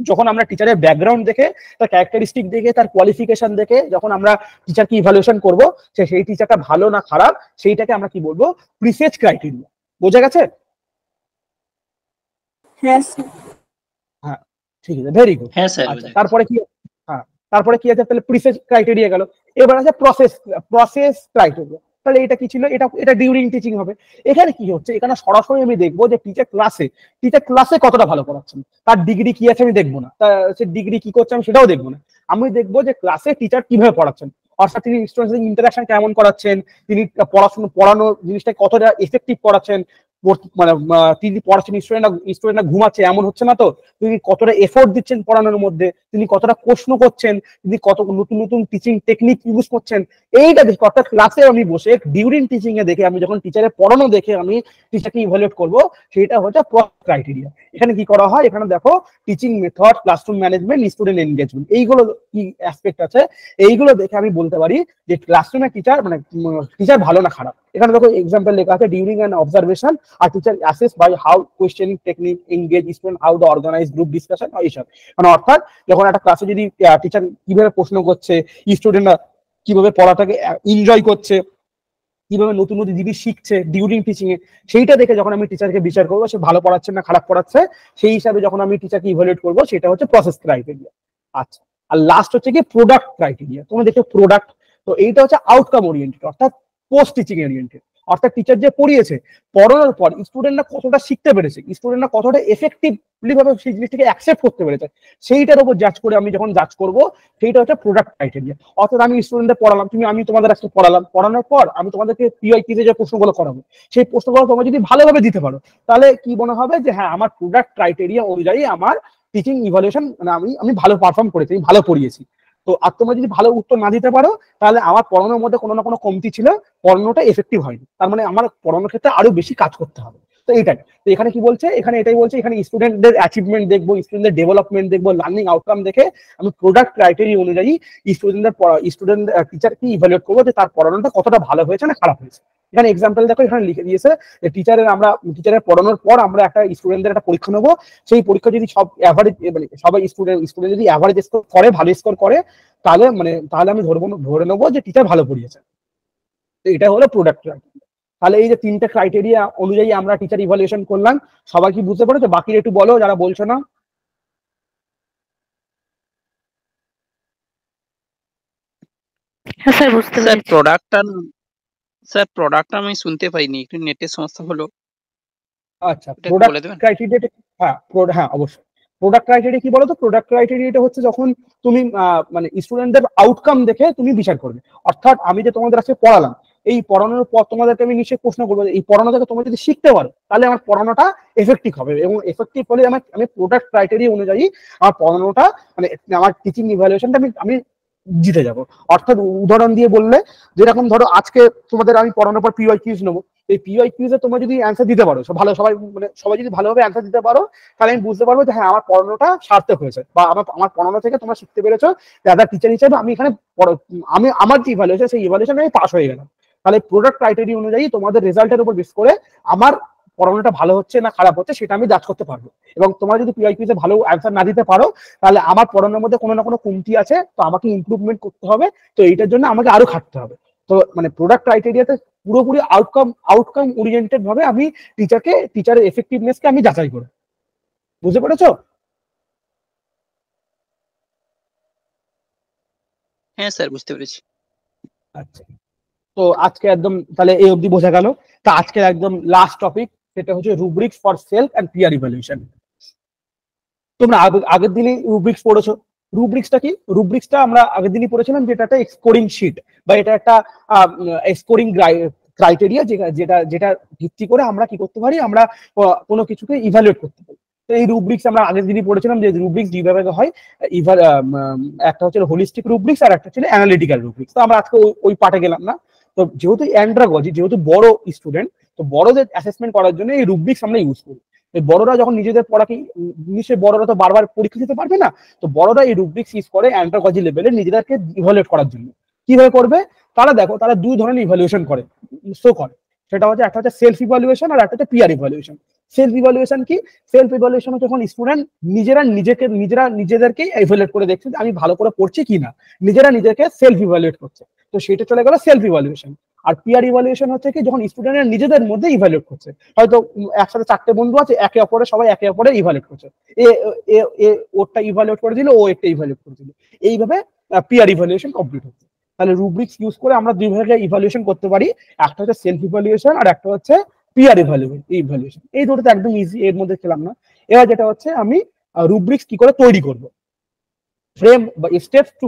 যখন আমরা টিচারের ব্যাকগ্রাউন্ড দেখে, তার ক্যারেক্টারিস্টিক দেখে, তার কোয়ালিফিকেশন দেখে যখন আমরা টিচারকে ইভালুয়েশন করবো, সেই টিচারটা ভালো না খারাপ সেইটাকে আমরা কি বলবো, প্রিসেজ ক্রাইটেরিয়া। বোঝা গেছে? হ্যাঁ স্যার। হ্যাঁ, ঠিক আছে, ভেরি গুড। হ্যাঁ স্যার, আচ্ছা, তারপরে কি? হ্যাঁ, তারপরে কি আছে? তাহলে প্রিসেজ ক্রাইটেরিয়া গেল। এবার আছে প্রসেস ক্রাইটেরিয়া। তাহলে এটা কি ছিল? এটা ডিউরিং টিচিং হবে। এখানে কি হচ্ছে, এখানে সরাসরি আমি দেখবো যে টিচার ক্লাসে কতটা ভালো পড়াচ্ছেন, তার ডিগ্রি কি আছে আমি দেখবো না, সে ডিগ্রি কি করছে আমি সেটাও দেখবো না। আমি দেখবো যে ক্লাসে টিচার কিভাবে পড়াচ্ছেন, অর্থাৎ তিনি স্টুডেন্টদের ইন্টারাকশন কেমন করাচ্ছেন, তিনি পড়ানো জিনিসটা কতটা এফেক্টিভ করাচ্ছেন, মানে তিনি পড়াচ্ছেন, স্টুডেন্টরা ঘুমাচ্ছে এমন হচ্ছে না তো, তিনি কতটা এফোর্ট দিচ্ছেন পড়ানোর মধ্যে, তিনি কতটা প্রশ্ন করছেন, তিনি কত নতুন নতুন টিচিং টেকনিক ইউজ করছেন, এইটা দেখে। অর্থাৎ ক্লাসে আমি বসে ডিউরিং টিচিং এ দেখে, আমি যখন টিচারের পড়ানো দেখে আমি টিচারকে ইভালুয়েট করবো, সেটা হচ্ছে ক্রাইটেরিয়া। এখানে কি করা হয়, এখানে দেখো teaching method, classroom management, student engagement, এইগুলো কি অ্যাসপেক্ট আছে, এইগুলো দেখে আমি বলতে পারি যে ক্লাসরুমে টিচার মানে টিচার ভালো না খারাপ। এখানে দেখো এক্সাম্পল লেখা আছে, ডিউরিং অ্যান অবজারভেশন আর teacher assess by how questioning technique engage student, how the organise group discussion, এইসব। মানে অর্থাৎ যখন একটা ক্লাসে যদি টিচার কিভাবে প্রশ্ন করছে, স্টুডেন্টরা কিভাবে পড়াটাকে এনজয় করছে, কিভাবে নতুন নতুন জিনিস শিখছে ডিউরিং টিচিং এ, সেইটা দেখে যখন আমি টিচারকে বিচার করবো সে ভালো পড়াচ্ছে না খারাপ পড়াচ্ছে, সেই হিসাবে যখন আমি টিচারকে ইভালুয়েট করবো, সেটা হচ্ছে প্রসেস ক্রাইটেরিয়া। আচ্ছা, আর লাস্ট হচ্ছে কি প্রোডাক্ট ক্রাইটেরিয়া। তোমরা দেখো প্রোডাক্ট, তো এইটা হচ্ছে আউটকাম ওরিয়েন্টেড, অর্থাৎ পোস্ট টিচিং ওরিয়েন্টেড। অর্থাৎ টিচার যে পড়িয়েছে, পড়ানোর পর স্টুডেন্টরা কতটা শিখতে পেরেছে, স্টুডেন্টরা কতটা এফেক্টিভলি ভাবে সেই জিনিসটাকে অ্যাকসেপ্ট করতে পেরেছে, সেইটার উপর জাজ করে আমি যখন জাজ করব, সেইটা হচ্ছে প্রোডাক্ট ক্রাইটেরিয়া। অর্থাৎ আমি স্টুডেন্টদের পড়ালাম, আমি তোমাদের আজকে পড়ানোর পর আমি তোমাদেরকে পিআইকিউতে যে প্রশ্নগুলো করাবো, সেই প্রশ্নগুলো তোমরা যদি ভালোভাবে দিতে পারো, তাহলে কি মনে হবে যে হ্যাঁ, আমার প্রোডাক্ট ক্রাইটেরিয়া অনুযায়ী আমার টিচিং ইভালুয়েশন, মানে আমি ভালো পারফর্ম করেছি, আমি ভালো পড়িয়েছি। তো আর তোমরা যদি ভালো উত্তর না দিতে পারো, তাহলে আমার পড়ানোর মধ্যে কোনো না কোনো কমতি ছিল, পড়ানোটা এফেক্টিভ হয়নি, তার মানে আমার পড়ানোর ক্ষেত্রে আরো বেশি কাজ করতে হবে। তো এইটাই। তো এখানে কি বলছে, এখানে এটাই বলছে, এখানে স্টুডেন্টদের অ্যাচিভমেন্ট দেখবো, স্টুডেন্টদের ডেভেলপমেন্ট দেখবো, লার্নিং আউটকাম দেখে আমি প্রোডাক্ট ক্রাইটেরিয়া অনুযায়ী স্টুডেন্ট টিচারকে ইভালুয়েট করবো যে তার পড়ানোটা কতটা ভালো হয়েছে না খারাপ হয়েছে। এখানে এক্সাম্পল দেখো, এখানে লিখে দিয়েছে যে টিচারের পড়ানোর পর আমরা একটা স্টুডেন্টদের একটা পরীক্ষা নেবো, সেই পরীক্ষা যদি সব অ্যাভারেজ, মানে সবাই স্টুডেন্ট যদি অ্যাভারেজ স্কোর করে, ভালো স্কোর করে, তাহলে আমি ধরে নেবো যে টিচার ভালো পড়িয়েছে। তো এটা হলো প্রোডাক্ট ক্রাইটেরিয়া। তাহলে এই যে তিনটে ক্রাইটেরিয়া অনুযায়ী আমরা টিচার ইভালুয়েশন করলাম, সবাই কি বুঝতে পারছো? বাকিরা একটু বলো যারা বলছো না। হ্যাঁ স্যার, বুঝতে স্যার পেরেছি। প্রোডাক্টটা আমি শুনতে পাইনি, একটু নেটের সমস্যা হলো, আচ্ছা, এটা একটু প্রোডাক্ট বলে দেবেন? ক্রাইটেরিয়াটা, হ্যাঁ অবশ্যই। প্রোডাক্ট ক্রাইটেরিয়া কি বলতো? প্রোডাক্ট ক্রাইটেরিয়াটা হচ্ছে যখন তুমি মানে স্টুডেন্টদের আউটকাম দেখে তুমি বিচার করবে। অর্থাৎ আমি যে তোমাদের আজকে পড়ালাম, এই পড়ানোর পর তোমাদেরকে আমি নিশ্চয়ই প্রশ্ন করবো, এই পড়ানো থেকে তোমরা যদি শিখতে পারো তাহলে আমার পড়ানোটা এফেক্টিভ হবে, এবং এফেক্টিভ হলে আমি প্রোডাক্ট ক্রাইটেরিয়া অনুযায়ী আমার পড়ানোটা মানে আমার টিচিং ইভ্যালুয়েশনটা আমি জিতে যাব। অর্থাৎ উদাহরণ দিয়ে বললে, যেরকম ধরো আজকে তোমাদের আমি পড়ানোর পর পিওয়াই কিউজ নেবো, এই পিওয়াই কিউজে তোমরা যদি অ্যান্সার দিতে পারো, সবাই যদি ভালোভাবে অ্যান্সার দিতে পারো, তাহলে আমি বুঝতে পারবো যে হ্যাঁ আমার পড়ানোটা সার্থক হয়েছে, বা আমার পড়ানো থেকে তোমরা শিখতে পেরেছো। অ্যাজ আ টিচার হিসেবে আমি এখানে আমার যে ইভ্যালুয়েশন, সেই ইভ্যালুয়েশন আমি পাস হয়ে গেলাম। তাহলে প্রোডাক্ট ক্রাইটেরিয়া অনুযায়ী তোমাদের রেজাল্টের উপর বেস করে আমার পড়ানোটা ভালো হচ্ছে না খারাপ হচ্ছে সেটা আমি জাজ করতে পারবো। এবং তোমরা যদি পিওয়াই কিউজে ভালো অ্যান্সার না দিতে পারো, তাহলে আমার পড়ানোর মধ্যে কোনো না কোনো কমতি আছে, তো আমাকে ইমপ্রুভমেন্ট করতে হবে, তো এইটার জন্য আমাকে আরো খাটতে হবে। তো মানে প্রোডাক্ট ক্রাইটেরিয়াতে পুরোপুরি আউটকাম ওরিয়েন্টেড ভাবে আমি টিচারের এফেক্টিভনেসকে আমি যাচাই করি। বুঝতে পেরেছো? হ্যাঁ স্যার, বুঝতে পেরেছি। আচ্ছা, তো আজকে একদম তাহলে এই অবধি বোঝা গেল। তা আজকে একদম লাস্ট টপিক, সেটা হচ্ছে rubrics for self and peer evaluation. তোমরা আগের দিনই রুব্রিক্স পড়েছো। রুব্রিক্সটা কি? রুব্রিক্সটা আমরা আগের দিনই পড়েছিলাম, যেটা একটা স্কোরিং শিট, বা এটা একটা স্কোরিং ক্রাইটেরিয়া, যেটা যেটা ভিত্তি করে আমরা কি করতে পারি, আমরা কোনো কিছুকে ইভ্যালুয়েট করতে পারি। তো এই রুব্রিক্স আমরা আগের দিনই পড়েছিলাম যে রুব্রিক্স দুই ভাগে হয়, একটা হচ্ছে হোলিস্টিক রুব্রিক্স আর একটা হচ্ছে অ্যানালিটিক্যাল রুব্রিক্স। তো আমরা আজকে ওই পার্টে গেলাম না। তো যেহেতু অ্যান্ড্রাগজি যেহেতু বড় স্টুডেন্ট, তো বড়দের অ্যাসেসমেন্ট করার জন্য এই রুব্রিক্স আমরা ইউজ করি। এই বড়রা যখন নিজেদের পড়াকে, নিশ্চয়ই বড়রা তো বারবার পরীক্ষা দিতে পারবে না, তো বড়রা এই রুব্রিক্স ইউজ করে অ্যান্ড্রাগজি লেভেলে নিজেদেরকে ইভালুয়েট করার জন্য। কিভাবে করবে? তারা দেখো, তারা দুই ধরনের ইভালুয়েশন শো করে। সেটা হচ্ছে, একটা হচ্ছে সেলফ ইভালুয়েশন আর একটা হচ্ছে পিয়ার ইভালুয়েশন। সেলফ ইভালুয়েশন কি? সেলফ ইভালুয়েশন হচ্ছে যখন স্টুডেন্ট নিজেদেরকে ইভালুয়েট করে দেখছে যে আমি ভালো করে পড়ছি কিনা, নিজেরা নিজেকে সেলফ ইভালুয়েট করছে, তো সেটা চলে গেল সেলফ ইভালুয়েশন। আর পিয়ার ইভালুয়েশন হচ্ছে কি, যখন স্টুডেন্টরা নিজেদের মধ্যে ইভালুয়েট করছে। হয়তো একসাথে 4টে বন্ধু আছে, সবাই একে অপরের ইভালুয়েট করছে, এ এ এ ওরটা ইভালুয়েট করে দিল, ও একটা ইভালুয়েট করে দিল, এইভাবে পিয়ার ইভালুয়েশন কমপ্লিট হচ্ছে। তাহলে রুব্রিক্স ইউজ করে আমরা দুই ভাগে ইভালুয়েশন করতে পারি, একটা হচ্ছে সেলফ ইভালুয়েশন আর একটা হচ্ছে পিয়ার ইভালুয়েশন। এই দুটোতে একদম ইজি, এর মধ্যে খেলাম না। এবার যেটা হচ্ছে, আমি রুব্রিক্স কি করে তৈরি করব, ফ্রেম বা স্টেপস টু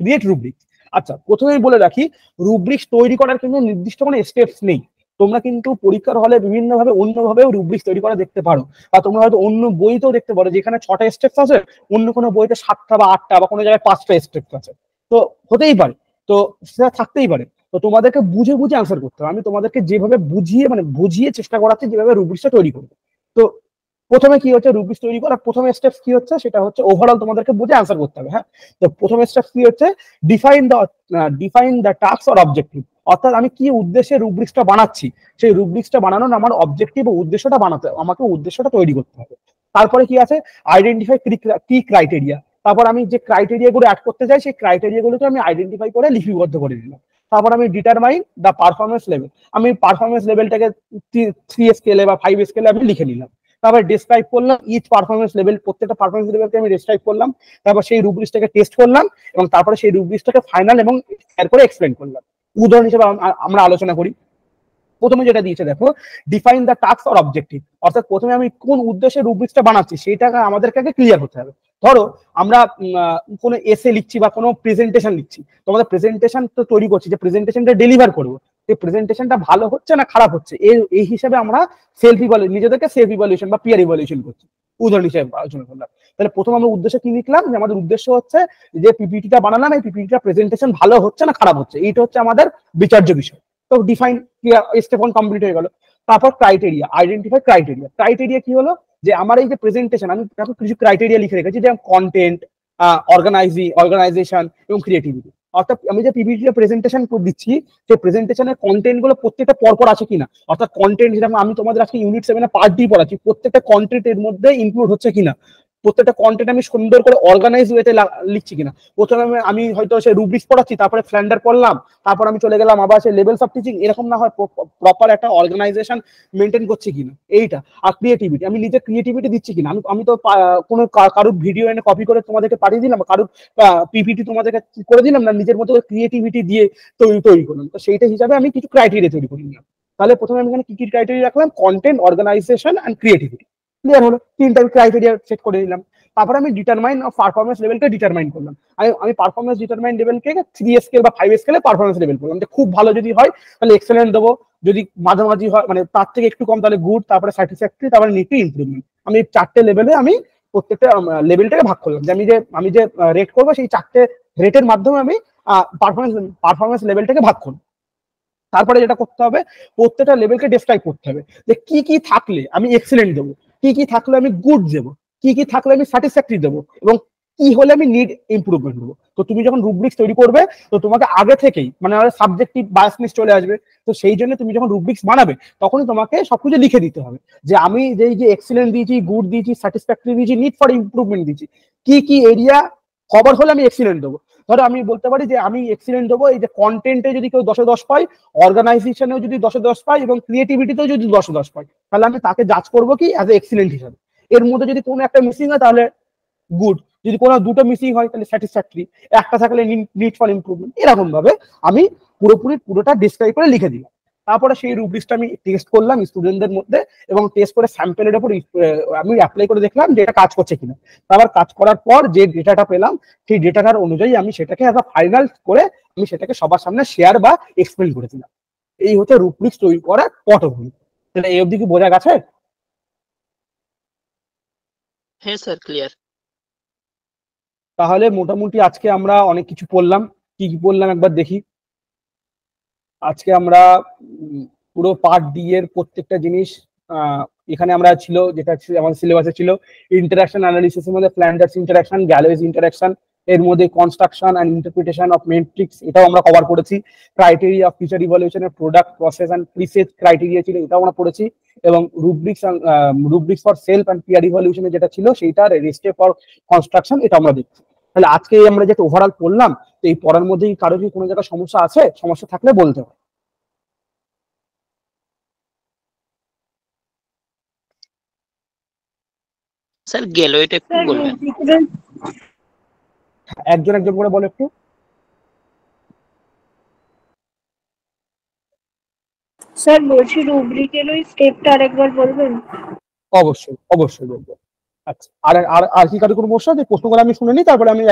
ক্রিয়েট রুব্রিক্স। আচ্ছা, প্রথমেই বলে রাখি, রুব্রিক্স তৈরি করার কিন্তু নির্দিষ্ট কোনো স্টেপস নেই। তোমরা কিন্তু পরীক্ষার হলে বিভিন্নভাবে অন্যভাবেও রুব্রিক্স তৈরি করা দেখতে পারো, বা তোমরা হয়তো অন্য বইতেও দেখতে পারো যেখানে 6টা স্টেপস আছে, অন্য কোনো বইতে 7টা বা 8টা বা কোনো জায়গায় 5টা স্টেপস আছে। তো হতেই পারে, তো সেটা থাকতেই পারে। তো তোমাদেরকে বুঝে বুঝে আনসার করতে হবে। আমি তোমাদেরকে যেভাবে বুঝিয়ে চেষ্টা করাচ্ছি যেভাবে রুব্রিক্সটা তৈরি করবে। তো প্রথমে কি হচ্ছে, রুব্রিক্স তৈরি করার প্রথম স্টেপস কি হচ্ছে, সেটা হচ্ছে ওভারঅল তোমাদেরকে বুঝে আনসার করতে হবে। হ্যাঁ, তো প্রথম স্টেপস কি হচ্ছে, define the task or objective. অর্থাৎ আমি কি উদ্দেশ্যে রুব্রিক্সটা বানাচ্ছি, সেই রুব্রিক্সটা বানানোর আমার অবজেক্টিভ ও উদ্দেশ্যটা আমাকে উদ্দেশ্যটা তৈরি করতে হবে। তারপরে কি আছে, আইডেন্টিফাই কি ক্রাইটেরিয়া। তারপর আমি যে ক্রাইটেরিয়া গুলো অ্যাড করতে চাই, সেই ক্রাইটেরিয়া গুলোকে আমি আইডেন্টিফাই করে লিপিবদ্ধ করে দিলাম। তারপর আমি ডিটারমাইন দ্য পারফরমেন্স লেভেল, আমি পারফরমেন্স লেভেলটাকে 3 স্কেলে বা 5 স্কেলে আমি লিখে নিলাম। তারপর ডিসক্রাইব করলাম ইচ পারফরমেন্স লেভেল, প্রত্যেকটা পারফরমেন্স লেভেলকে আমি ডিসক্রাইব করলাম। তারপর সেই রুব্রিক্সটাকে টেস্ট করলাম, এবং তারপরে সেই রুব্রিক্সটাকে ফাইনাল এবং শেয়ার করে এক্সপ্লেন করলাম। উদাহরণ হিসেবে আমরা আলোচনা করি। প্রথমে যেটা দিয়েছে দেখো, define the task or objective. অর্থাৎ প্রথমে আমি কোন উদ্দেশ্যে রুব্রিক্সটা বানাচ্ছি সেটা আমাদেরকে আগে ক্লিয়ার হতে হবে। ধরো আমরা কোনো এসে লিখছি বা কোনো প্রেজেন্টেশন লিখছি, তোমাদের প্রেজেন্টেশন তো তৈরি করছি, যে প্রেজেন্টেশনটা ডেলিভার করবো, এই প্রেজেন্টেশনটা ভালো হচ্ছে না খারাপ হচ্ছে, এই হিসাবে আমরা নিজেদেরকে সেলফ ইভালুয়েশন বা পিয়ার ইভালুয়েশন করছি। উদাহরণ হিসেবে আলোচনা করলাম। তাহলে প্রথম আমরা উদ্দেশ্য কি লিখলাম, যে আমাদের উদ্দেশ্য হচ্ছে যে পিপিটিটা বানালাম, এই পিপিটিটা প্রেজেন্টেশন ভালো হচ্ছে না খারাপ হচ্ছে, এইটা হচ্ছে আমাদের বিচার্য বিষয়। তো ডিফাইন স্টেপ 1 কমপ্লিট হয়ে গেল। তারপর ক্রাইটেরিয়া, আইডেন্টিফাই ক্রাইটেরিয়া কি হলো, যে আমার এই যে প্রেজেন্টেশন, আমি কিছু ক্রাইটেরিয়া লিখে রেখেছি, যেমন কন্টেন্ট, অর্গানাইজেশন এবং ক্রিয়েটিভিটি। অর্থাৎ আমি যে পিপিটিটা প্রেজেন্টেশন দিচ্ছি, সেই প্রেজেন্টেশনের কন্টেন্ট গুলো প্রত্যেকটা পরপর আছে কিনা, অর্থাৎ কন্টেন্ট যেরকম আমি তোমাদের আজকে ইউনিট 7 পার্ট ডি পড়াচ্ছি, প্রত্যেকটা কন্টেন্ট এর মধ্যে ইনক্লুড হচ্ছে কিনা, প্রত্যেকটা কন্টেন্ট আমি সুন্দর করে অর্গানাইজ ওয়েতে লিখছি কিনা। প্রথমে আমি হয়তো সে রুব্রিক্স পড়াচ্ছি, তারপরে ফ্ল্যান্ডার পড়লাম, তারপর আমি চলে গেলাম আবার সে লেভেলস অফ টিচিং, এরকম না হয় প্রপার একটা অর্গানাইজেশন মেনটেন করছি কিনা এইটা। আর ক্রিয়েটিভিটি, আমি নিজে ক্রিয়েটিভিটি দিচ্ছি কিনা। আমি তো কোনো কারোর ভিডিও এনে কপি করে তোমাদেরকে পাঠিয়ে দিলাম, কারোর পিপিটি তোমাদেরকে করে দিলাম না, নিজের মতো ক্রিয়েটিভিটি দিয়ে তৈরি করলাম। তো সেইটা হিসাবে আমি কিছু ক্রাইটেরিয়া তৈরি করে নিলাম। তাহলে প্রথমে আমি এখানে কি কি ক্রাইটেরিয়া রাখলাম, content, organisation and creativity. Clear হলো, তিনটা ক্রাইটেরিয়া সেট করে নিলাম। তারপর আমি ডিটারমাইন অফ পারফরমেন্স লেভেলকে ডিটারমাইন করলাম। আমি পারফরমেন্স ডিটারমাইন লেভেলকে 3 স্কেল বা 5 স্কেলে পারফরমেন্স লেভেল করলাম। যে খুব ভালো যদি হয় তাহলে এক্সেলেন্ট দেবো, যদি মাঝামাঝি হয় মানে তার থেকে একটু কম তাহলে গুড, তারপরে স্যাটিসফ্যাক্টরি, তারপরে নিড টু ইমপ্রুভমেন্ট। আমি 4টে লেভেলে আমি প্রত্যেকটা লেভেলটাকে ভাগ করলাম, যে আমি যে রেট করবো সেই 4টে রেটের মাধ্যমে আমি পারফরমেন্স লেভেলটাকে ভাগ করবো। তারপরে যেটা করতে হবে, প্রত্যেকটা লেভেলকে ডেসক্রাইব করতে হবে যে কি কি থাকলে আমি এক্সেলেন্ট দেবো, কি কি থাকলে আমি গুড দেবো, কি কি থাকলে আমি স্যাটিসফ্যাক্টরি দেবো, এবং কি হলে আমি নিড ইমপ্রুভমেন্ট দেবো। তো তুমি যখন রুব্রিক্স তৈরি করবে তো তোমাকে আগে থেকেই মানে সাবজেক্টিভ বায়াসনেস চলে আসবে। তো সেই জন্য তুমি যখন রুব্রিক্স বানাবে তখনই তোমাকে সবকিছু লিখে দিতে হবে যে আমি যে এক্সেলেন্ট দিয়েছি, গুড দিয়েছি, স্যাটিসফ্যাক্টরি দিয়েছি, নিড ফর ইমপ্রুভমেন্ট দিয়েছি, কি কি এরিয়া কভার হলে আমি এক্সেলেন্ট দেবো। ধরো আমি বলতে পারি যে আমি এক্সিলেন্ট দেবো এই যে কন্টেন্টে যদি কেউ 10-10 পায়, অর্গানাইজেশনেও যদি 10-10 পায়, এবং ক্রিয়েটিভিটিতেও যদি 10-10 পায়, তাহলে আমি তাকে জাজ করবো কি অ্যাজ এ এক্সিলেন্ট হিসাবে। এর মধ্যে যদি কোনো একটা মিসিং হয় তাহলে গুড, যদি কোনো দুটো মিসিং হয় তাহলে স্যাটিসফ্যাক্টরি, একটা থাকলে নিড ফর ইমপ্রুভমেন্ট। এরকম ভাবে আমি পুরোটা ডিসক্রাইব করে লিখে দিলাম। তারপরে সেই রুব্রিক্সটা আমি টেস্ট করলাম স্টুডেন্টদের মধ্যে, এবং টেস্ট করে স্যাম্পেলের উপর আমি অ্যাপ্লাই করে দেখলাম যে এটা কাজ করছে কিনা। তারপর কাজ করার পর যে ডেটাটা পেলাম সেই ডেটাটার অনুযায়ী আমি সেটাকে অ্যাজ আ ফাইনাল করে আমি সেটাকে সবার সামনে শেয়ার বা এক্সপ্লেন করেছিলাম। এই হচ্ছে রুব্রিক্স তৈরি করার পটভূমি। তাহলে এই অবধি কি বোঝা গেছে? হ্যাঁ স্যার, ক্লিয়ার। তাহলে মোটামুটি আজকে আমরা অনেক কিছু পড়লাম। কি কি পড়লাম একবার দেখি। আজকে আমরা পুরো পার্ট ডি এর প্রত্যেকটা জিনিস এখানে আমরা ছিল, যেটা আমাদের সিলেবাসে ছিল ইন্টারাকশন অ্যানালিসিসের মধ্যে ফ্ল্যান্ডার্স ইন্টারাকশন, গ্যালোয়েজ ইন্টারাকশন, এর মধ্যে construction and interpretation of metrics, এটাও আমরা কভার করেছি। ক্রাইটেরিয়া অফ ফিচার ইভ্যালুয়েশনের product, process and presage criteria ছিল, এটাও আমরা পড়েছি। এবং rubrics for self and peer ইভ্যালুয়েশনে যেটা ছিল সেইটার রেজিস্ট্রি ফর কনস্ট্রাকশন, এটা আমরা দেখছি। তাহলে আজকে আমরা যেটা ওভারঅল পড়লাম, তো এই পড়ার মধ্যে কারো কি কোনো জায়গায় সমস্যা আছে? সমস্যা থাকলে বলতে হবে। স্যার গেলোয়েটা একটু বলবেন। একজন করে বলো একটু। স্যার বলছি রুব্রিকের ওই স্টেপটা আরেকবার বলবেন? অবশ্যই বলবো। আচ্ছা, আর কি কারো কোনো প্রশ্ন আছে? প্রশ্নগুলো আমি শুনে নিই, তারপরে আমি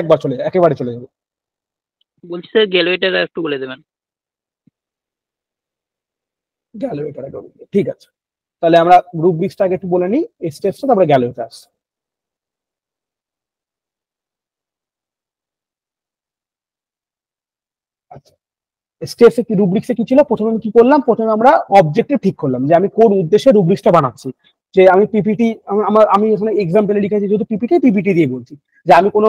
একেবারে চলে যাবো। বলছি স্যার গেলোয়েটা একটু বলে দেবেন। ঠিক আছে, তাহলে আমরা রুব্রিক্সটাকে একটু বলে নিই, স্টেপসটা, তারপরে গ্যালোয়েটা আসছে। আচ্ছা, স্টেপসে কি রুব্রিক্সে কি ছিল? প্রথমে আমি কি করলাম, প্রথমে আমরা অবজেক্টিভ ঠিক করলাম যে আমি কোন উদ্দেশ্যে রুব্রিক্সটা বানাচ্ছি। যে আমি পিপিটি, আমি এখানে এক্সাম্পলে লিখেছি যেহেতু পিপিটি দিয়ে বলছি যে আমি কোনো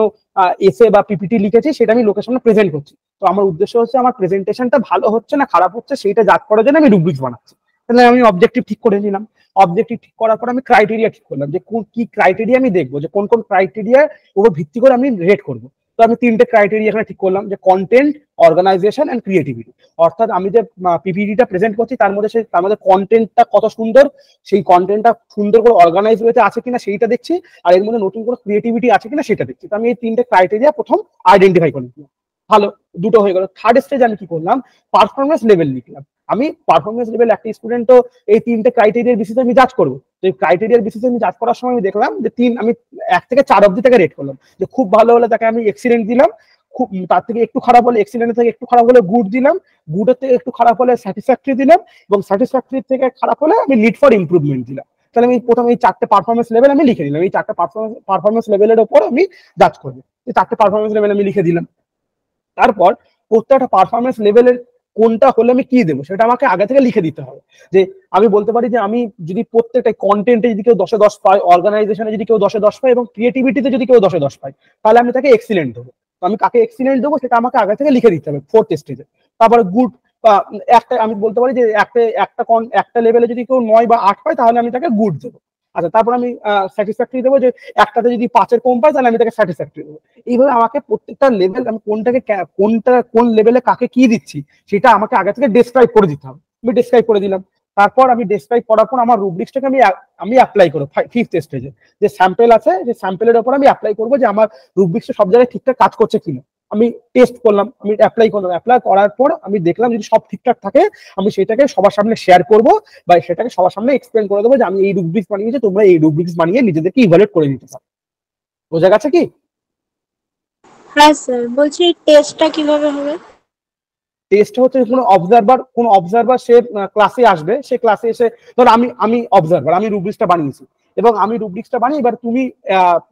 এসে বা পিপিটি লিখেছি, সেটা আমি লোকের সামনে প্রেজেন্ট করছি। তো আমার উদ্দেশ্য হচ্ছে আমার প্রেজেন্টেশনটা ভালো হচ্ছে না খারাপ হচ্ছে সেইটা জাজ করার জন্য আমি রুব্রিক্স বানাচ্ছি। তাহলে আমি অবজেক্টিভ ঠিক করে নিলাম। অবজেক্টিভ ঠিক করার পর আমি ক্রাইটেরিয়া ঠিক করলাম যে কি ক্রাইটেরিয়া আমি দেখবো, যে কোন কোন ক্রাইটেরিয়ার উপর ভিত্তি করে আমি রেট করবো। তো আমি 3টে ক্রাইটেরিয়া এখানে ঠিক করলাম, যে কন্টেন্ট, অর্গানাইজেশন এন্ড ক্রিয়েটিভিটি। অর্থাৎ আমি যে পিপিটিটা প্রেজেন্ট করছি তার মধ্যে কন্টেন্টটা কত সুন্দর, সেই কন্টেন্টটা সুন্দর করে অর্গানাইজ হয়েছে আছে কিনা সেইটা দেখছি, আর এর মধ্যে নতুন করে ক্রিয়েটিভিটি আছে কিনা সেটা দেখছি। তো আমি এই 3টে ক্রাইটেরিয়া প্রথম আইডেন্টিফাই করে নিলাম। ভালো, দুটো হয়ে গেল। থার্ড স্টেজে আমি কি করলাম, পারফরমেন্স লেভেল লিখলাম। আমি পারফরমেন্স লেভেল একটা স্টুডেন্ট তো এই 3টে ক্রাইটেরিয়ার বেসিসে আমি জাজ করবো। তো এই ক্রাইটেরিয়ার বেসিসে আমি জাজ করার সময় আমি দেখলাম যে আমি 1 থেকে 4 অব্দি থেকে রেট করলাম। যে খুব ভালো হলে তাকে আমি এক্সিলেন্ট দিলাম, খুব তার থেকে একটু খারাপ হলে এক্সিলেন্ট থেকে একটু খারাপ হলে গুড দিলাম, গুডের থেকে একটু খারাপ হলে স্যাটিসফ্যাক্টরি দিলাম, এবং স্যাটিসফ্যাক্টরি থেকে খারাপ হলে আমি নিড ফর ইমপ্রুভমেন্ট দিলাম। তাহলে আমি প্রথমে এই 4টে পারফরমেন্স লেভেল আমি লিখে দিলাম। এই 4টে পারফরমেন্স লেভেলের উপর আমি জাজ করবো। এই 4টে পারফরমেন্স লেভেল আমি লিখে দিলাম। তারপর প্রত্যেকটা পারফরমেন্স লেভেলের কোনটা হলে আমি কি দেবো সেটা আমাকে আগে থেকে লিখে দিতে হবে। যে আমি বলতে পারি যে আমি যদি প্রত্যেকটা কন্টেন্টে যদি কেউ 10-10 পায়, অর্গানাইজেশনে যদি কেউ 10-10 পায়, এবং ক্রিয়েটিভিটিতে যদি কেউ 10-10 পায়, তাহলে আমি তাকে এক্সিলেন্ট দেবো। তো আমি কাকে এক্সিলেন্ট দেবো সেটা আমাকে আগে থেকে লিখে দিতে হবে 4th স্টেজে। তারপরে গুড, একটা আমি বলতে পারি যে একটা লেভেলে যদি কেউ 9 বা 8 পায় তাহলে আমি তাকে গুড দেবো। আচ্ছা, তারপর আমি স্যাটিসফ্যাক্টরি দেবো যে একটাতে যদি 5-এর কম পাই তাহলে আমি তাকে স্যাটিসফ্যাক্টরি দেবো। এইভাবে আমাকে প্রত্যেকটা লেভেল, আমি কোন লেভেলে কাকে কি দিচ্ছি সেটা আমাকে আগে থেকে ডেসক্রাইব করে দিতে হবে। আমি ডেসক্রাইব করে দিলাম, তারপর আমি ডেসক্রাইব করার পর আমার রুব্রিক্সটাকে আমি অ্যাপ্লাই করবো 5th স্টেজে। যে স্যাম্পেল আছে, যে স্যাম্পেলের উপর আমি অ্যাপ্লাই করবো যে আমার রুব্রিক্সটা সব জায়গায় ঠিকঠাক কাজ করছে কিনা। আমি টেস্ট করলাম, আমি অ্যাপ্লাই করলাম, অ্যাপ্লাই করার পর আমি দেখলাম যদি সব ঠিকঠাক থাকে আমি সেটাকে সবার সামনে শেয়ার করব বা সেটাকে সবার সামনে এক্সপ্লেন করে দেবো যে আমি এই রুব্রিক্স বানিয়েছি, তোমরা এই রুব্রিক্স বানিয়ে নিজেদেরকে ইভালুয়েট করে দিতে পারো। বোঝা গেছে কি? হ্যাঁ স্যার, বলছি টেস্টটা কিভাবে হবে? টেস্ট হচ্ছে কোন অবজারভার সে ক্লাসে আসবে, সে ক্লাসে এসে ধর আমি অবজারভার, আমি রুব্রিক্সটা বানিয়েছি এবং আমি রুব্রিক্সটা বানিয়ে এবার তুমি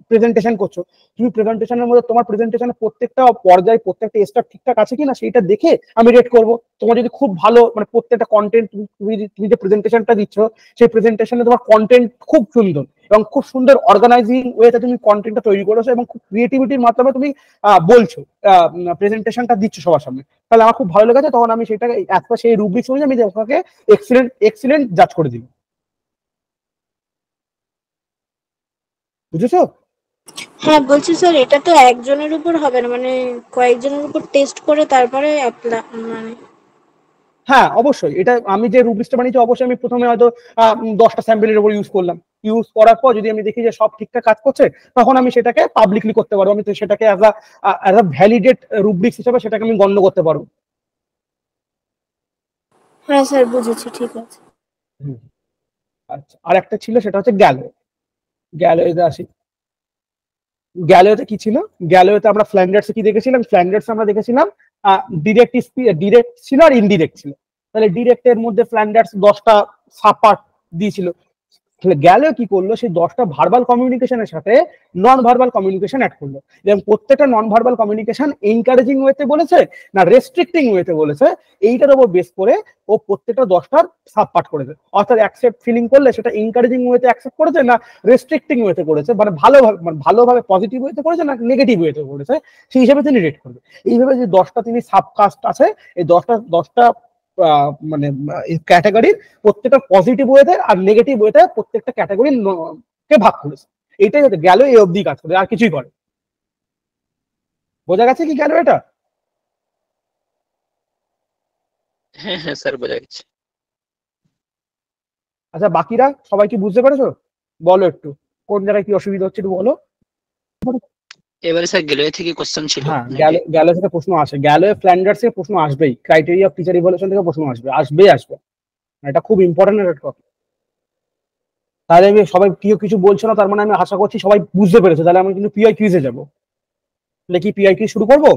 প্রেজেন্টেশন করছো। তুমি প্রেজেন্টেশনের মধ্যে তোমার প্রেজেন্টেশনের প্রত্যেকটা পর্যায়ে প্রত্যেকটা স্টেপ ঠিকঠাক আছে কিনা সেইটা দেখে আমি রেট করব। তোমার যদি খুব ভালো মানে প্রত্যেকটা কন্টেন্ট তুমি যে প্রেজেন্টেশনটা দিচ্ছ সেই প্রেজেন্টেশনে তোমার কন্টেন্ট খুব সুন্দর এবং খুব সুন্দর অর্গানাইজিং ওয়েতে তুমি কন্টেন্টটা তৈরি করেছো এবং খুব ক্রিয়েটিভিটির মাধ্যমে তুমি বলছো, প্রেজেন্টেশনটা দিচ্ছ সবার সামনে, তাহলে আমার খুব ভালো লেগেছে। তখন আমি সেটাকে সেই রুব্রিক্স অনুযায়ী আমি ওকে এক্সিলেন্ট জাজ করে দিই। বুঝেছো? হ্যাঁ বলছি স্যার, এটা তো একজনের উপর হবে না, মানে কয়েকজনের উপর টেস্ট করে তারপরে মানে হ্যাঁ অবশ্যই, এটা আমি যে রুব্রিক্সটা বানিয়েছি অবশ্যই আমি প্রথমে হয়তো 10টা স্যাম্পেলের উপর ইউজ করলাম। ইউজ করার পর যদি আমি দেখি যে সব ঠিকঠাক কাজ করছে তখন আমি সেটাকে পাবলিকলি করতে পারবো। আমি তো সেটাকে অ্যাজ আ ভ্যালিডেট রুব্রিক্স হিসেবে সেটাকে আমি গণ্য করতে পারবো। হ্যাঁ স্যার বুঝেছি, ঠিক আছে। আচ্ছা, আর একটা ছিল সেটা হচ্ছে গ্যালোতে আসি। গ্যালোতে কি ছিল? গ্যালোতে আমরা ফ্ল্যান্ডার্স কি দেখেছিলাম? ফ্ল্যান্ডার্স আমরা দেখেছিলাম ডিরেক্ট ছিল আর ইনডিরেক্ট ছিল। তাহলে ডিরেক্টের মধ্যে ফ্ল্যান্ডার্স 10টা সাব পার্ট দিয়েছিল। তাহলে গ্যালো কি করলো, সেই 10টা ভার্বাল কমিউনিকেশনের সাথে নন ভার্বাল কমিউনিকেশন অ্যাড করলো এবং প্রত্যেকটা নন ভার্বাল কমিউনিকেশন এনকারেজিং ওয়েতে বলেছে না রেস্ট্রিক্টিং ওয়েতে বলেছে, এইটার উপর বেস করে ও প্রত্যেকটা 10টার সাব পার্ট করেছে। অর্থাৎ অ্যাকসেপ্ট ফিলিং করলে সেটা এনকারেজিং ওয়েতে অ্যাকসেপ্ট করেছে না রেস্ট্রিক্টিং ওয়েতে করেছে, মানে ভালোভাবে পজিটিভ ওয়েতে করেছে না নেগেটিভ ওয়েতে করেছে, সেই হিসেবে তিনি রেট করবে। এইভাবে যে 10টা তিনি সাবকাস্ট আছে, এই 10টা মানে ক্যাটাগরির প্রত্যেকটা পজিটিভ ওয়েতে আর নেগেটিভ ওয়েতে প্রত্যেকটা ক্যাটাগরি কে ভাগ করেছে। এইটাই হচ্ছে গেল এই অবধি কাজ করে, আর কিছুই করে। বোঝা গেছে কি গেল এটা? হ্যাঁ হ্যাঁ স্যার, বোঝা গেছে। আচ্ছা, বাকিরা সবাই কি বুঝতে পেরেছো? বলো একটু কোন জায়গায় কি অসুবিধা হচ্ছে একটু বলো। এবারে স্যার গ্যালোয় থেকে কোশ্চেন ছিল হ্যাঁ, নাকি? গেলো থেকে প্রশ্ন আসে, গেলো ফ্ল্যান্ডার্স থেকে প্রশ্ন আসবেই, ক্রাইটেরিয়া অফ টিচার ইভ্যালুয়েশন থেকে প্রশ্ন আসবে। এটা খুব ইম্পর্টেন্ট একটা টপিক। তাহলে আমি সবাই কেউ কিছু বলছো না, তার মানে আমি আশা করছি সবাই বুঝতে পেরেছো। তাহলে আমি কিন্তু পিআই কুইজে যাবো। তাহলে কি পিআই কুইজ শুরু করবো?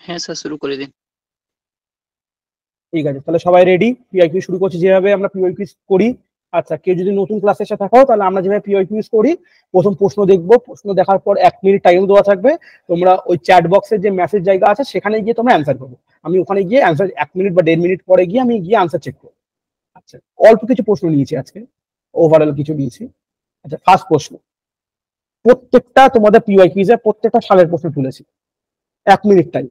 হ্যাঁ স্যার, শুরু করে দিন। ঠিক আছে, তাহলে সবাই রেডি? পিআই কুইজ শুরু করছি যেভাবে আমরা পিআই কুইজ করি। আচ্ছা, কেউ যদি নতুন ক্লাসে এসে থাকো তাহলে আমরা যেভাবে পিআই কুইজ করি, প্রথম প্রশ্ন দেখবো, প্রশ্ন দেখার পর 1 মিনিট টাইম দেওয়া থাকবে। তোমরা ওই চ্যাট বক্সের যে মেসেজ জায়গা আছে সেখানে গিয়ে তোমরা অ্যান্সার করবে। আমি ওখানে গিয়ে অ্যান্সার 1 মিনিট বা 1.5 মিনিট পরে গিয়ে আমি অ্যান্সার চেক করবো। আচ্ছা, অল্প কিছু প্রশ্ন নিয়েছি আজকে, ওভারঅল কিছু নিয়েছি। আচ্ছা, ফার্স্ট প্রশ্ন, প্রত্যেকটা তোমাদের পিআই কুইজে প্রত্যেকটা সালের প্রশ্ন তুলেছি। 1 মিনিট টাইম।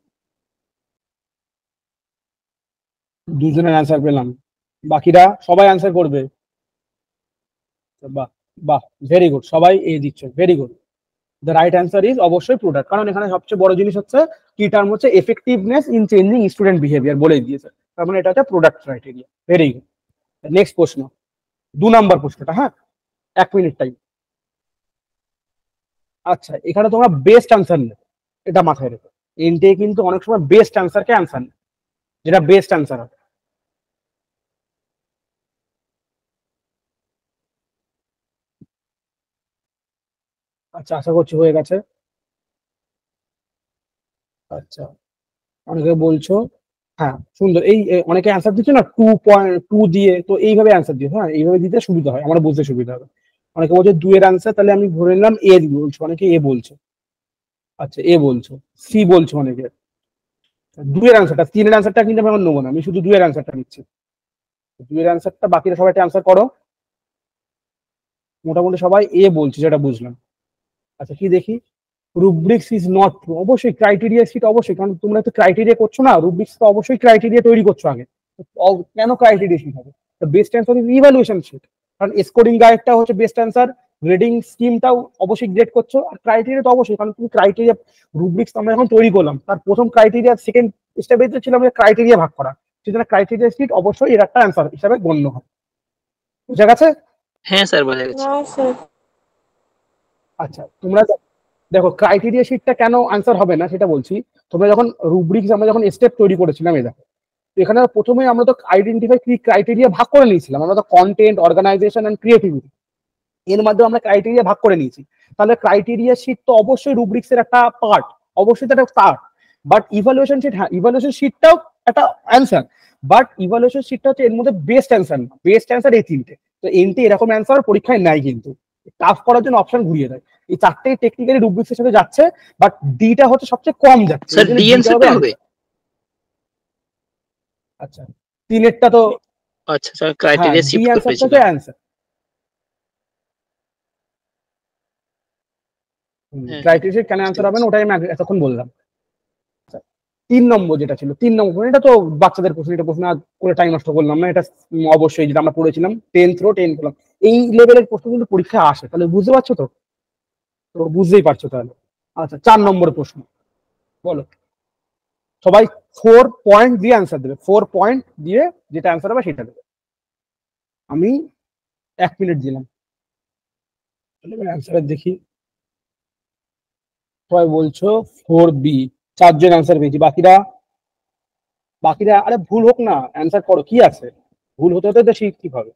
দুজনের অ্যান্সার পেলাম, বাকিরা সবাই অ্যান্সার করবে। বাহ বাহ, ভেরি গুড, সবাই দিচ্ছ, very good. The right answer is অবশ্যই প্রোডাক্ট, কারণ এখানে সবচেয়ে বড় জিনিস হচ্ছে কি টার্ম হচ্ছে effectiveness in changing student behaviour বলে দিয়েছে, তার মানে এটা হচ্ছে product criteria. Very good. Next প্রশ্ন, 2 নাম্বার প্রশ্নটা। হ্যাঁ, 1 মিনিট টাইম। আচ্ছা, এখানে তোমরা বেস্ট অ্যান্সার নেবে, এটা মাথায় রেখো। এনটিএ কিন্তু অনেক সময় বেস্ট অ্যান্সারকে অ্যান্সার নেয়, যেটা বেস্ট অ্যান্সার হবে। আচ্ছা, আশা করছি হয়ে গেছে। আচ্ছা, অনেকে বলছো, হ্যাঁ সুন্দর। অনেকে অ্যান্সার দিচ্ছে না 2.2 দিয়ে, তো এইভাবে অ্যান্সার দিও। হ্যাঁ, এইভাবে দিতে সুবিধা হয়, আমার বুঝতে সুবিধা হবে। অনেকে বলছে 2 এর অ্যান্সার, তাহলে আমি ধরে নিলাম এ বলছো, অনেকে এ বলছো। আচ্ছা, এ বলছো, সি বলছো অনেকে। 2 এর অ্যান্সারটা, 3 এর অ্যান্সারটা কিন্তু আমি এখন নেবো না, আমি শুধু 2 এর অ্যান্সারটা নিচ্ছি। 2 এর অ্যান্সারটা বাকিরা সবাই একটা অ্যান্সার করো। মোটামুটি সবাই এ বলছে, যেটা বুঝলাম। আচ্ছা, কি দেখি, রুব্রিক্স ইজ নট ট্রু। অবশ্যই ক্রাইটেরিয়া সিট, অবশ্যই, কারণ তোমরা তো ক্রাইটেরিয়া করছো না, রুব্রিক্স তো অবশ্যই ক্রাইটেরিয়া তৈরি করছো আগে। কেন ক্রাইটেরিয়া শিট হবে? Best answer is evaluation sheet, কারণ স্কোরিং গাইডটা হচ্ছে বেস্ট অ্যান্সার, গ্রেডিং স্কিমটাও অবশ্যই গ্রেড করছো, আর ক্রাইটেরিয়া তো অবশ্যই, কারণ তুমি ক্রাইটেরিয়া রুব্রিক্স আমরা যখন তৈরি করলাম তার প্রথম ক্রাইটেরিয়া সেকেন্ড স্টেপে ছিল আমাদের ক্রাইটেরিয়া ভাগ করা, সেজন্য ক্রাইটেরিয়া শিট অবশ্যই এর একটা অ্যান্সার হিসাবে গণ্য হয়। বুঝা গেছে? হ্যাঁ স্যার বোঝা গেছে। না স্যার। আচ্ছা, তোমরা দেখো ক্রাইটেরিয়া শিটটা কেন অ্যান্সার হবে না সেটা বলছি। তোমরা যখন রুব্রিক্স আমরা যখন স্টেপ তৈরি করেছিলাম, এই দেখো এখানে প্রথমে আমরা তো আইডেন্টিফাই ক্রাইটেরিয়া ভাগ করে নিয়েছিলাম, আমরা তো কন্টেন্ট, অর্গানাইজেশন এন্ড ক্রিয়েটিভিটি এর মাধ্যমে আমরা ক্রাইটেরিয়া ভাগ করে নিয়েছি। তাহলে ক্রাইটেরিয়া শিট তো অবশ্যই রুব্রিক্স এর একটা পার্ট, অবশ্যই একটা পার্ট। বাট ইভালুয়েশন শিট, হ্যাঁ ইভালুয়েশন শিটটাও একটা অ্যান্সার, বাট ইভালুয়েশন শিটটা হচ্ছে এর মধ্যে বেস্ট অ্যান্সার না। বেস্ট অ্যান্সার এই তিনটে, তো এনটি এরকম অ্যান্সার পরীক্ষায় নাই, কিন্তু টাফ করার জন্য অপশন ঘুরিয়ে দেয়। এই চারটেই টেকনিক্যালি রুব্রিক্স এর সাথে যাচ্ছে, বাট ডিটা হচ্ছে সবচেয়ে কম যাচ্ছে। স্যার ডি অ্যান্সারটা হবে? আচ্ছা, তিনেরটা তো আচ্ছা স্যার হ্যাঁ, ক্রাইটেরিয়া ডি শিফট অ্যান্সারটা করেছিল। তো অ্যান্সার, হ্যাঁ ক্রাইটেরিয়া কেন বুঝতে অ্যান্সার হবে না পেরেছি। ওটাই আমি এতক্ষণ বললাম। 3 নম্বর যেটা ছিল, 3 নম্বর প্রশ্ন, এটা তো বাচ্চাদের প্রশ্ন, এটা প্রশ্ন আর করে টাইম নষ্ট করলাম না, এটা অবশ্যই যেটা আমরা পড়েছিলাম 10 করলাম, এই লেভেলের প্রশ্ন কিন্তু পরীক্ষায় আসে, তাহলে বুঝতে পারছো তো? তো বুঝতেই পারছো তাহলে। আচ্ছা, 4 নম্বর প্রশ্ন, বলো। সবাই 4 পয়েন্ট দিয়ে অ্যান্সার দেবে, 4 পয়েন্ট দিয়ে যেটা অ্যান্সার হবে সেটা দেবে। আমি 1 মিনিট দিলাম, অ্যান্সার দেখি। সবাই বলছো 4B, 4জন অ্যান্সার পেয়েছি, বাকিরা আরে ভুল হোক না, অ্যান্সার করো, কি আছে? ভুল হতে হতে তো ঠিক হবে।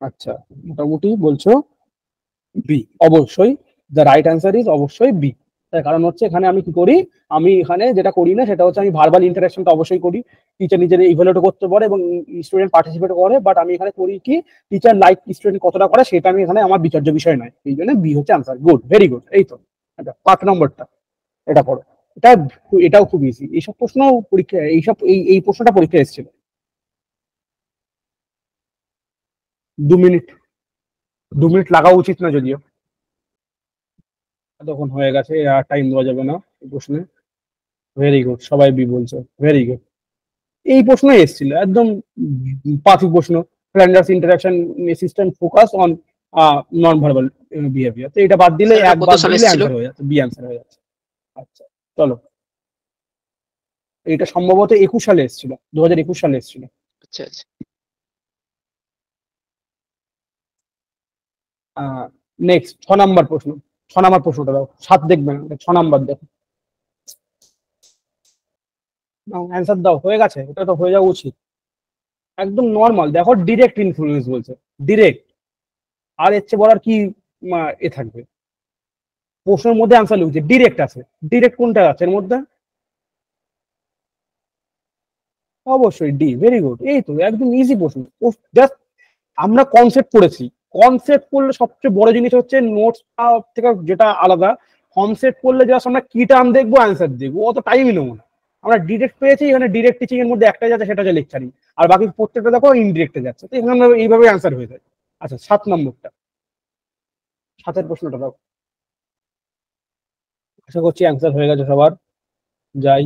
আচ্ছা, মোটামুটি বলছো বি, অবশ্যই দ্য রাইট অ্যান্সার ইজ অবশ্যই বি। তার কারণ হচ্ছে এখানে আমি কি করি, আমি এখানে যেটা করি না সেটা হচ্ছে আমি ভার্বাল ইন্টারাকশনটা অবশ্যই করি, টিচার নিজের ইভালুয়েট করতে পারে এবং স্টুডেন্ট পার্টিসিপেট করে, বাট আমি এখানে করি কি টিচার লাইক স্টুডেন্ট কতটা করে সেটা আমি এখানে আমার বিচার্য বিষয় নয়, এই জন্য বি হচ্ছে অ্যান্সার। Good, very good. এই তো আচ্ছা, 5 নম্বরটা এটা পড়ো। এটা এটাও খুব ইজি, এইসব প্রশ্ন পরীক্ষা, এইসব এই প্রশ্নটা পরীক্ষা এসেছিল। 2 মিনিট, 2 মিনিট লাগা উচিত না যদিও, তখন হয়ে গেছে, আর টাইম দেওয়া যাবে না এই প্রশ্নে। ভেরি গুড, সবাই বি বলছে, ভেরি গুড। এই প্রশ্ন এসেছিল একদম পাঁচি প্রশ্ন, Flanders interaction system focus on non verbal behaviour, তো এটা বাদ দিলে স্যার এটা এক কত বাদ সালে দিলে এসেছিল? অ্যান্সার হয়ে যাচ্ছে, বি অ্যান্সার হয়ে যাচ্ছে। আচ্ছা চলো, এটা সম্ভবত 21 সালে এসেছিল, 2021 সালে এসেছিল। আচ্ছা আচ্ছা। নেক্সট 6 নম্বর প্রশ্ন, 6 নম্বর প্রশ্নটা দাও, 7 দেখবে না, 6 নম্বর দেখো, অ্যান্সার দাও। হয়ে গেছে, এটা তো হয়ে যাওয়া উচিত, একদম নর্মাল। দেখো ডিরেক্ট ইনফ্লুয়েন্স বলছে, ডিরেক্ট, আর এর চেয়ে বলার কি এ থাকবে? প্রশ্নের মধ্যে অ্যান্সার লিখছে ডিরেক্ট আছে, ডিরেক্ট কোনটা আছে এর মধ্যে? অবশ্যই ডি, ভেরি গুড। এই তো একদম ইজি প্রশ্ন, জাস্ট আমরা কনসেপ্ট পড়েছি, কনসেপ্ট পড়লে সবচেয়ে বড় জিনিস হচ্ছে নোটস থেকে যেটা আলাদা, কনসেপ্ট পড়লে জাস্ট আমরা কি টার্ম দেখবো, অ্যান্সার দেখবো, অত টাইমই নেবো না। আমরা ডিরেক্ট পেয়েছি, এখানে ডিরেক্ট টিচিং এর মধ্যে একটাই যাচ্ছে, সেটা হচ্ছে লেকচারিং, আর বাকি প্রত্যেকটা দেখো ইনডিরেক্টে যাচ্ছে, তো এখানে এইভাবে অ্যান্সার হয়ে যায়। আচ্ছা, 7 নম্বরটা, 7-এর প্রশ্নটা দাও। আশা করছি অ্যান্সার হয়ে গেছে সবার। যাই,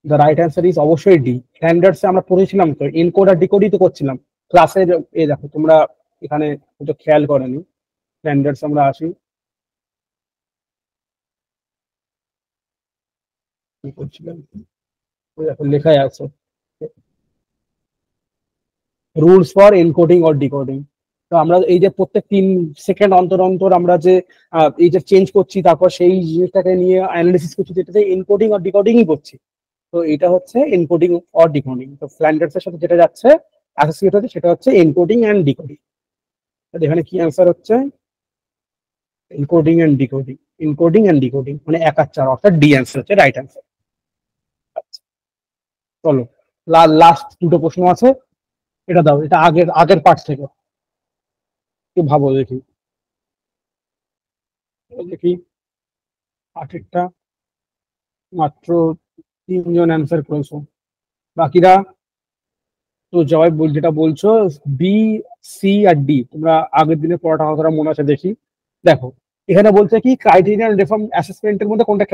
দ্য রাইট অ্যান্সার ইজ অবশ্যই ডি। স্ট্যান্ডার্ডসে আমরা পড়েছিলাম তো, এনকোড আর ডিকোডই তো করছিলাম ক্লাসের। এ দেখো তোমরা এখানে হয়তো খেয়াল করেনি, স্ট্যান্ডার্ডস আমরা আসি, কি করছিলাম, ওই দেখো লেখাই আছে rules for encoding or decoding. তো আমরা এই যে প্রত্যেক 3 সেকেন্ড অন্তর অন্তর আমরা যে এই যে চেঞ্জ করছি, তারপর সেই জিনিসটাকে নিয়ে অ্যানালিসিস করছি, যেটাতে এনকোডিং আর ডিকোডিংই করছি, তো এটা হচ্ছে এনকোডিং অর ডিকোডিং। তো ফ্ল্যান্ডার্স এর সাথে যেটা যাচ্ছে অ্যাসোসিয়েট হচ্ছে সেটা হচ্ছে এনকোডিং এন্ড ডিকোডিং। এখানে কি অ্যান্সার হচ্ছে? Encoding and decoding, encoding and decoding মানে 1 আর 4, অর্থাৎ ডি অ্যান্সার হচ্ছে রাইট অ্যান্সার। চলো, লাস্ট দুটো প্রশ্ন আছে, এটা দাও, এটা আগের আগের পার্ট থেকে কি ভাবো দেখি, দেখি 8-এরটা মাত্র 3 জন অ্যান্সার করেছো, বাকিরা তো জবাব যেটা বলছো বি, সি আর ডি, তোমরা আগের দিনে পড়াটা কতটা মনে আছে দেখি। দেখো এখানে বলছে কি ক্রাইটেরিয়ান রিফর্ম অ্যাসেসমেন্টের মধ্যে কোনটা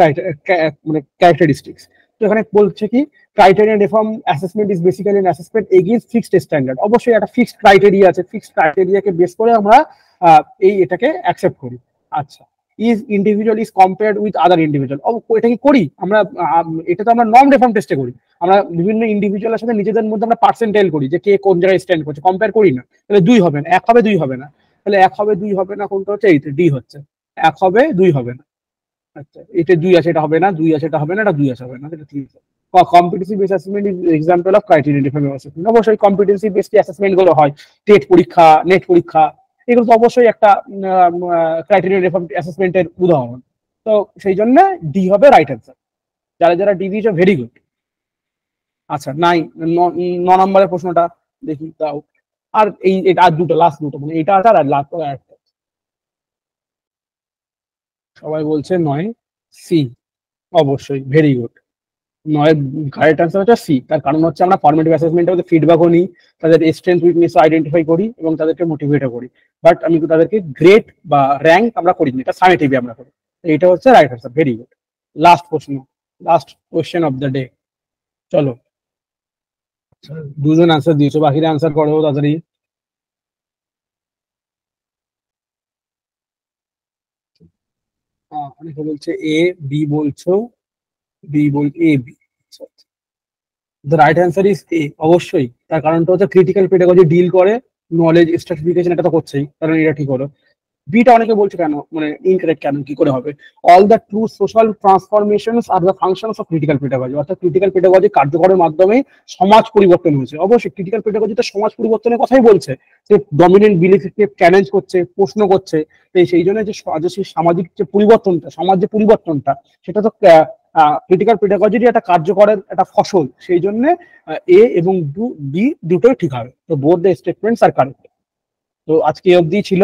মানে ক্যারেক্টারিস্টিক্স। তো এখানে বলছে কি criterion reform assessment is basically an assessment against fixed standard. অবশ্যই একটা ফিক্সড ক্রাইটেরিয়া আছে, ফিক্সড ক্রাইটেরিয়াকে বেস করে আমরা এটাকে অ্যাকসেপ্ট করি। আচ্ছা, is individual is compared with other individual, এটা কি করি আমরা? এটা তো আমরা নর্ম রিফর্ম টেস্টে করি, আমরা বিভিন্ন ইন্ডিভিজুয়ালের সাথে নিজেদের মধ্যে আমরা পার্সেন্টাইল করি যে কে কোন জায়গায় স্ট্যান্ড করছে, কম্পেয়ার করি না। তাহলে 2 হবে না, 1 হবে 2 হবে না। তাহলে 1 হবে 2 হবে না, কোনটা হচ্ছে এইটা ডি হচ্ছে 1 হবে 2 হবে না। আচ্ছা, এটা 2 আছে এটা হবে না, 2 আছে এটা হবে না, এটা 2 আছে হবে না, এটা 3 আছে। Competency base assessment is example of criteria reform assessment. অবশ্যই কম্পিটেন্সি বেসড অ্যাসেসমেন্ট গুলো হয়, টেট পরীক্ষা, নেট পরীক্ষা, এগুলো তো অবশ্যই একটা ক্রাইটেরিয়া রিফর্ম অ্যাসেসমেন্টের উদাহরণ। তো সেই জন্য ডি হবে রাইট অ্যান্সার। যারা যারা ডি দিয়েছে ভেরি গুড। আচ্ছা, 9 নম্বরের প্রশ্নটা দেখি দাও। আর আর দুটো লাস্ট দুটো, মানে এটা আছে আর লাস্ট একটা। সবাই বলছে 9 সি, অবশ্যই ভেরি গুড। 9 কারেক্ট অ্যান্সার হচ্ছে সি। তার কারণ হচ্ছে আমরা ফরমেটিভ অ্যাসেসমেন্টের মধ্যে ফিডব্যাকও নিই, তাদের স্ট্রেংথ উইকনেস আইডেন্টিফাই করি এবং তাদেরকে মোটিভেটও করি, বাট আমি তাদেরকে গ্রেড বা র্যাঙ্ক আমরা করি না, এটা সামেটিভলি আমরা করি। এইটা হচ্ছে right answer, very good. Last প্রশ্ন, last question of the day. চলো, দুজন অ্যান্সার দিয়েছো, বাকিরা অ্যান্সার করো তাড়াতাড়ি। অনেকে বলছে এ, বি বলছো, বি বল A B. The right answer is A, অবশ্যই। তার কারণটা হচ্ছে ক্রিটিক্যাল পেডাগজি ডিল করে নলেজ স্ট্রাটিফিকেশন, এটা তো করছেই, কারণ এটা ঠিক হলো। বিটা অনেকে বলছে কেন, মানে ইনকারেক্ট কেন, কি করে হবে? All the true social transformations are the functions of critical pedagogy, অর্থাৎ ক্রিটিক্যাল পেডাগজি কার্যকরের মাধ্যমে সমাজ পরিবর্তন হয়েছে। অবশ্যই ক্রিটিক্যাল পেডাগজিতে সমাজ পরিবর্তনের কথাই বলছে, যে ডমিনেন্ট বিলিফকে চ্যালেঞ্জ করছে, প্রশ্ন করছে। তো সেই জন্য যে সামাজিক যে পরিবর্তনটা, সমাজ যে পরিবর্তনটা, সেটা তো ক্রিটিক্যাল পেডাগজির একটা কার্যকরের একটা ফসল। সেই জন্য এ এবং বি দুটোই ঠিক হবে। তো both the statements are correct. তো আজকে অবধি ছিল।